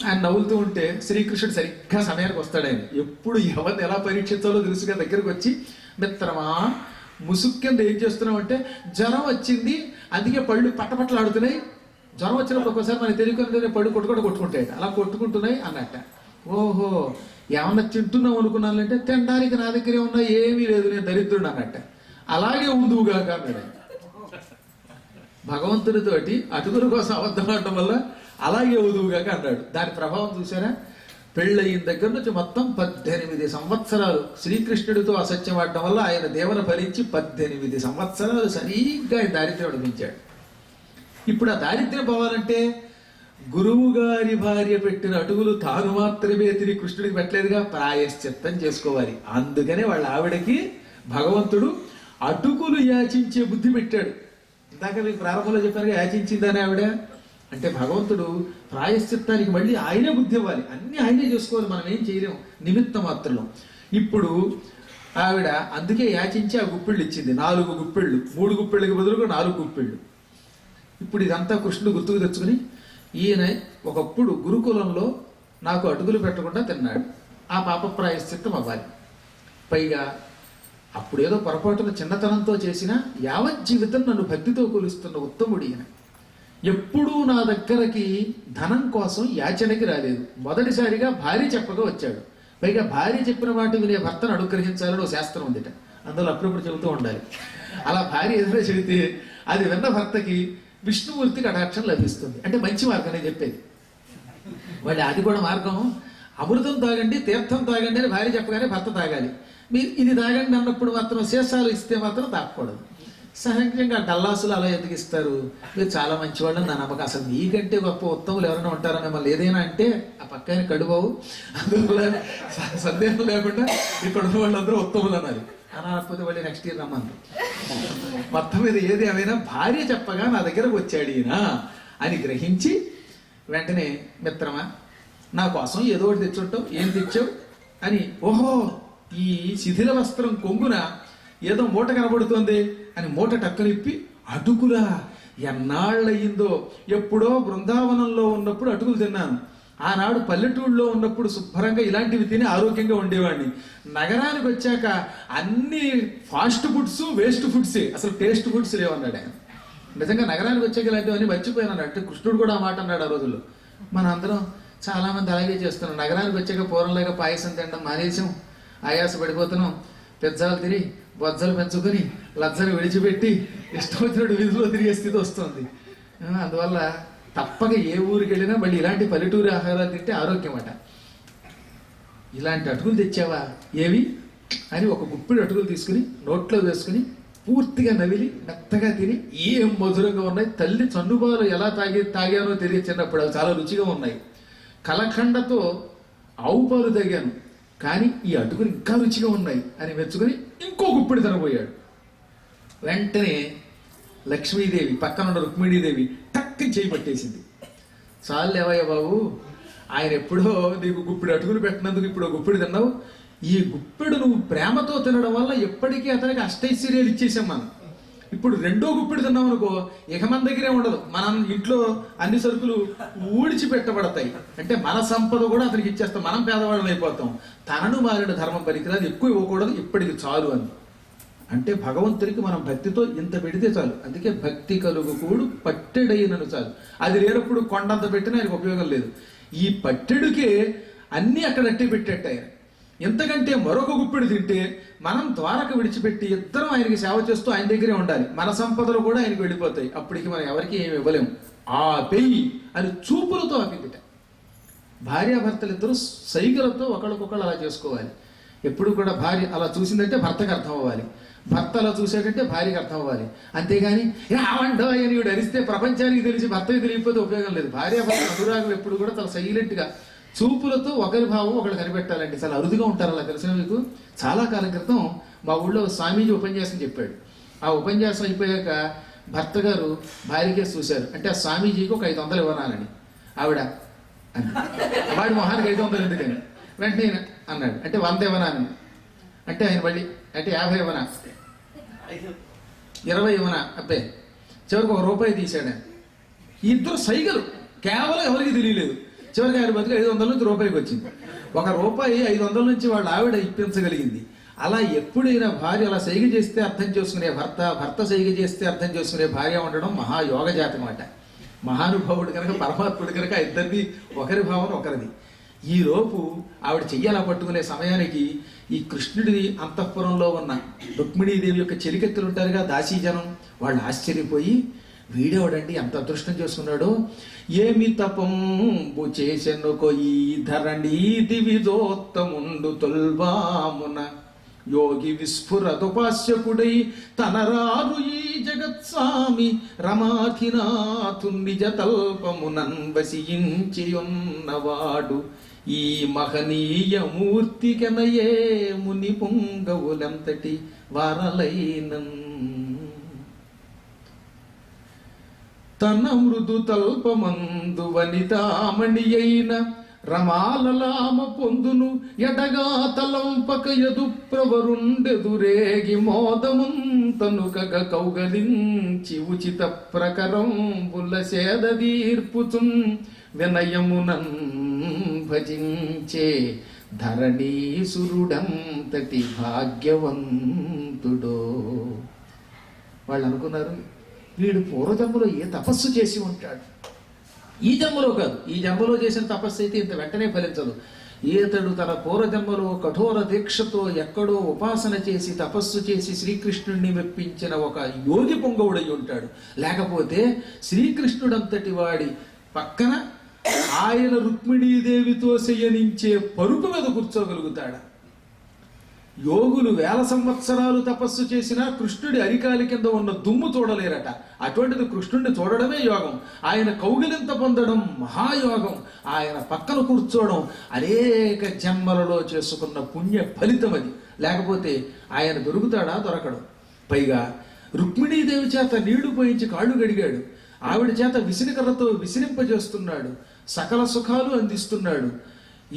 ఆయన నవ్వులుతూ ఉంటే శ్రీకృష్ణుడు సరిగ్గా సమయానికి వస్తాడు. ఆయన ఎప్పుడు ఎవరిని ఎలా పరీక్షించాలో తెలుసుగా దగ్గరకు వచ్చి, మిత్రమా ముసుగు కింద ఏం చేస్తున్నావు అంటే, జ్వరం వచ్చింది అందుకే పళ్ళు పట్టపట్టలాడుతున్నాయి, జ్వరం వచ్చినప్పుడు ఒక్కోసారి మనకి తెలియకుండా పళ్ళు కొట్టుకుంటాయి, అలా కొట్టుకుంటున్నాయి అన్నట్ట. ఓహో ఏమన్నా తింటున్నావు అనుకున్నానంటే, తినడానికి నా దగ్గరే ఉన్నా ఏమీ లేదు, నేను దరిద్రుడు అన్నట్ట. అలాగే ఉందువుగా అన్నాడు. భగవంతుడితోటి అటుకుల కోసం అబద్ధం ఆడటం వల్ల అలాగే ఉదువుగాక అన్నాడు. దాని ప్రభావం చూసారా? పెళ్ళయిన దగ్గర నుంచి మొత్తం 18 సంవత్సరాలు శ్రీకృష్ణుడితో అసత్యం ఆడటం వల్ల ఆయన దేవన ఫలించి 18 సంవత్సరాలు సరిగ్గా ఆయన దారిద్ర్యం అనిపించాడు. ఇప్పుడు ఆ దారిద్ర్యం పోవాలంటే గురువు గారి భార్య పెట్టిన అటుకులు తాను మాత్రమే తిని కృష్ణుడికి పెట్టలేదుగా, ప్రాయశ్చిత్తం చేసుకోవాలి. అందుకనే వాళ్ళ ఆవిడకి భగవంతుడు అటుకులు యాచించే బుద్ధి పెట్టాడు. ఇందాక మీకు ప్రారంభంలో చెప్పారు యాచించిందని ఆవిడ అంటే భగవంతుడు ప్రాయశ్చిత్తానికి మళ్ళీ ఆయనే బుద్ధి ఇవ్వాలి. అన్ని ఆయనే చేసుకోవాలి, మనం ఏం చేయలేము, నిమిత్త మాత్రం. ఇప్పుడు ఆవిడ అందుకే యాచించి ఆ గుప్పిళ్ళు ఇచ్చింది. 4 గుప్పిళ్ళు, 3 గుప్పిళ్ళకి బదులుగా 4 గుప్పిళ్ళు. ఇప్పుడు ఇదంతా కృష్ణుడు గుర్తుకు తెచ్చుకుని ఈయన ఒకప్పుడు గురుకులంలో నాకు అటుకులు పెట్టకుండా తిన్నాడు, ఆ పాప ప్రాయశ్చిత్తం అవ్వాలి. పైగా అప్పుడేదో పొరపాటున చిన్నతనంతో చేసిన యావజ్జీవితం నన్ను భక్తితో కొలుస్తున్న ఉత్తముడు ఈయన. ఎప్పుడూ నా దగ్గరకి ధనం కోసం యాచనకి రాలేదు. మొదటిసారిగా భార్య చెప్పగా వచ్చాడు. పైగా భార్య చెప్పిన వాటి వినే భర్తను అనుగ్రహించాలని ఒక శాస్త్రం ఉందిట, అందులో అప్పుడప్పుడు చెబుతూ ఉండాలి. అలా భార్య ఎదురు చెబితే అది విన్న భర్తకి విష్ణుమూర్తి కటాక్షం లభిస్తుంది. అంటే మంచి మార్గం నేను చెప్పేది. వాళ్ళు అది కూడా మార్గం. అమృతం తాగండి, తీర్థం తాగండి అని భార్య చెప్పగానే భర్త తాగాలి. మీరు ఇది తాగండి అన్నప్పుడు మాత్రం శేషాలు ఇస్తే మాత్రం తాగకూడదు. సహజంగా డల్లాసులు అలా ఎందుకు ఇస్తారు, మీరు చాలా మంచివాళ్ళు నా నమ్మకం. అసలు మీకంటే గొప్ప ఉత్తములు ఎవరైనా ఉంటారా మిమ్మల్ని ఏదైనా అంటే ఆ పక్కన కడుబావు, అందువల్ల సందేహం లేకుండా ఇక్కడ ఉన్న వాళ్ళందరూ ఉత్తములు అన్నారు. అనకపోతే వాళ్ళు నెక్స్ట్ ఇయర్ రమ్మన్నారు. మొత్తం మీద ఏది ఏమైనా భార్య చెప్పగా నా దగ్గరకు వచ్చాడు ఈయన అని గ్రహించి వెంటనే మిత్రమా నా కోసం ఏదో ఒకటి తెచ్చుంటావు, ఏం తెచ్చావు అని, ఓహో ఈ శిథిల వస్త్రం కొంగున ఏదో మూట కనబడుతోంది అని మూట టక్కనిప్పి, అటుకులా ఎన్నాళ్ళయిందో, ఎప్పుడో బృందావనంలో ఉన్నప్పుడు అటుకులు తిన్నాను, ఆనాడు పల్లెటూళ్ళలో ఉన్నప్పుడు శుభ్రంగా ఇలాంటివి తిని ఆరోగ్యంగా ఉండేవాడిని. నగరానికి వచ్చాక అన్ని ఫాస్ట్ ఫుడ్స్ వేస్ట్ ఫుడ్సే, అసలు టేస్ట్ ఫుడ్స్ లేవన్నాడు ఆయన. నిజంగా నగరానికి వచ్చాక ఇలాంటివన్నీ మర్చిపోయాను అంటే కృష్ణుడు కూడా ఆ మాట అన్నాడు ఆ రోజుల్లో. మన అందరం చాలామంది అలాగే చేస్తున్నాం. నగరానికి వచ్చాక పూర్వంలాగా పాయసం తినడం మానేసాం, ఆయాస పడిపోతున్నాం, పిజ్జాలు తిని బొజ్జలు పెంచుకొని లజ్జలు విడిచిపెట్టి ఇష్టం వచ్చినట్టు వీధిలో తిరిగే స్థితి వస్తుంది. అందువల్ల తప్పక ఏ ఊరికి వెళ్ళినా మళ్ళీ ఇలాంటి పల్లెటూరి ఆహారాలు తింటే ఆరోగ్యం అట. ఇలాంటి అటుకులు తెచ్చావా ఏవి అని ఒక గుప్పిడి అటుకులు తీసుకుని నోట్లో వేసుకుని పూర్తిగా నవిలి మెత్తగా తిని ఏం మధురంగా ఉన్నాయి. తల్లి చన్నుబాలు ఎలా తాగానో తెలియదు చిన్నప్పుడు, అవి చాలా రుచిగా ఉన్నాయి. కలఖండతో ఆవు పాలు తాగాను కానీ ఈ అటుకులు ఇంకా రుచిగా ఉన్నాయి అని మెచ్చుకొని ఇంకో గుప్పిడి తినబోయాడు. వెంటనే లక్ష్మీదేవి పక్కన ఉన్న రుక్మిణీదేవి టక్కి చేయి పట్టేసింది. చాలు లేవయ్య బాబు, ఆయన ఎప్పుడో నీకు గుప్పిడి అటుకులు పెట్టినందుకు ఇప్పుడు గుప్పిడి తిన్నావు, ఈ గుప్పిడు నువ్వు ప్రేమతో తినడం వల్ల ఎప్పటికీ అతనికి అష్టైశ్వర్యాలు ఇచ్చేసాం మనం. ఇప్పుడు 2వ గుప్పిడి తిన్నాం అనుకో ఇక మన దగ్గరే ఉండదు, మనం ఇంట్లో అన్ని సరుకులు ఊడిచిపెట్టబడతాయి. అంటే మన సంపద కూడా అతనికి ఇచ్చేస్తాం, మనం పేదవాళ్ళం అయిపోతాం. తనను మారిన ధర్మం పనికిరాదు, ఎక్కువ ఇవ్వకూడదు, ఇప్పటికి చాలు అని. అంటే భగవంతునికి మనం భక్తితో ఇంత పెడితే చాలు. అందుకే భక్తి కలుగు కూడు పట్టెడైనను చాలు. అది లేనప్పుడు కొండంత పెట్టినా ఆయనకు ఉపయోగం లేదు. ఈ పట్టెడుకే అన్నీ అక్కడ అట్టి పెట్టేట ఆయన. ఎంతకంటే మరొక గుప్పిడి తింటే మనం ద్వారక విడిచిపెట్టి ఇద్దరం ఆయనకి సేవ చేస్తూ ఆయన దగ్గరే ఉండాలి, మన సంపదలు కూడా ఆయనకు వెళ్ళిపోతాయి. అప్పటికి మనం ఎవరికి ఏమి ఇవ్వలేము. ఆ పెయ్యి అని చూపులతో ఆపిందిట. భార్యాభర్తలు ఇద్దరు సైగలతో ఒకళ్ళకొకళ్ళు అలా చేసుకోవాలి. ఎప్పుడు కూడా భార్య అలా చూసిందంటే భర్తకు అర్థం అవ్వాలి, భర్త అలా చూసాడంటే భార్యకి అర్థం అవ్వాలి. అంతేగాని రావండో అని వీడు అరిస్తే ప్రపంచానికి తెలిసి భర్తకి తెలియకపోతే ఉపయోగం లేదు. భార్యాభర్త అనురాగులు ఎప్పుడు కూడా చాలా సైలెంట్గా చూపులతో ఒకరి భావం ఒకళ్ళు కనిపెట్టాలండి. చాలా అరుదుగా ఉంటారు అలా. తెలిసిన మీకు చాలా కాలం క్రితం మా ఊళ్ళో స్వామీజీ ఉపన్యాసం చెప్పాడు. ఆ ఉపన్యాసం అయిపోయాక భర్త గారు భార్యకే చూశారు. అంటే ఆ స్వామీజీకి ఒక 500 ఇవ్వనాలని ఆవిడ అని, వాడి మొహానికి 500 ఎందుకని వెంటనే అన్నాడు. అంటే 100 ఇవ్వనా అని అంటే ఆయన మళ్ళీ అంటే 50 ఇవ్వనా, 20 ఇవ్వనా, అబ్బే చివరికి ₹1 తీశాడు ఆయన. ఈ ఇద్దరు సైగలు కేవలం ఎవరికి తెలియలేదు. చివరికి ఆయన బతుకు 500 నుంచి రూపాయికి వచ్చింది. ₹1 500 నుంచి వాళ్ళ ఆవిడ ఇప్పించగలిగింది. అలా ఎప్పుడైనా భార్య అలా సైగ చేస్తే అర్థం చేసుకునే భర్త, భర్త సైగ చేస్తే అర్థం చేసుకునే భార్య ఉండడం మహాయోగ జాతం అన్నమాట. మహానుభావుడు కనుక పరమాత్ముడు కనుక ఇద్దరిది ఒకరి భావన ఒకరిది. ఈ లోపు ఆవిడ చెయ్యాలా పట్టుకునే సమయానికి ఈ కృష్ణుడి అంతఃపురంలో ఉన్న రుక్మిణీదేవి యొక్క చెలికెత్తులు ఉంటారుగా దాసీజనం, వాళ్ళు ఆశ్చర్యపోయి వీడేవాడండి ఎంత అదృష్టం చేసుకున్నాడో, ఏమి తపంబు చేసెను కొయి ధరణి దివిజోత్తముండు తొల్వామున యోగి విస్ఫురదుపాస్యకుడై తనరారు ఈ జగత్స్వామి రమాధినాథు నిజ తల్పమునన్ వసించియున్నవాడు ఈ మహనీయ మూర్తికెనయే ముని పొంగవులంతటి వారలైనన్. తన మృదు తల్పమందు వనితామణి అయిన రమాలలామ పొందును ఎడగా తలంపక ఎదు ప్రవరుండెదురేగి మోదముంతనుకగ కౌగలించి ఉచిత ప్రకరం బుల్ల సేద తీర్పుచున్ వినయమునన్ భజించే ధరణీసురుడంతటి భాగ్యవంతుడో. వాళ్ళు అనుకున్నారు వీడు పూర్వజన్మలో ఏ తపస్సు చేసి ఉంటాడు. ఈ జన్మలో కాదు, ఈ జన్మలో చేసిన తపస్సు అయితే ఇంత వెంటనే ఫలించదు. ఈతడు తన పూర్వజన్మలో కఠోర దీక్షతో ఎక్కడో ఉపాసన చేసి తపస్సు చేసి శ్రీకృష్ణుడిని మెప్పించిన ఒక యోగి పొంగవుడై ఉంటాడు. లేకపోతే శ్రీకృష్ణుడంతటి వాడి పక్కన ఆయన రుక్మిణీదేవితో శయనించే పరుపు మీద కూర్చోగలుగుతాడా? యోగులు వేల సంవత్సరాలు తపస్సు చేసినా కృష్ణుడి అరికాలి కింద ఉన్న దుమ్ము చూడలేరట. అటువంటిది కృష్ణుడిని చూడడమే యోగం. ఆయన కౌగిలింత పొందడం మహాయోగం. ఆయన పక్కన కూర్చోవడం అనేక జన్మలలో చేసుకున్న పుణ్య ఫలితం అది. లేకపోతే ఆయన దొరుకుతాడా? దొరకడు. పైగా రుక్మిణీదేవి చేత నీళ్లు పోయించి కాళ్ళు గడిగాడు. ఆవిడ చేత విసిరికర్రతో విసిరింపజేస్తున్నాడు. సకల సుఖాలు అందిస్తున్నాడు.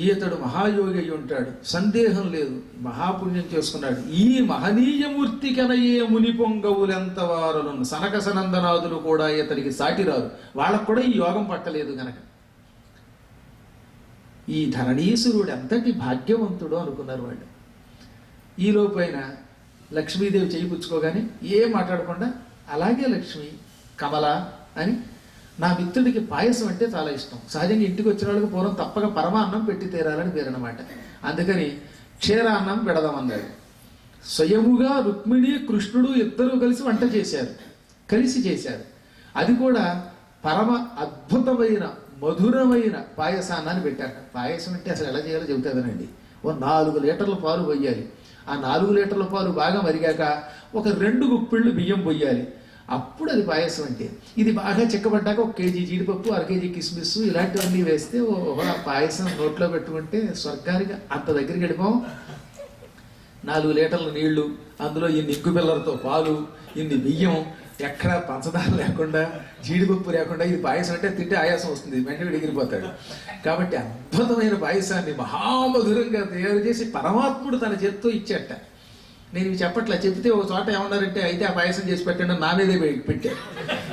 ఈతడు మహాయోగి అయి ఉంటాడు, సందేహం లేదు. మహాపుణ్యం చేసుకున్నాడు. ఈ మహనీయమూర్తికెనయే ముని పొంగవులెంత వారులను సనక సనందనాదులు కూడా ఇతడికి సాటిరారు. వాళ్ళకు కూడా ఈ యోగం పట్టలేదు గనక ఈ ధరణీసురుడు ఎంతటి భాగ్యవంతుడో అనుకున్నారు వాళ్ళు. ఈలోపైన లక్ష్మీదేవి చేయి పుచ్చుకోగానే ఏం మాట్లాడకుండా అలాగే లక్ష్మి కమల అని, నా మిత్రుడికి పాయసం అంటే చాలా ఇష్టం. సహజంగా ఇంటికి వచ్చిన వాళ్ళకి పూర్వం తప్పక పరమాన్నం పెట్టి తీరాలని పేరనమాట. అందుకని క్షీరాన్నం పెడదామన్నాడు. స్వయముగా రుక్మిణి కృష్ణుడు ఇద్దరూ కలిసి వంట చేశారు, కలిసి చేశారు. అది కూడా పరమ అద్భుతమైన మధురమైన పాయసాన్నాన్ని పెట్టాక. పాయసం అంటే అసలు ఎలా చేయాలో చెబుతుందనండి. ఓ 4 లీటర్ల పాలు పోయాలి. ఆ 4 లీటర్ల పాలు బాగా మరిగాక ఒక 2 గుప్పిళ్ళు బియ్యం పోయాలి. అప్పుడు అది పాయసం అంటే. ఇది బాగా చిక్కబడ్డాక 1 కేజీ జీడిపప్పు, 1/2 కేజీ కిస్మిస్ ఇలాంటివన్నీ వేస్తే ఆ పాయసం నోట్లో పెట్టుకుంటే స్వర్గానికి అంత దగ్గరికి వెళ్ళిపోం. 4 లీటర్ల నీళ్లు, అందులో ఇన్ని ఇంకు పిల్లలతో పాలు, ఇన్ని బియ్యం, ఎక్కడ పంచదార లేకుండా జీడిపప్పు లేకుండా ఇది పాయసం అంటే తింటే ఆయాసం వస్తుంది, వెంటనే ఎగిరిపోతాడు. కాబట్టి అద్భుతమైన పాయసాన్ని మహామధురంగా తయారు చేసి పరమాత్ముడు తన చేత్తో ఇచ్చేట. నేను ఇవి చెప్పట్లా, చెప్తే ఒక చోట ఏమన్నారంటే అయితే ఆ పాయసం చేసి పెట్టండి నా మీదే పెట్టారు.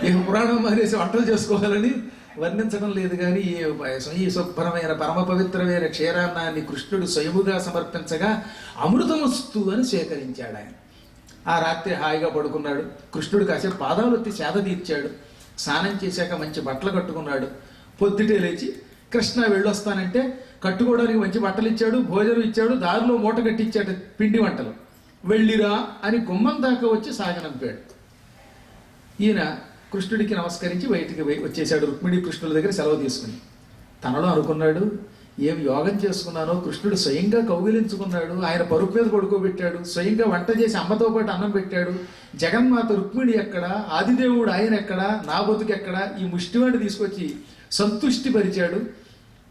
ఇక పురాణం మానేసి వంటలు చేసుకోవాలని వర్ణించడం లేదు. కానీ ఈ పాయసం, ఈ శుభ్రమైన పరమ పవిత్రమైన క్షీరాన్నాన్ని కృష్ణుడు స్వయముగా సమర్పించగా అమృతమస్తు అని స్వీకరించాడు ఆయన. ఆ రాత్రి హాయిగా పడుకున్నాడు. కృష్ణుడు కాసేపు పాదాలు ఎత్తి సేద తీర్చాడు. స్నానం చేశాక మంచి బట్టలు కట్టుకున్నాడు. పొద్దుటే లేచి కృష్ణ వెళ్ళొస్తానంటే కట్టుకోవడానికి మంచి బట్టలు ఇచ్చాడు, భోజనం ఇచ్చాడు, దారిలో మూట కట్టించాడు పిండి వంటలు. వెళ్ళిరా అని గుమ్మం దాకా వచ్చి సాగనంపాడు. ఈయన కృష్ణుడికి నమస్కరించి బయటికి వచ్చేశాడు. రుక్మిణి కృష్ణుల దగ్గర సెలవు తీసుకుని తనలో అనుకున్నాడు, ఏం యోగం చేసుకున్నానో. కృష్ణుడు స్వయంగా కౌగిలించుకున్నాడు, ఆయన పరుపు మీద పడుకోబెట్టాడు, స్వయంగా వంట చేసి అమ్మతో పాటు అన్నం పెట్టాడు. జగన్మాత రుక్మిణి ఎక్కడ, ఆదిదేవుడు ఆయన ఎక్కడ, నా బతుకు ఎక్కడ, ఈ ముష్టివాడిని తీసుకొచ్చి సంతుష్టి పరిచాడు.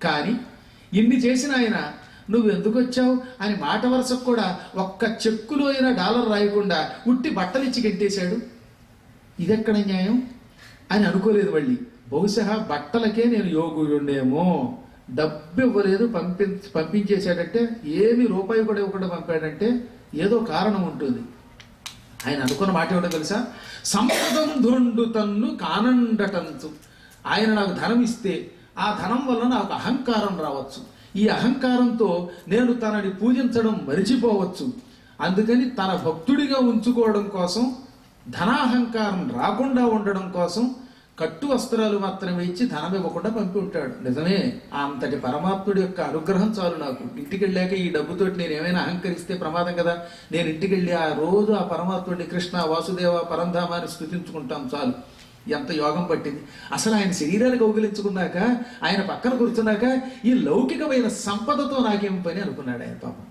కానీ ఇన్ని చేసిన ఆయన నువ్వు ఎందుకు వచ్చావు అని మాట వరుసకు కూడా ఒక్క చెక్కులో అయినా డాలర్ రాయకుండా ఉట్టి బట్టలు ఇచ్చి కట్టేశాడు. ఇదెక్కడ న్యాయం అని అనుకోలేదు. మళ్ళీ బహుశా బట్టలకే నేను యోగుడుండేమో, డబ్బు ఇవ్వలేదు పంపించేశాడంటే, ఏమి రూపాయి కూడా ఇవ్వకుండా పంపాడంటే ఏదో కారణం ఉంటుంది. ఆయన అనుకున్న మాట ఏమిటో తెలుసా? సంపదం దొండు తన్ను కానండటంచు. ఆయన నాకు ధనం ఇస్తే ఆ ధనం వల్ల నాకు అహంకారం రావచ్చు. ఈ అహంకారంతో నేను తనని పూజించడం మరిచిపోవచ్చు. అందుకని తన భక్తుడిగా ఉంచుకోవడం కోసం, ధనాహంకారం రాకుండా ఉండడం కోసం కట్టు వస్త్రాలు మాత్రమే ఇచ్చి ధనం ఇవ్వకుండా పంపి ఉంటాడు. నిజమే, అంతటి పరమాత్ముడి యొక్క అనుగ్రహం చాలు నాకు. ఇంటికి వెళ్ళాక ఈ డబ్బుతోటి నేను ఏమైనా అహంకరిస్తే ప్రమాదం కదా. నేను ఇంటికి వెళ్ళి ఆ రోజు ఆ పరమాత్ముడిని కృష్ణ వాసుదేవ పరంధామాన్ని స్తుతించుకుంటాం చాలు. ఎంత యోగం పట్టింది. అసలు ఆయన శరీరాన్ని కౌగిలించుకున్నాక, ఆయన పక్కన కూర్చున్నాక ఈ లౌకికమైన సంపదతో నాకేం పని అనుకున్నాడు ఆయన. పాపం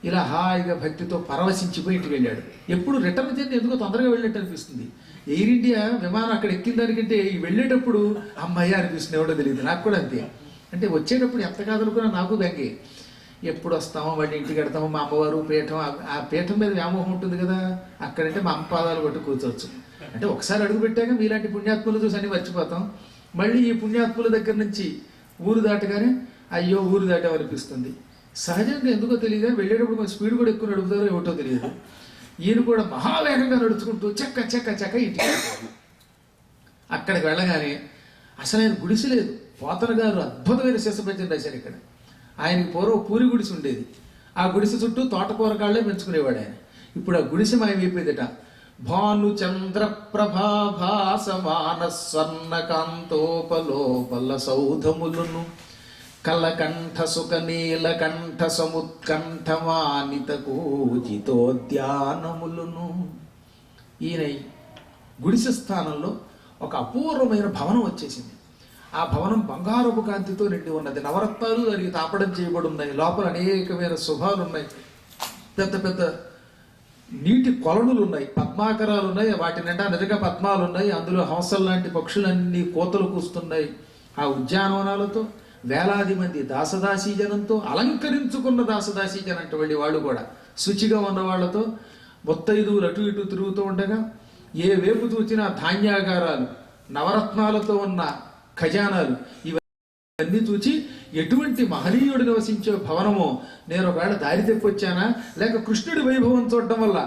ఇలా హాయిగా భక్తితో పరవశించిపోయి ఇంటికి వెళ్ళాడు. ఎప్పుడు రిటర్న్ జర్నీ ఎందుకో తొందరగా వెళ్ళినట్టు అనిపిస్తుంది. ఎయిర్ ఇండియా విమానం అక్కడ ఎక్కిన దానికంటే వెళ్ళేటప్పుడు అమ్మాయి అనిపిస్తుంది, ఎవడో తెలియదు. నాకు కూడా అంతే. అంటే వచ్చేటప్పుడు ఎంత కాదనుకున్నా నాకు బెంగే. ఎప్పుడు వస్తామో వాడి ఇంటికి వెడతామో, మా అమ్మవారు పీఠం, ఆ పీఠం మీద వ్యామోహం ఉంటుంది కదా, అక్కడంటే మా అమ్మ పాదాలు పట్టు కూర్చోవచ్చు. అంటే ఒకసారి అడుగు పెట్టాక మీలాంటి పుణ్యాత్ములు చూసి అన్ని మర్చిపోతాం. మళ్ళీ ఈ పుణ్యాత్ముల దగ్గర నుంచి ఊరు దాటగానే అయ్యో ఊరు దాటామనిపిస్తుంది. సహజంగా ఎందుకో తెలియదు, వెళ్ళేటప్పుడు కొంచెం స్పీడ్ కూడా ఎక్కువ నడుపుతారో ఏమిటో తెలియదు. ఈయన కూడా మహావేగంగా నడుచుకుంటూ చెక్క చెక్క చెక్క ఇంటికి అక్కడికి వెళ్ళగానే అసలు ఆయన గుడిసె లేదు. పోతన గారు అద్భుతమైన శిశపద్యం రాశారు ఇక్కడ. ఆయనకి పూర్వం పూరి గుడిసె ఉండేది. ఆ గుడిసె చుట్టూ తోటకూరకాళ్లే పెంచుకునేవాడు ఆయన. ఇప్పుడు ఆ గుడిసె మాయమైపోయిందట. భాను చంద్ర ప్రభాభాసమాన స్వర్ణ కాంతోపలోపల సౌధములను కలకంఠ సుఖ నీలకంఠ సముత్కంఠమానిత కూజితోద్యానములను. ఈయన గుడిసె స్థానంలో ఒక అపూర్వమైన భవనం వచ్చేసింది. ఆ భవనం బంగారపు కాంతితో నిండి ఉన్నది. నవరత్నాలు దానికి తాపడం చేయబడి ఉన్నాయి. లోపల అనేకమైన శుభాలు ఉన్నాయి. పెద్ద పెద్ద నీటి కొలనులు ఉన్నాయి, పద్మాకరాలు ఉన్నాయి. వాటి నిండా నిజంగా పద్మాలు ఉన్నాయి. అందులో హంసలు లాంటి పక్షులన్నీ కోతలు కూస్తున్నాయి. ఆ ఉద్యానవనాలతో వేలాది మంది దాసదాసీ జనంతో అలంకరించుకున్న దాసదాసీ జనం అంటే వాళ్ళు కూడా శుచిగా ఉన్న వాళ్ళతో మొత్తైదువులు అటు ఇటు తిరుగుతూ ఉండగా ఏ వేపు చూచినా ధాన్యాగారాలు, నవరత్నాలతో ఉన్న ఖజానాలు, ఇవన్నీ చూచి ఎటువంటి మహనీయుడు నివసించే భవనమో, నేను ఒకవేళ దారి తెప్పొచ్చానా లేక కృష్ణుడి వైభవం చూడటం వల్ల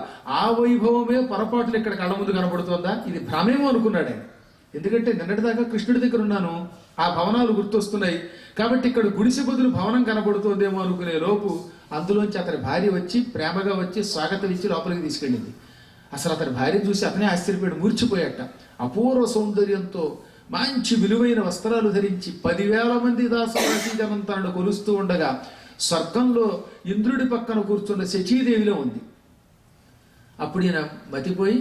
ఆ వైభవమే పొరపాటులు ఇక్కడ కళ్ళ ముందు కనబడుతుందా, ఇది భ్రమేమో అనుకున్నాడు ఆయన. ఎందుకంటే నిన్నటిదాకా కృష్ణుడి దగ్గర ఉన్నాను, ఆ భవనాలు గుర్తొస్తున్నాయి కాబట్టి ఇక్కడ గుడిసె బదులు భవనం కనబడుతుందేమో అనుకునే లోపు అందులోంచి అతని భార్య వచ్చి ప్రేమగా వచ్చి స్వాగతం ఇచ్చి లోపలికి తీసుకెళ్ళింది. అసలు అతని భార్య చూసి అతనే ఆశ్చర్యపోయాడు, మూర్చిపోయాట. అపూర్వ సౌందర్యంతో మంచి విలువైన వస్త్రాలు ధరించి 10,000 మంది దాసదాసీ జనం తనను కొలుస్తూ ఉండగా స్వర్గంలో ఇంద్రుడి పక్కన కూర్చున్న శచీదేవిలో ఉంది. అప్పుడు ఈయన మతిపోయి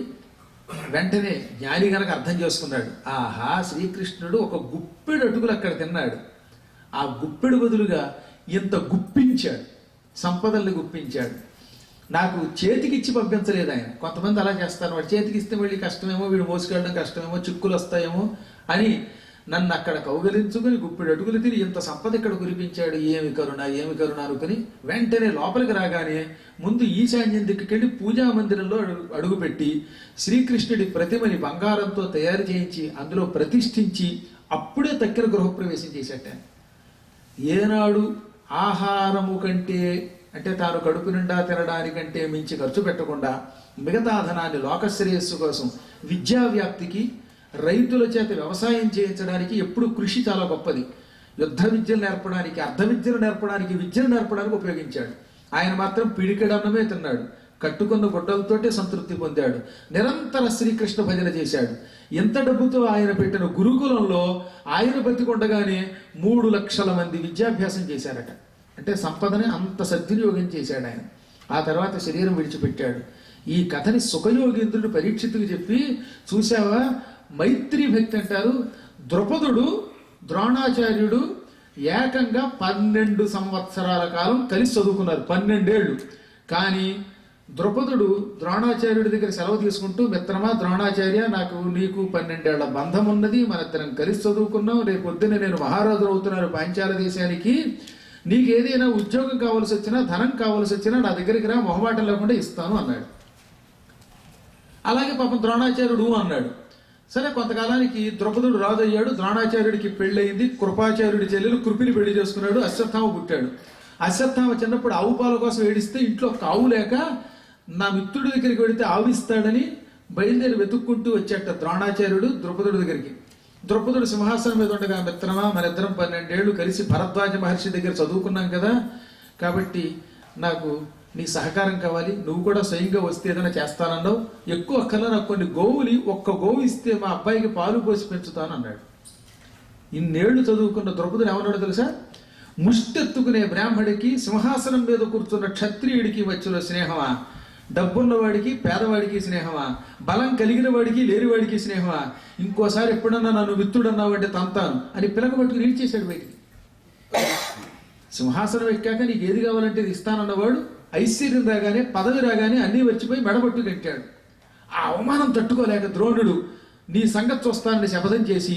వెంటనే జ్ఞాని గనక అర్థం చేసుకున్నాడు. ఆహా, శ్రీకృష్ణుడు ఒక గుప్పెడు అటుకులు అక్కడ తిన్నాడు, ఆ గుప్పెడు బదులుగా ఇంత గుప్పించాడు, సంపదల్ని గుప్పించాడు. నాకు చేతికిచ్చి పంపించలేదు ఆయన. కొంతమంది అలా చేస్తారు, వాడు చేతికి ఇస్తే మళ్ళీ కష్టమేమో, వీడు మోసుకెళ్ళడం కష్టమేమో, చిక్కులు వస్తాయేమో అని నన్ను అక్కడ కౌగలించుకుని గుప్పెడు అటుకులు తిని ఇంత సంపద ఇక్కడ కురిపించాడు, ఏమి కరుణ ఏమి కరుణ అనుకుని వెంటనే లోపలికి రాగానే ముందు ఈశాన్యం దిక్కుకెళ్ళి పూజా మందిరంలో అడుగుపెట్టి శ్రీకృష్ణుడి ప్రతిమని బంగారంతో తయారు చేయించి అందులో ప్రతిష్ఠించి అప్పుడే తక్కిన గృహప్రవేశం చేసేట. ఏనాడు ఆహారము కంటే అంటే తాను కడుపు నిండా తినడానికంటే మించి ఖర్చు పెట్టకుండా మిగతా ధనాన్ని లోకశ్రేయస్సు కోసం, విద్యా వ్యాప్తికి, రైతుల చేత వ్యవసాయం చేయించడానికి ఎప్పుడు కృషి చాలా గొప్పది. యుద్ధ విద్యలు నేర్పడానికి, అర్ధ విద్యలు నేర్పడానికి, విద్యను నేర్పడానికి ఉపయోగించాడు. ఆయన మాత్రం పిడికెడన్నమే తిన్నాడు, కట్టుకున్న గుడ్డలతోటే సంతృప్తి పొందాడు, నిరంతర శ్రీకృష్ణ భజన చేశాడు. ఎంత డబ్బుతో ఆయన పెట్టిన గురుకులంలో ఆయన బతికొండగానే 3 లక్షల మంది విద్యాభ్యాసం చేశారట. అంటే సంపదని అంత సద్వినియోగం చేశాడు ఆయన. ఆ తర్వాత శరీరం విడిచిపెట్టాడు. ఈ కథని సుఖయోగేంద్రుడు పరీక్షితుకు చెప్పి, చూశావా మైత్రి భక్తి అంటారు. ద్రుపదుడు ద్రోణాచార్యుడు ఏకంగా 12 సంవత్సరాల కాలం కలిసి చదువుకున్నారు, 12 ఏళ్ళు. కానీ ద్రుపదుడు ద్రోణాచార్యుడి దగ్గర సెలవు తీసుకుంటూ, మిత్రమా ద్రోణాచార్య, నాకు నీకు 12 ఏళ్ల బంధం ఉన్నది, మన ఇద్దరం కలిసి చదువుకున్నాం, రేపు పొద్దున్న నేను మహారాజు అవుతున్నారు పాంచాల దేశానికి, నీకు ఏదైనా ఉద్యోగం కావాల్సి వచ్చినా ధనం కావాల్సి వచ్చినా నా దగ్గరికి రా, మొహమాటం లేకుండా ఇస్తాను అన్నాడు. అలాగే పాపం ద్రోణాచార్యుడు అన్నాడు. సరే, కొంతకాలానికి ద్రుపదుడు రాజు అయ్యాడు. ద్రోణాచార్యుడికి పెళ్ళయింది. కృపాచార్యుడి చెల్లెలు కృపిని పెళ్లి చేసుకున్నాడు. అశ్వత్థామ పుట్టాడు. అశ్వత్థామ చిన్నప్పుడు ఆవు పాల కోసం ఏడిస్తే ఇంట్లో ఒక ఆవు లేక నా మిత్రుడి దగ్గరికి వెళితే ఆవు ఇస్తాడని బయలుదేరి వెతుక్కుంటూ వచ్చాట ద్రోణాచార్యుడు ద్రుపదుడి దగ్గరికి. ద్రుపదుడు సింహాసనం మీద ఉండగా, మిత్రమా మన ఇద్దరం 12 ఏళ్ళు కలిసి భరద్వాజ మహర్షి దగ్గర చదువుకున్నాం కదా, కాబట్టి నాకు నీ సహకారం కావాలి, నువ్వు కూడా స్వయంగా వస్తే ఏదైనా చేస్తానన్నావు, ఎక్కువ అక్కర్లా, నాకు కొన్ని గోవులు, ఒక్క గోవు ఇస్తే మా అబ్బాయికి పాలు పోసి పెంచుతాను అన్నాడు. ఇన్నేళ్లు చదువుకున్న ద్రౌపదుడు ఏమన్నాడు తెలుసా? ముష్టెత్తుకునే బ్రాహ్మడికి, సింహాసనం మీద కూర్చున్న క్షత్రియుడికి వచ్చిన స్నేహమా, డబ్బున్నవాడికి పేదవాడికి స్నేహమా, బలం కలిగిన వాడికి లేనివాడికి స్నేహమా, ఇంకోసారి ఎప్పుడన్నా నన్ను మిత్రుడన్నావంటే తంతాను అని పిలక పట్టుకుని నిలిచేశాడు బయటికి. సింహాసనం ఎక్కాక నీకు ఏది కావాలంటే ఇది ఇస్తానన్నవాడు ఐశ్వర్యం రాగానే, పదవి రాగానే అన్నీ మర్చిపోయి మెడబట్టు కట్టాడు. ఆ అవమానం తట్టుకోలేక ద్రోణుడు నీ సంగతి చూస్తానని శపథం చేసి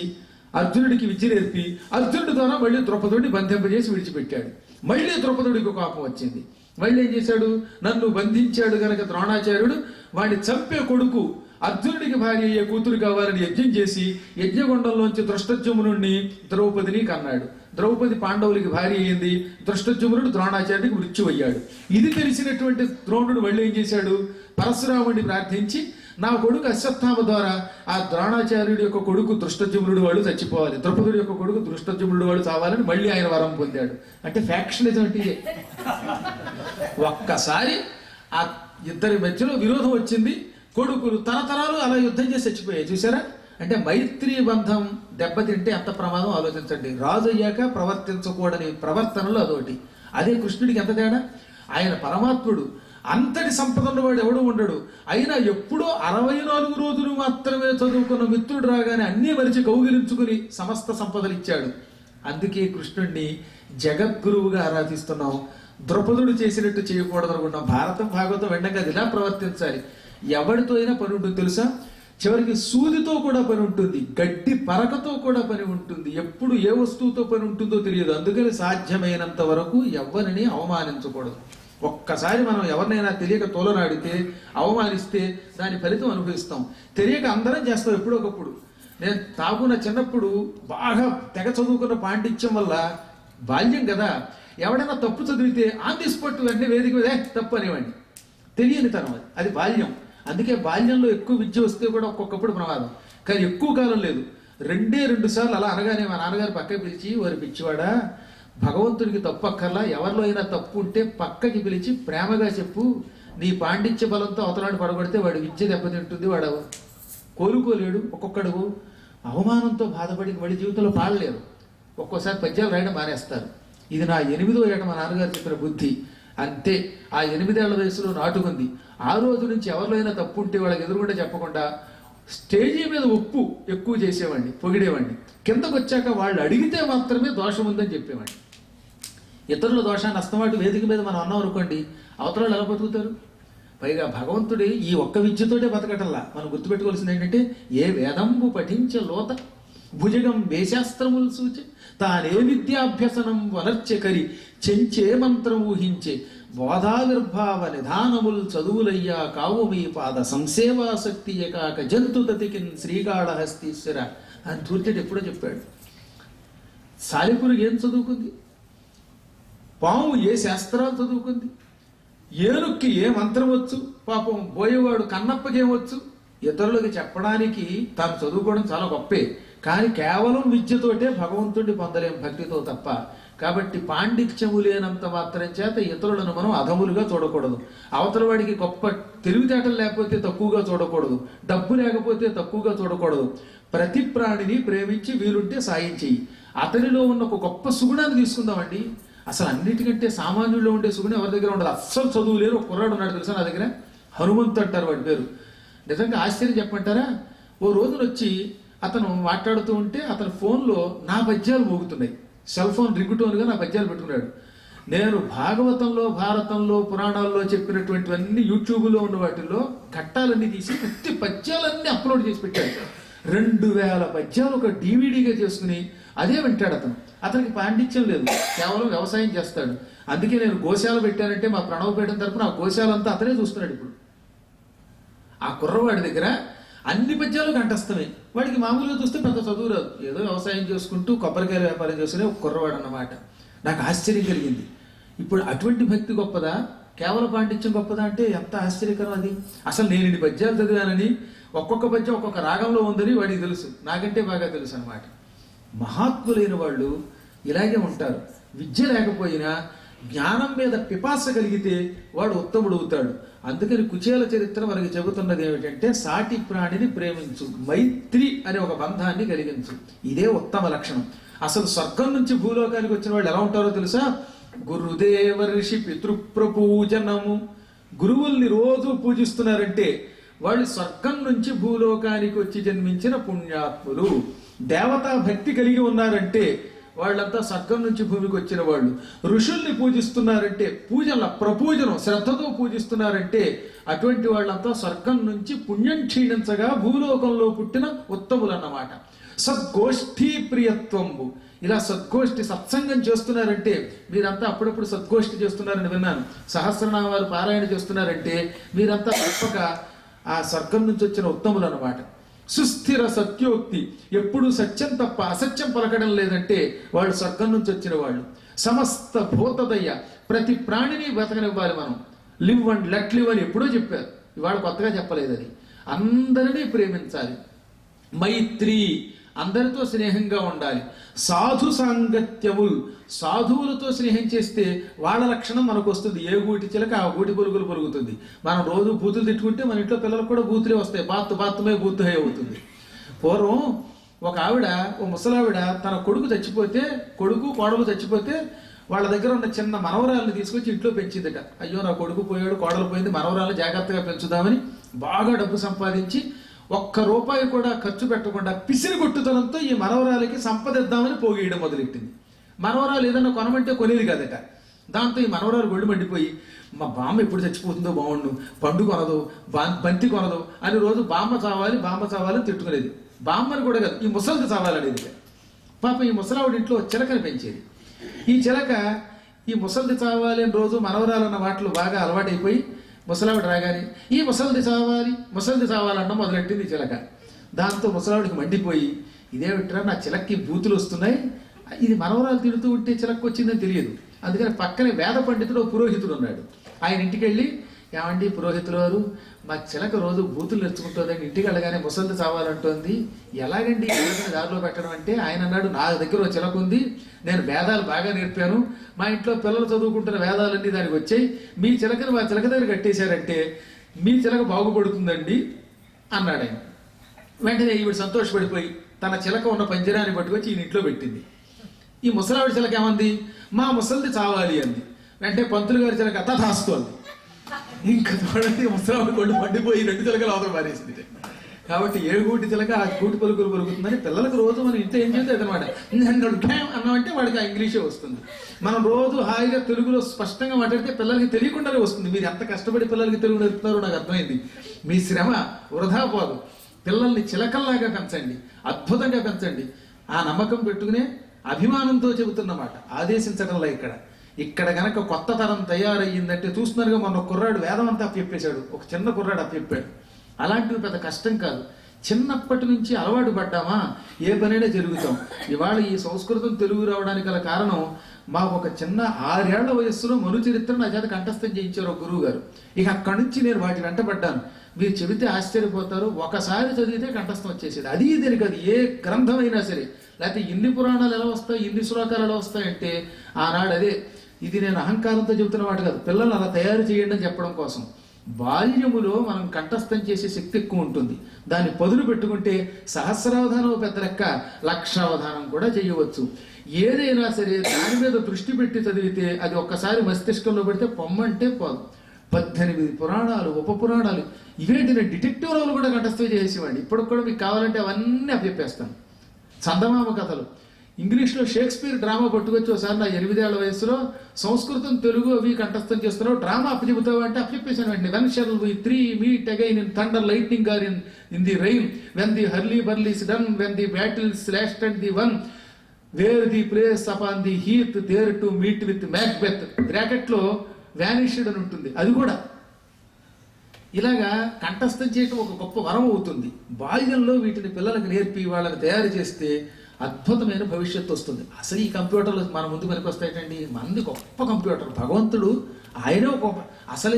అర్జునుడికి విద్య నేర్పి అర్జునుడి ద్వారా మళ్ళీ ద్రౌపదుడిని బంధింపజేసి విడిచిపెట్టాడు. మళ్ళీ ద్రౌపదుడికి కోపం వచ్చింది. మళ్ళీ ఏం చేశాడు? నన్ను బంధించాడు గనక ద్రోణాచార్యుడు వాడిని చంపే కొడుకు అర్జునుడికి భార్య అయ్యే కూతురు కావాలని యజ్ఞం చేసి యజ్ఞగుండంలోంచి దృష్టద్యుమ్నుడిని ద్రౌపదిని కన్నాడు. ద్రౌపది పాండవులకి భార్య అయింది. దృష్టద్యుమ్నుడు ద్రోణాచార్యుడికి మృత్యువయ్యాడు. ఇది తెలిసినటువంటి ద్రోణుడు మళ్ళీ ఏం చేశాడు? పరశురాముడిని ప్రార్థించి నా కొడుకు అశ్వత్థామ ద్వారా ఆ ద్రోణాచార్యుడి యొక్క కొడుకు దృష్టద్యుమ్నుడు వాడు చచ్చిపోవాలి, ద్రౌపదుడి యొక్క కొడుకు దృష్టద్యుమ్నుడు వాడు చావాలని మళ్ళీ ఆయన వరం పొందాడు. అంటే ఫ్యాక్షనిజం అంటే ఒక్కసారి ఆ ఇద్దరి మధ్యలో విరోధం వచ్చింది. కొడుకులు తరతరాలు అలా యుద్ధం చేసి చచ్చిపోయాయి. చూసారా? అంటే మైత్రీ బంధం దెబ్బతింటే ఎంత ప్రమాదం ఆలోచించండి. రాజు అయ్యాక ప్రవర్తించకూడని ప్రవర్తనలు అదొకటి. అదే కృష్ణుడికి ఎంత తేడా. ఆయన పరమాత్ముడు, అంతటి సంపదలు వాడు ఎవడు ఉండడు. అయినా ఎప్పుడో 64 రోజులు మాత్రమే చదువుకున్న మిత్రుడు రాగానే అన్నీ మరిచి కౌగిలించుకుని సమస్త సంపదలు ఇచ్చాడు. అందుకే కృష్ణుడిని జగద్గురువుగా ఆరాధిస్తున్నాం. ద్రౌపదుడు చేసినట్టు చేయకూడదు అనుకున్నాం. భారతం భాగవతం వెంటనే ఇలా ప్రవర్తించాలి. ఎవరితో అయినా పని ఉంటుంది తెలుసా? చివరికి సూదితో కూడా పని ఉంటుంది, గడ్డి పరకతో కూడా పని ఉంటుంది. ఎప్పుడు ఏ వస్తువుతో పని ఉంటుందో తెలియదు. అందుకని సాధ్యమైనంత వరకు ఎవరిని అవమానించకూడదు. ఒక్కసారి మనం ఎవరినైనా తెలియక తోలనాడితే, అవమానిస్తే దాని ఫలితం అనుభవిస్తాం. తెలియక అందరం చేస్తాం ఎప్పుడో ఒకప్పుడు. నేను తాగున్న చిన్నప్పుడు బాగా తెగ చదువుకున్న పాండిత్యం వల్ల, బాల్యం కదా, ఎవడైనా తప్పు చదివితే ఆన్ ది స్పాట్ వెంటనే వేదిక మీద తప్పు అనేవాడిని. తెలియని తనం అది బాల్యం. అందుకే బాల్యంలో ఎక్కువ విద్య వస్తే కూడా ఒక్కొక్కప్పుడు ప్రమాదం. కానీ ఎక్కువ కాలం లేదు, 2 సార్లు అలా అనగానే మా నాన్నగారు పక్కకి పిలిచి, వారి పిచ్చివాడా, భగవంతుడికి తప్పు అక్కర్లా, ఎవరిలో అయినా తప్పు ఉంటే పక్కకి పిలిచి ప్రేమగా చెప్పు. నీ పాండిత్య బలంతో అవతలాడు పడగొడితే వాడి విద్య దెబ్బతింటుంది, వాడు కోలుకోలేడు. ఒక్కొక్కడు అవమానంతో బాధపడి వాడి జీవితంలో పాడలేరు. ఒక్కోసారి పద్యాలు రాయడం మానేస్తారు. ఇది నా 8వ ఏట మా నాన్నగారు చెప్పిన బుద్ధి. అంతే, ఆ 8 ఏళ్ల వయసులో నాటుకుంది. ఆ రోజు నుంచి ఎవరిలో అయినా తప్పు ఉంటే వాళ్ళకి ఎదురుగుండా చెప్పకుండా స్టేజీ మీద ఉప్పు ఎక్కువ చేసేవాడిని, పొగిడేవాడిని. కిందకు వచ్చాక వాళ్ళు అడిగితే మాత్రమే దోషం ఉందని చెప్పేవాడిని. ఇతరుల దోషాన్ని అస్తమాటు వేదిక మీద మనం అన్నాం అనుకోండి, అవతల ఎలా బతుకుతారు? పైగా భగవంతుడి ఈ ఒక్క విద్యతోటే బతకటల్లా. మనం గుర్తుపెట్టుకోవాల్సింది ఏంటంటే, ఏ వేదంబు పఠించే లోత భుజగం వేశాస్త్రములు సూచి తానే విద్యాభ్యసనం వనర్చెకరి చెంచే మంత్రం ఊహించే బోధావిర్భావ నిధానముల్ చదువులయ్యా కావు మీ పాద సంసేవాసక్తి ఏకాక జంతు తతికిన్ శ్రీకాళహస్తీశ్వర అని తూర్చటి ఎప్పుడో చెప్పాడు. సాలిపురుగు ఏం చదువుకుంది? పాము ఏ శాస్త్రాలు చదువుకుంది? ఏనుక్కి ఏ మంత్రం వచ్చు? పాపం బోయేవాడు కన్నప్పకేమొచ్చు? ఇతరులకు చెప్పడానికి తాను చదువుకోవడం చాలా గొప్పే. కానీ కేవలం విద్యతోటే భగవంతుడిని పొందలేం భక్తితో తప్ప. కాబట్టి పాండిత్యము లేనంత మాత్రం చేత ఇతరులను మనం అధములుగా చూడకూడదు. అవతల వాడికి గొప్ప తెలివితేటలు లేకపోతే తక్కువగా చూడకూడదు, డబ్బు లేకపోతే తక్కువగా చూడకూడదు. ప్రతి ప్రాణిని ప్రేమించి వీలుంటే సాయం చెయ్యి. అతనిలో ఉన్న ఒక గొప్ప సుగుణాన్ని తీసుకుందామండి. అసలు అన్నిటికంటే సామాన్యుల్లో ఉండే సుగుణం ఎవరి దగ్గర ఉండదు. అస్సలు చదువు లేరు ఒక కుర్రాడు ఉన్నాడు తెలుసా నా దగ్గర, హనుమంతు అంటారు వాడి పేరు. నిజంగా ఆశ్చర్యం చెప్పమంటారా? ఓ రోజున వచ్చి అతను మాట్లాడుతూ ఉంటే అతని ఫోన్లో నా పద్యాలు మోగుతున్నాయి. సెల్ ఫోన్ రింగుటోన్గా నా పద్యాలు పెట్టుకున్నాడు. నేను భాగవతంలో, భారతంలో, పురాణాల్లో చెప్పినటువంటివన్నీ యూట్యూబ్లో ఉన్న వాటిల్లో ఘట్టాలన్నీ తీసి ప్రతి పద్యాలన్నీ అప్లోడ్ చేసి పెట్టాడు. 2000 పద్యాలు ఒక డివిడీగా చేసుకుని అదే వింటాడు అతను. అతనికి పాండిత్యం లేదు, కేవలం వ్యవసాయం చేస్తాడు. అందుకే నేను గోశాల పెట్టానంటే మా ప్రణవపేట తరపున ఆ గోశాలంతా అతనే చూస్తున్నాడు. ఇప్పుడు ఆ కుర్రవాడి దగ్గర అన్ని పద్యాలు కంఠస్థమే. వాడికి మామూలుగా చూస్తే పెద్ద చదువు రాదు, ఏదో వ్యవసాయం చేసుకుంటూ కొబ్బరికాయల వ్యాపారం చేసుకునే ఒక కుర్రవాడు అన్నమాట. నాకు ఆశ్చర్యం కలిగింది. ఇప్పుడు అటువంటి భక్తి గొప్పదా, కేవల పాండిత్యం గొప్పదా అంటే ఎంత ఆశ్చర్యకరం అది. అసలు నేను ఇన్ని పద్యాలు చదివానని, ఒక్కొక్క పద్యం ఒక్కొక్క రాగంలో ఉందని వాడికి తెలుసు, నాకంటే బాగా తెలుసు అనమాట. మహాత్ములైన వాళ్ళు ఇలాగే ఉంటారు. విద్య లేకపోయినా జ్ఞానం మీద పిపాస కలిగితే వాడు ఉత్తముడు అవుతాడు. అందుకని కుచేల చరిత్ర మనకి చెబుతున్నది ఏమిటంటే, సాటి ప్రాణిని ప్రేమించు, మైత్రి అనే ఒక బంధాన్ని కలిగించు. ఇదే ఉత్తమ లక్షణం. అసలు స్వర్గం నుంచి భూలోకానికి వచ్చిన వాళ్ళు ఎలా ఉంటారో తెలుసా? గురుదేవ ఋషి పితృప్రపూజనము. గురువుల్ని రోజు పూజిస్తున్నారంటే వాళ్ళు స్వర్గం నుంచి భూలోకానికి వచ్చి జన్మించిన పుణ్యాత్ములు. దేవతా భక్తి కలిగి ఉన్నారంటే వాళ్ళంతా స్వర్గం నుంచి భూమికి వచ్చిన వాళ్ళు. ఋషుల్ని పూజిస్తున్నారంటే పూజల ప్రపూజనం శ్రద్ధతో పూజిస్తున్నారంటే అటువంటి వాళ్ళంతా స్వర్గం నుంచి పుణ్యం క్షీణించగా భూలోకంలో పుట్టిన ఉత్తములు అన్నమాట. సద్గోష్ఠీ ప్రియత్వంబు, ఇలా సద్గోష్ఠి సత్సంగం చేస్తున్నారంటే మీరంతా అప్పుడప్పుడు సద్గోష్ఠి చేస్తున్నారని విన్నాను. సహస్రనామాలు పారాయణ చేస్తున్నారంటే మీరంతా తప్పక ఆ స్వర్గం నుంచి వచ్చిన ఉత్తములు అన్నమాట. సుస్థిర సత్యోక్తి, ఎప్పుడు సత్యం తప్ప అసత్యం పలకడం లేదంటే వాళ్ళు స్వర్గం నుంచి వచ్చిన వాళ్ళు. సమస్త భూతదయ్య, ప్రతి ప్రాణిని బతకనివ్వాలి మనం. లివ్ అండ్ లెట్ లివ్ అని ఎప్పుడో చెప్పారు, ఇవాళ కొత్తగా చెప్పలేదు అది. అందరినీ ప్రేమించాలి. మైత్రి, అందరితో స్నేహంగా ఉండాలి. సాధు సాంగత్యములు, సాధువులతో స్నేహం చేస్తే వాళ్ళ లక్షణం మనకు వస్తుంది. ఏ గూటి చిలక ఆ గూటి పొరుగులు పొరుగుతుంది. మనం రోజు బూతులు తిట్టుకుంటే మన ఇంట్లో పిల్లలకు కూడా బూతులే వస్తాయి. బాత్తుమే బూతుహే అవుతుంది. పూర్వం ఒక ఆవిడ, ఓ ముసలావిడ తన కొడుకు చచ్చిపోతే, కొడుకు కోడలు చచ్చిపోతే వాళ్ళ దగ్గర ఉన్న చిన్న మనవరాలను తీసుకొచ్చి ఇంట్లో పెంచిందట. అయ్యో నా కొడుకు పోయాడు, కోడలు పోయింది, మనవరాలను జాగ్రత్తగా పెంచుదామని బాగా డబ్బు సంపాదించి ఒక్క రూపాయి కూడా ఖర్చు పెట్టకుండా పిసిని కొట్టుతనంతో ఈ మనవరాలకి సంపదిద్దామని పోగేయడం మొదలెట్టింది. మనవరాలు ఏదన్నా కొనమంటే కొనేది కాదట. దాంతో ఈ మనవరాలు గొడ్డు మండిపోయి మా బామ్మ ఎప్పుడు చచ్చిపోతుందో బాగుండు, పండు కొనదు, బంతి కొనదు అని రోజు బామ్మ చావాలని తిట్టుకునేది. బామ్మని కూడా కాదు, ఈ ముసలికి చావాలనేది. పాప ఈ ముసలావిడ ఇంట్లో చిలకని పెంచేది. ఈ చిలక ఈ ముసలిది చావాలి అని రోజు మనవరాలన్న వాటిలో బాగా అలవాటైపోయి ముసలావిడ రాగానే ఈ ముసలిది చావాలన్న మొదలెట్టింది చిలక. దాంతో ముసలావిడికి మండిపోయి ఇదేమిట్రా నా చిలక్కి బూతులు వస్తున్నాయి, ఇది మనవరాలు తిడుతూ ఉంటే చిలక్కి వచ్చిందని తెలియదు. అందుకని పక్కనే వేద పండితుడు పురోహితుడు ఉన్నాడు. ఆయన ఇంటికి వెళ్ళి, ఏమండి పురోహితులు వారు, మా చిలక రోజు బూతులు నేర్చుకుంటుందండి, ఇంటికి వెళ్ళగానే ముసలిది చావాలంటోంది, ఎలాగండి చిలకని దారిలో పెట్టడం అంటే ఆయన అన్నాడు, నా దగ్గర ఒక చిలక ఉంది, నేను వేదాలు బాగా నేర్పాను, మా ఇంట్లో పిల్లలు చదువుకుంటున్న వేదాలన్నీ దానికి వచ్చాయి, మీ చిలకని మా చిలక దగ్గర కట్టేశారంటే మీ చిలక బాగుపడుతుందండి అన్నాడు ఆయన. వెంటనే ఈవిడ సంతోషపడిపోయి తన చిలక ఉన్న పంజరాన్ని పట్టుకొచ్చి ఈయన ఇంట్లో పెట్టింది. ఈ ముసలావిడ చిలక ఏమంది, మా ముసలిది చావాలి అంది. వెంటనే పంతులు గారి చిలక తథాస్తోంది. ఇంకా చూడండి ముసలావిడ కొళ్ళు పండిపోయి 2 చిలకలు అవతల మారేసింది. కాబట్టి ఏ గూటి చిలక ఆ గూటి పలుకులు పలుకుతుందని పిల్లలకు రోజు మనం ఇంట్లో ఏం చేస్తే అనమాట అన్నామంటే వాడికి ఆ ఇంగ్లీషే వస్తుంది. మనం రోజు హాయిగా తెలుగులో స్పష్టంగా మాట్లాడితే పిల్లలకి తెలియకుండానే వస్తుంది. మీరు ఎంత కష్టపడి పిల్లలకి తెలుగు నేర్పుతారో నాకు అర్థమైంది. మీ శ్రమ వృధా పోదు. పిల్లల్ని చిలకల్లాగా పెంచండి, అద్భుతంగా పెంచండి. ఆ నమ్మకం పెట్టుకునే అభిమానంతో చెబుతున్నమాట, ఆదేశించడంలో. ఇక్కడ గనక కొత్త తరం తయారయ్యిందంటే చూస్తున్నారుగా, మొన్న కుర్రాడు వేదం అంతా అప్పచెప్పేశాడు, ఒక చిన్న కుర్రాడు అప్పచెప్పాడు. అలాంటివి పెద్ద కష్టం కాదు. చిన్నప్పటి నుంచి అలవాటు పడ్డామా ఏ పనైనా జరుగుతాం. ఇవాళ ఈ సంస్కృతం తెలుగు రావడానికి గల కారణం, మాకు ఒక చిన్న 6 ఏళ్ల వయస్సులో మను చరిత్ర నా చేత కంఠస్థం చేయించారు ఒక గురువు గారు. ఇక అక్కడి నుంచి నేను వాటి వెంటబడ్డాను. మీరు చెబితే ఆశ్చర్యపోతారు, ఒకసారి చదివితే కంఠస్థం వచ్చేసేది. అది దీనికి అది ఏ గ్రంథమైనా సరే. లేకపోతే ఇన్ని పురాణాలు ఎలా వస్తాయి, ఇన్ని శ్లోకాలు ఎలా వస్తాయంటే ఆనాడు అదే. ఇది నేను అహంకారంతో చెబుతున్న మాట కాదు, పిల్లల్ని అలా తయారు చేయండి అని చెప్పడం కోసం. బాల్యములో మనం కంఠస్థం చేసే శక్తి ఎక్కువ ఉంటుంది. దాన్ని పదులు పెట్టుకుంటే సహస్రావధానం పెద్ద లెక్క, లక్షావధానం కూడా చేయవచ్చు. ఏదైనా సరే దాని మీద దృష్టి పెట్టి చదివితే అది ఒక్కసారి మస్తిష్కంలో పెడితే పొమ్మంటే పోదు. 18 పురాణాలు, ఉపపురాణాలు, ఇవేంటి నేను డిటెక్టివ్ రోలు కూడా కంఠస్థం చేసేవాడిని. ఇప్పటికి కూడా మీకు కావాలంటే అవన్నీ అప్పచెప్పేస్తాను. చందమామ కథలు, ఇంగ్లీష్లో షేక్స్పియర్ డ్రామా పట్టుకొచ్చి ఒకసారి నా 8 ఏళ్ల వయసులో సంస్కృతం తెలుగు అవి కంఠస్థం చేస్తున్నావు, డ్రామా అప్పచెబుతావు అంటే అప్పచెప్పేశాను వెంటనే. When shall we three meet again in thunder lightning or in the rain, when the hurly burly's done, when the battle slashed and the won, where the place upon the heath there to meet with Macbeth, బ్రాకెట్లో vanished అని ఉంటుంది. అది కూడా ఇలాగా కంఠస్థం చేయటం ఒక గొప్ప వరం అవుతుంది. బాల్యంలో వీటిని పిల్లలకు నేర్పి వాళ్ళని తయారు చేస్తే అద్భుతమైన భవిష్యత్తు వస్తుంది. అసలు ఈ కంప్యూటర్లు మన ముందు పనికి వస్తాయండి. మనది గొప్ప కంప్యూటర్, భగవంతుడు ఆయనే ఒక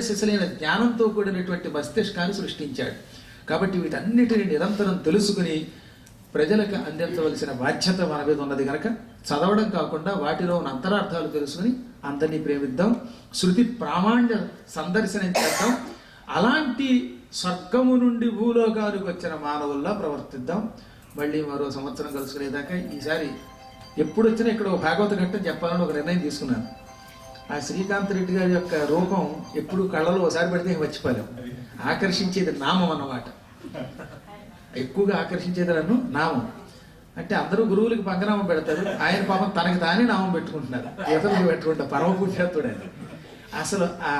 సిసలైన జ్ఞానంతో కూడినటువంటి మస్తిష్కాన్ని సృష్టించాడు. కాబట్టి వీటన్నిటిని నిరంతరం తెలుసుకుని ప్రజలకు అందించవలసిన బాధ్యత మన మీద ఉన్నది కనుక చదవడం కాకుండా వాటిలో ఉన్న అంతరార్థాలు తెలుసుకుని అందరినీ ప్రేమిద్దాం, శృతి ప్రామాణ్య సందర్శనం చేద్దాం. అలాంటి స్వర్గము నుండి భూలోకానికి వచ్చిన మానవుల్లా ప్రవర్తిద్దాం. మళ్ళీ మరో సంవత్సరం కలుసుకునేదాకా ఈసారి ఎప్పుడు వచ్చినా ఇక్కడ ఒక భాగవత ఘట్టం చెప్పాలని ఒక నిర్ణయం తీసుకున్నాను. ఆ శ్రీకాంత్ రెడ్డి గారి యొక్క రూపం ఎప్పుడు కళ్ళలో ఒకసారి పెడితే మర్చిపోలేం. ఆకర్షించేది నామం అన్నమాట, ఎక్కువగా ఆకర్షించేది నన్ను నామం. అంటే అందరూ గురువులకి పంగనామం పెడతారు, ఆయన పాపం తనకి తానే నామం పెట్టుకుంటున్నారు, ఇతరులకు పెట్టుకుంటారు. పరమ పుణ్యాత్తుడు ఆయన. అసలు ఆ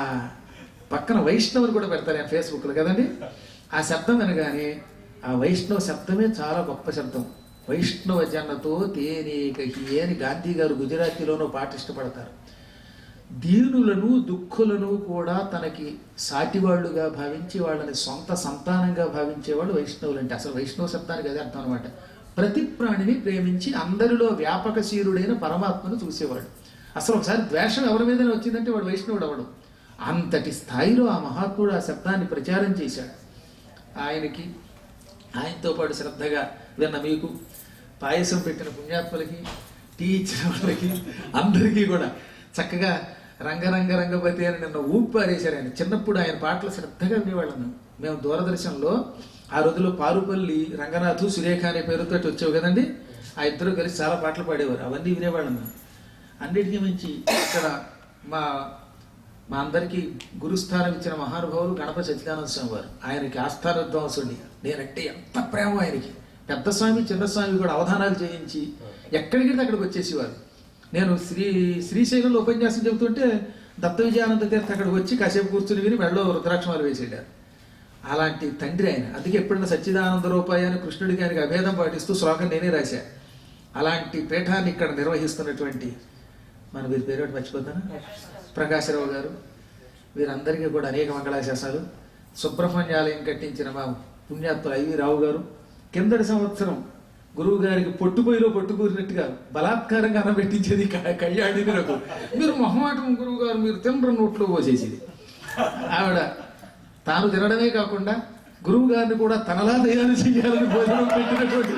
పక్కన వైష్ణవుని కూడా పెడతారు ఆయన ఫేస్బుక్లో కదండి. ఆ శబ్దం వినగానే ఆ వైష్ణవ శబ్దమే చాలా గొప్ప శబ్దం. వైష్ణవ జనతో తేనేకహి అని గాంధీ గారు గుజరాతీలోనూ పాట ఇష్టపడతారు. దీనులను దుఃఖులను కూడా తనకి సాటివాళ్లుగా భావించి వాళ్ళని సొంత సంతానంగా భావించేవాళ్ళు వైష్ణవులు. అంటే అసలు వైష్ణవ శబ్దానికి అదే అర్థం అనమాట. ప్రతి ప్రాణిని ప్రేమించి అందరిలో వ్యాపకశీలుడైన పరమాత్మను చూసేవాడు. అసలు ఒకసారి ద్వేషం ఎవరి మీదనే వచ్చిందంటే వాడు వైష్ణవుడు అవడం. అంతటి స్థాయిలో ఆ మహాత్ముడు ఆ శబ్దాన్ని ప్రచారం చేశాడు. ఆయనతో పాటు శ్రద్ధగా విన్న మీకు, పాయసం పెట్టిన పుణ్యాత్ములకి, టీ ఇచ్చిన వాళ్ళకి అందరికీ కూడా చక్కగా రంగపతి అని నిన్న ఊపారేశారు ఆయన. చిన్నప్పుడు ఆయన పాటలు శ్రద్ధగా వినేవాళ్ళం మేము దూరదర్శన్లో. ఆ రోజుల్లో పారుపల్లి రంగనాథు, సురేఖ అనే పేరుతో వచ్చేవి కదండి. ఆ ఇద్దరు కలిసి చాలా పాటలు పాడేవారు, అవన్నీ వినేవాళ్ళం. అన్నిటికీ మించి ఇక్కడ మా అందరికీ గురుస్థానం ఇచ్చిన మహానుభావులు గణపతి సచ్చిదానంద స్వామి వారు. ఆయనకి ఆస్థాన విద్వాంసుడి. నేనంటే ఎంత ప్రేమ ఆయనకి. పెద్ద స్వామి చిన్న స్వామి కూడా అవధానాలు చేయించి ఎక్కడికి అక్కడికి వచ్చేసేవారు. నేను శ్రీశైలంలో ఉపన్యాసం చెబుతుంటే దత్త విజయానంద తీర్థ అక్కడికి వచ్చి కాసేపు కూర్చుని విని మెడలో రుద్రాక్షమాలు వేసేటారు. అలాంటి తండ్రి ఆయన. అందుకే ఎప్పుడైనా సచ్చిదానంద రూపాయి అని కృష్ణుడికి ఆయనకి అభేదం పాటిస్తూ శ్లోకం నేనే రాశా. అలాంటి పీఠాన్ని ఇక్కడ నిర్వహిస్తున్నటువంటి వీరి పేరు మర్చిపోతాను, ప్రకాశరావు గారు, వీరందరికీ కూడా అనేక మంగళాశాసనాలు. సుబ్రహ్మణ్యాలయం కట్టించిన మా పుణ్యాత్ములు ఐవి రావు గారు, కిందటి సంవత్సరం గురువు గారికి పొట్టుపోయిలో పొట్టుకూరినట్టుగా బలాత్కారంగా అన్నబెట్టించేది కళ్యాణి నాకు. మీరు మొహమాటం గురువు గారు, మీరు తినర నోట్లో పోసేసేది. ఆవిడ తాను తినడమే కాకుండా గురువు గారిని కూడా తనలా తయారు చేయాలని భోజనం పెట్టినటువంటి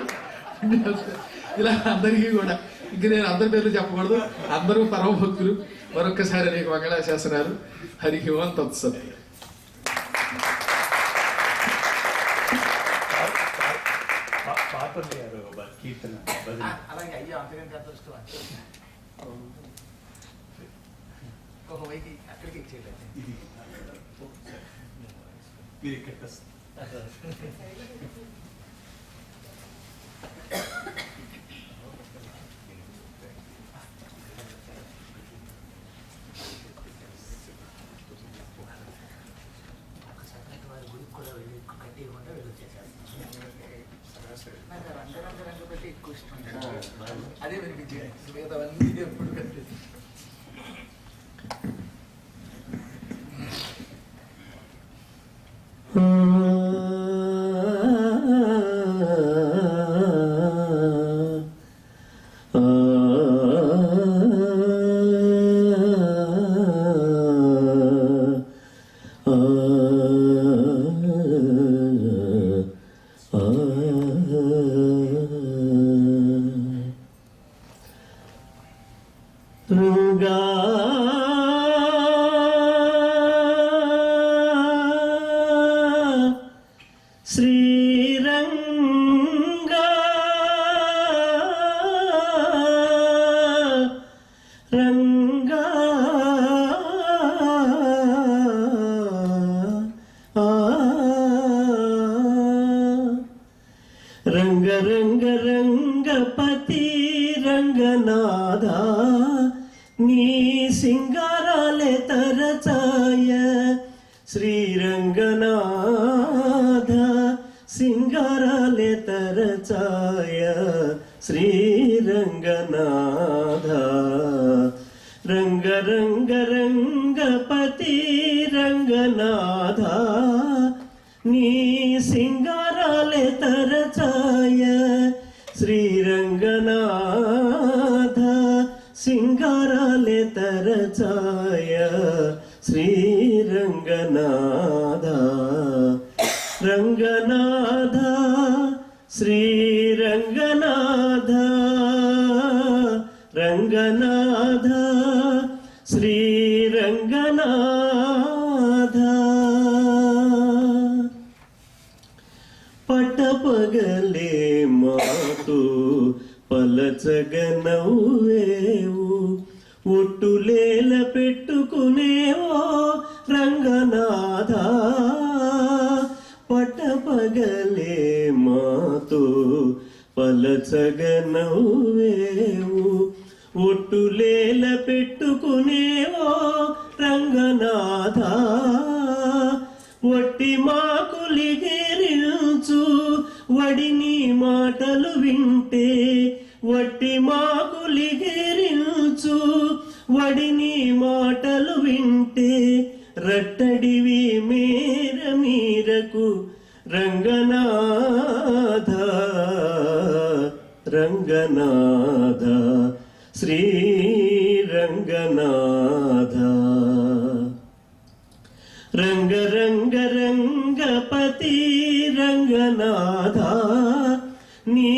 ఇలా అందరికీ కూడా. ఇంక నేను అందరి పేర్లు చెప్పకూడదు, అందరూ పరమభక్తులు. మరొక్కసారి అనేక మంగళాశాసనాలు. హరి ఓం తత్సత్. అలాగే అయ్యో అంతకంటే అదృష్టం ఒక వైకి అక్కడికి ఇచ్చేయండి. వారి గుడికి కూడా వెళ్ళి కట్టేయకుండా వెళ్ళొచ్చేసారు. రంగ పెట్టి ఎక్కువ ఇష్టం. అదే వినిపించేది, మిగతావన్నీ ఎప్పుడు కట్టేది. రంగ రంగ రంగపతి రంగనాథ నీ సింగారాలే తరచాయ శ్రీరంగనాథ సింగారాలే తరచాయ శ్రీరంగనాథ రంగ రంగ రంగపతి రంగనాథ నీ సింగారాలే తరచాయ శ్రీరంగనాథ సింగారాలే తరచాయ శ్రీరంగనాథ రంగనాథ శ్రీరంగనాథ రంగనాథ శ్రీరంగనాథ పటపగలే మాతో పలచగనవ్వేవు ఒట్టులేల పెట్టుకునేవో రంగనాథ పటపగలే మాతో పలచగనవ్వేవు ఒట్టులేల పెట్టుకునేవో రంగనాథ వట్టి మాకులిగిరించు వడిని మాటలు వింటే వట్టి మాకులిగిరించు వడిని మాటలు వింటే రట్టడివి మేర మీరకు రంగనాథ రంగనాథ శ్రీ రంగనాథ రంగ రంగ రంగపతి రంగనాథ నీ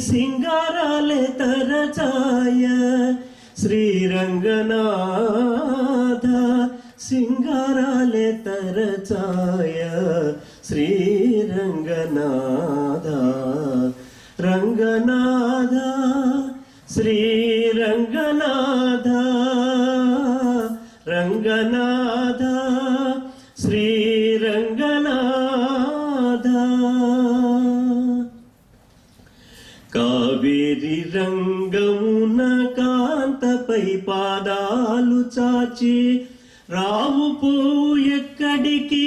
సింగారాలే తరచాయ శ్రీరంగనాథ సింగారాలే తరచాయ శ్రీరంగనాథ రంగనాథ శ్రీరంగనాథ రంగనాథ శ్రీరంగనాథ కావేరి రంగమున కాంతపై పాదాలు చాచి రావు పువ్వు ఎక్కడికి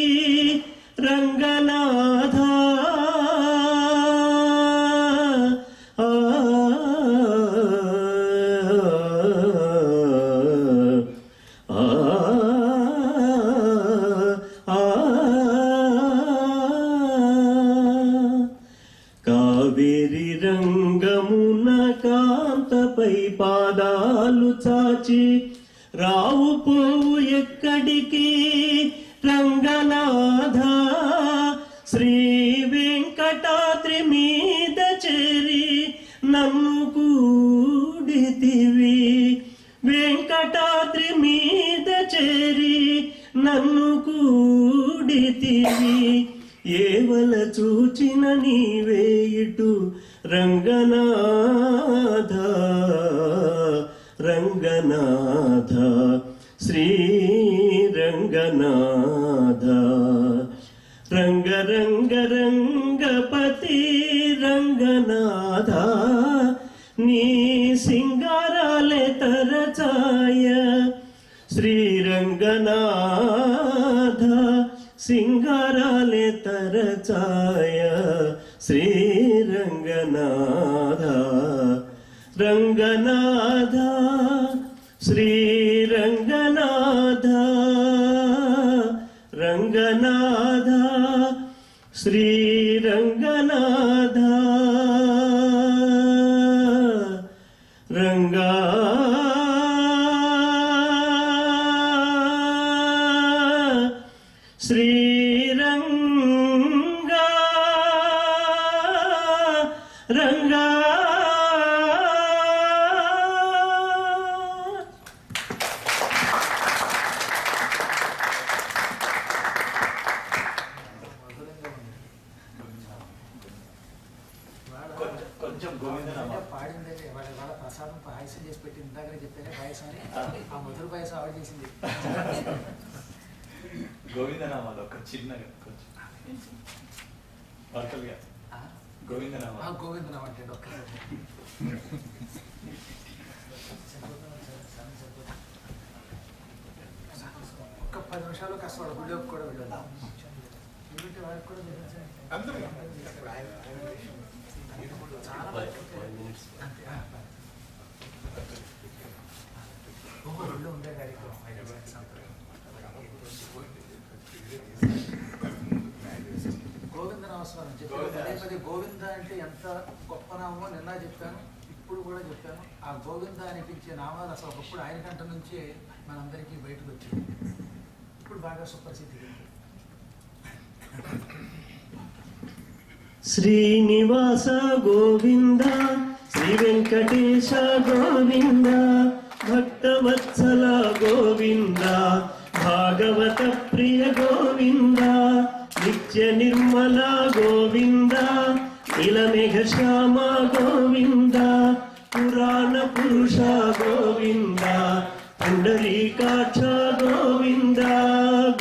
రంగనాథ కావేరి రంగమున కాంతపై పాదాలు చాచి రావు పువ్వు ఎక్కడికి రంగనాథ శ్రీ వెంకటాద్రి మీద చేరి నన్ను కూడితివి వెంకటాద్రి మీద చేరి నన్ను కూడితివి ఏవల చూచిన నీవే ఇటు రంగనాథ రంగనాథ శ్రీ రంగనాథ రంగ రంగ రంగపతి రంగనాథ నీ సింగారాలే తరచాయ శ్రీరంగనాథ సింగారాలే తరచాయ శ్రీరంగనాథ రంగనాథ శ్రీరంగనాథ రంగనాథ శ్రీరంగనాథ రంగా శ్రీరంగా రంగా కొంచెం పాడిందే వాళ్ళ ప్రసాదం పాయసం చేసి పెట్టి ఇందాకనే చెప్పానే పాయసం అని ఆ మధుర పాయసం ఆవిడ చేసింది గోవిందనామాలు ఒక చిన్నగా కొంచెం వర్కల్గా గోవిందనామాలు గోవిందనామా అంటే ఒక్క 10 నిమిషాలు కాస్త వాళ్ళ గుడిలోకి కూడా వెళ్ళాలి ఏమిటి వాళ్ళకి కూడా చాలా ఊళ్ళో ఉండే కార్యక్రమం గోవింద నమస్కారం చెప్పాను పదే పదే గోవింద అంటే ఎంత గొప్ప నామో నిన్న చెప్పాను ఇప్పుడు కూడా చెప్పాను ఆ గోవింద అనిపించే నామాలు అసలు ఒకప్పుడు ఆయన కంట నుంచే మనందరికీ బయటకు వచ్చింది ఇప్పుడు బాగా సుప్రసిద్ధి శ్రీనివాస గోవింద శ్రీ వెంకటేశ గోవింద భక్తవత్సల గోవింద భాగవత ప్రియ గోవింద నిత్య నిర్మల గోవింద నీలమేఘ శ్యామ గోవింద పురాణ పురుష గోవింద పుండరీకాక్ష గోవింద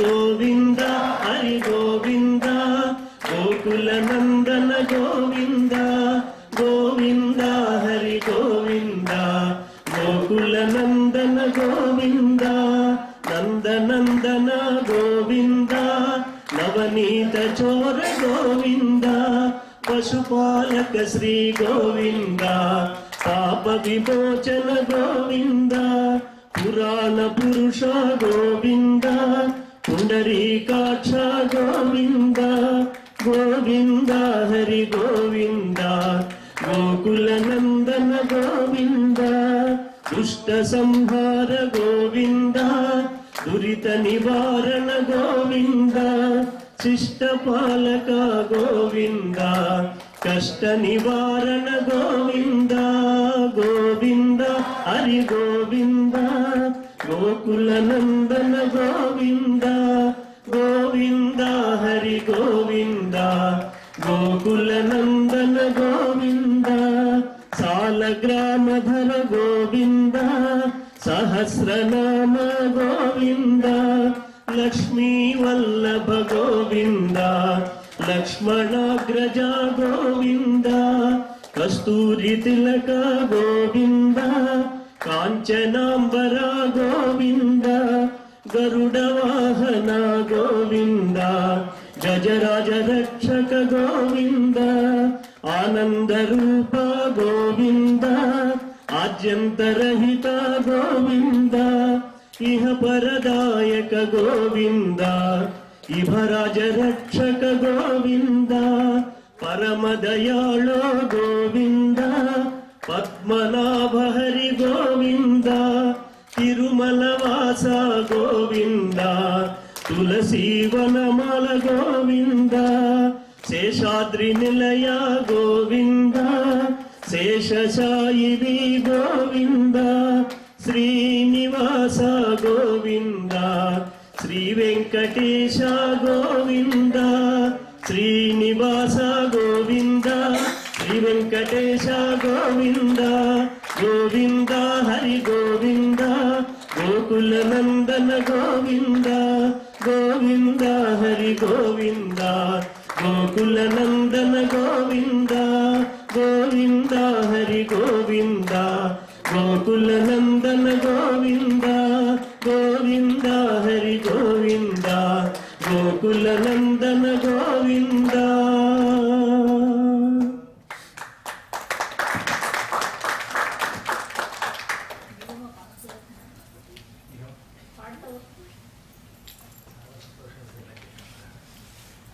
గోవింద హరి గోవింద గోకుల నందన గోవింద గోవింద గోకుల నందన గోవింద నందనందన గోవింద నవనీత చోర గోవింద పశుపాలక శ్రీ గోవింద పాప విమోచన గోవింద పురాణ పురుష గోవింద పుండరీకాక్ష గోవింద గోవింద హరి గోవింద గోకుల నందన గోవింద దుష్ట సంహార గోవింద దురిత నివారణ గోవింద శిష్ట పాలక గోవింద కష్ట నివారణ గోవింద గోవింద హరి గోవింద గోకుల నందన గోవింద గోవింద హరి గోవింద గోకుల నందన గోవింద సాలగ్రామధర గోవింద సహస్రనామ గోవింద లక్ష్మీ వల్లభ గోవింద లక్ష్మణాగ్రజ గోవింద కస్తూరి తిలక గోవింద కాంచనాంబర గోవింద గరుడ వాహన గోవింద గజరాజ రక్షక గోవింద ఆనంద రూప గోవింద ఆద్యంతరహిత గోవింద ఇహ పరదాయక గోవింద ఇభరాజ రక్షక గోవింద పరమదయాళో గోవింద పద్మనాభ హరి గోవింద తిరుమల వాస గోవింద తులసీవనమాల గోవింద శేషాద్రి నిలయ గోవింద శేషశాయివి గోవింద శ్రీనివాస గోవింద శ్రీ వెంకటేశ గోవింద శ్రీనివాస గోవింద శ్రీ వెంకటేశ గోవింద గోవింద హరి గోవింద గోకుల నందన గోవింద గోవింద హరి గోవింద గోకుల నందన గోవింద గోవింద హరి గోవింద గోకుల నందన గోవింద గోవింద హరి గోవింద గోకుల నందన గోవింద.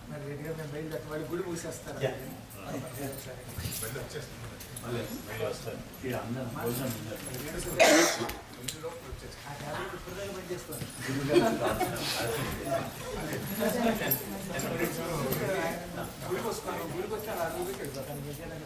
మరి రెడీగా మేము బయలుదేరి వాళ్ళు గుడి మూసేస్తారు. ఆ ట్యాబ్లెట్ ఇప్పుడు పనిచేస్తుంది. గుడికి వస్తాను, గుడికి వచ్చి అలా గుడికి వెళ్ళిపోతాను. విజయానికి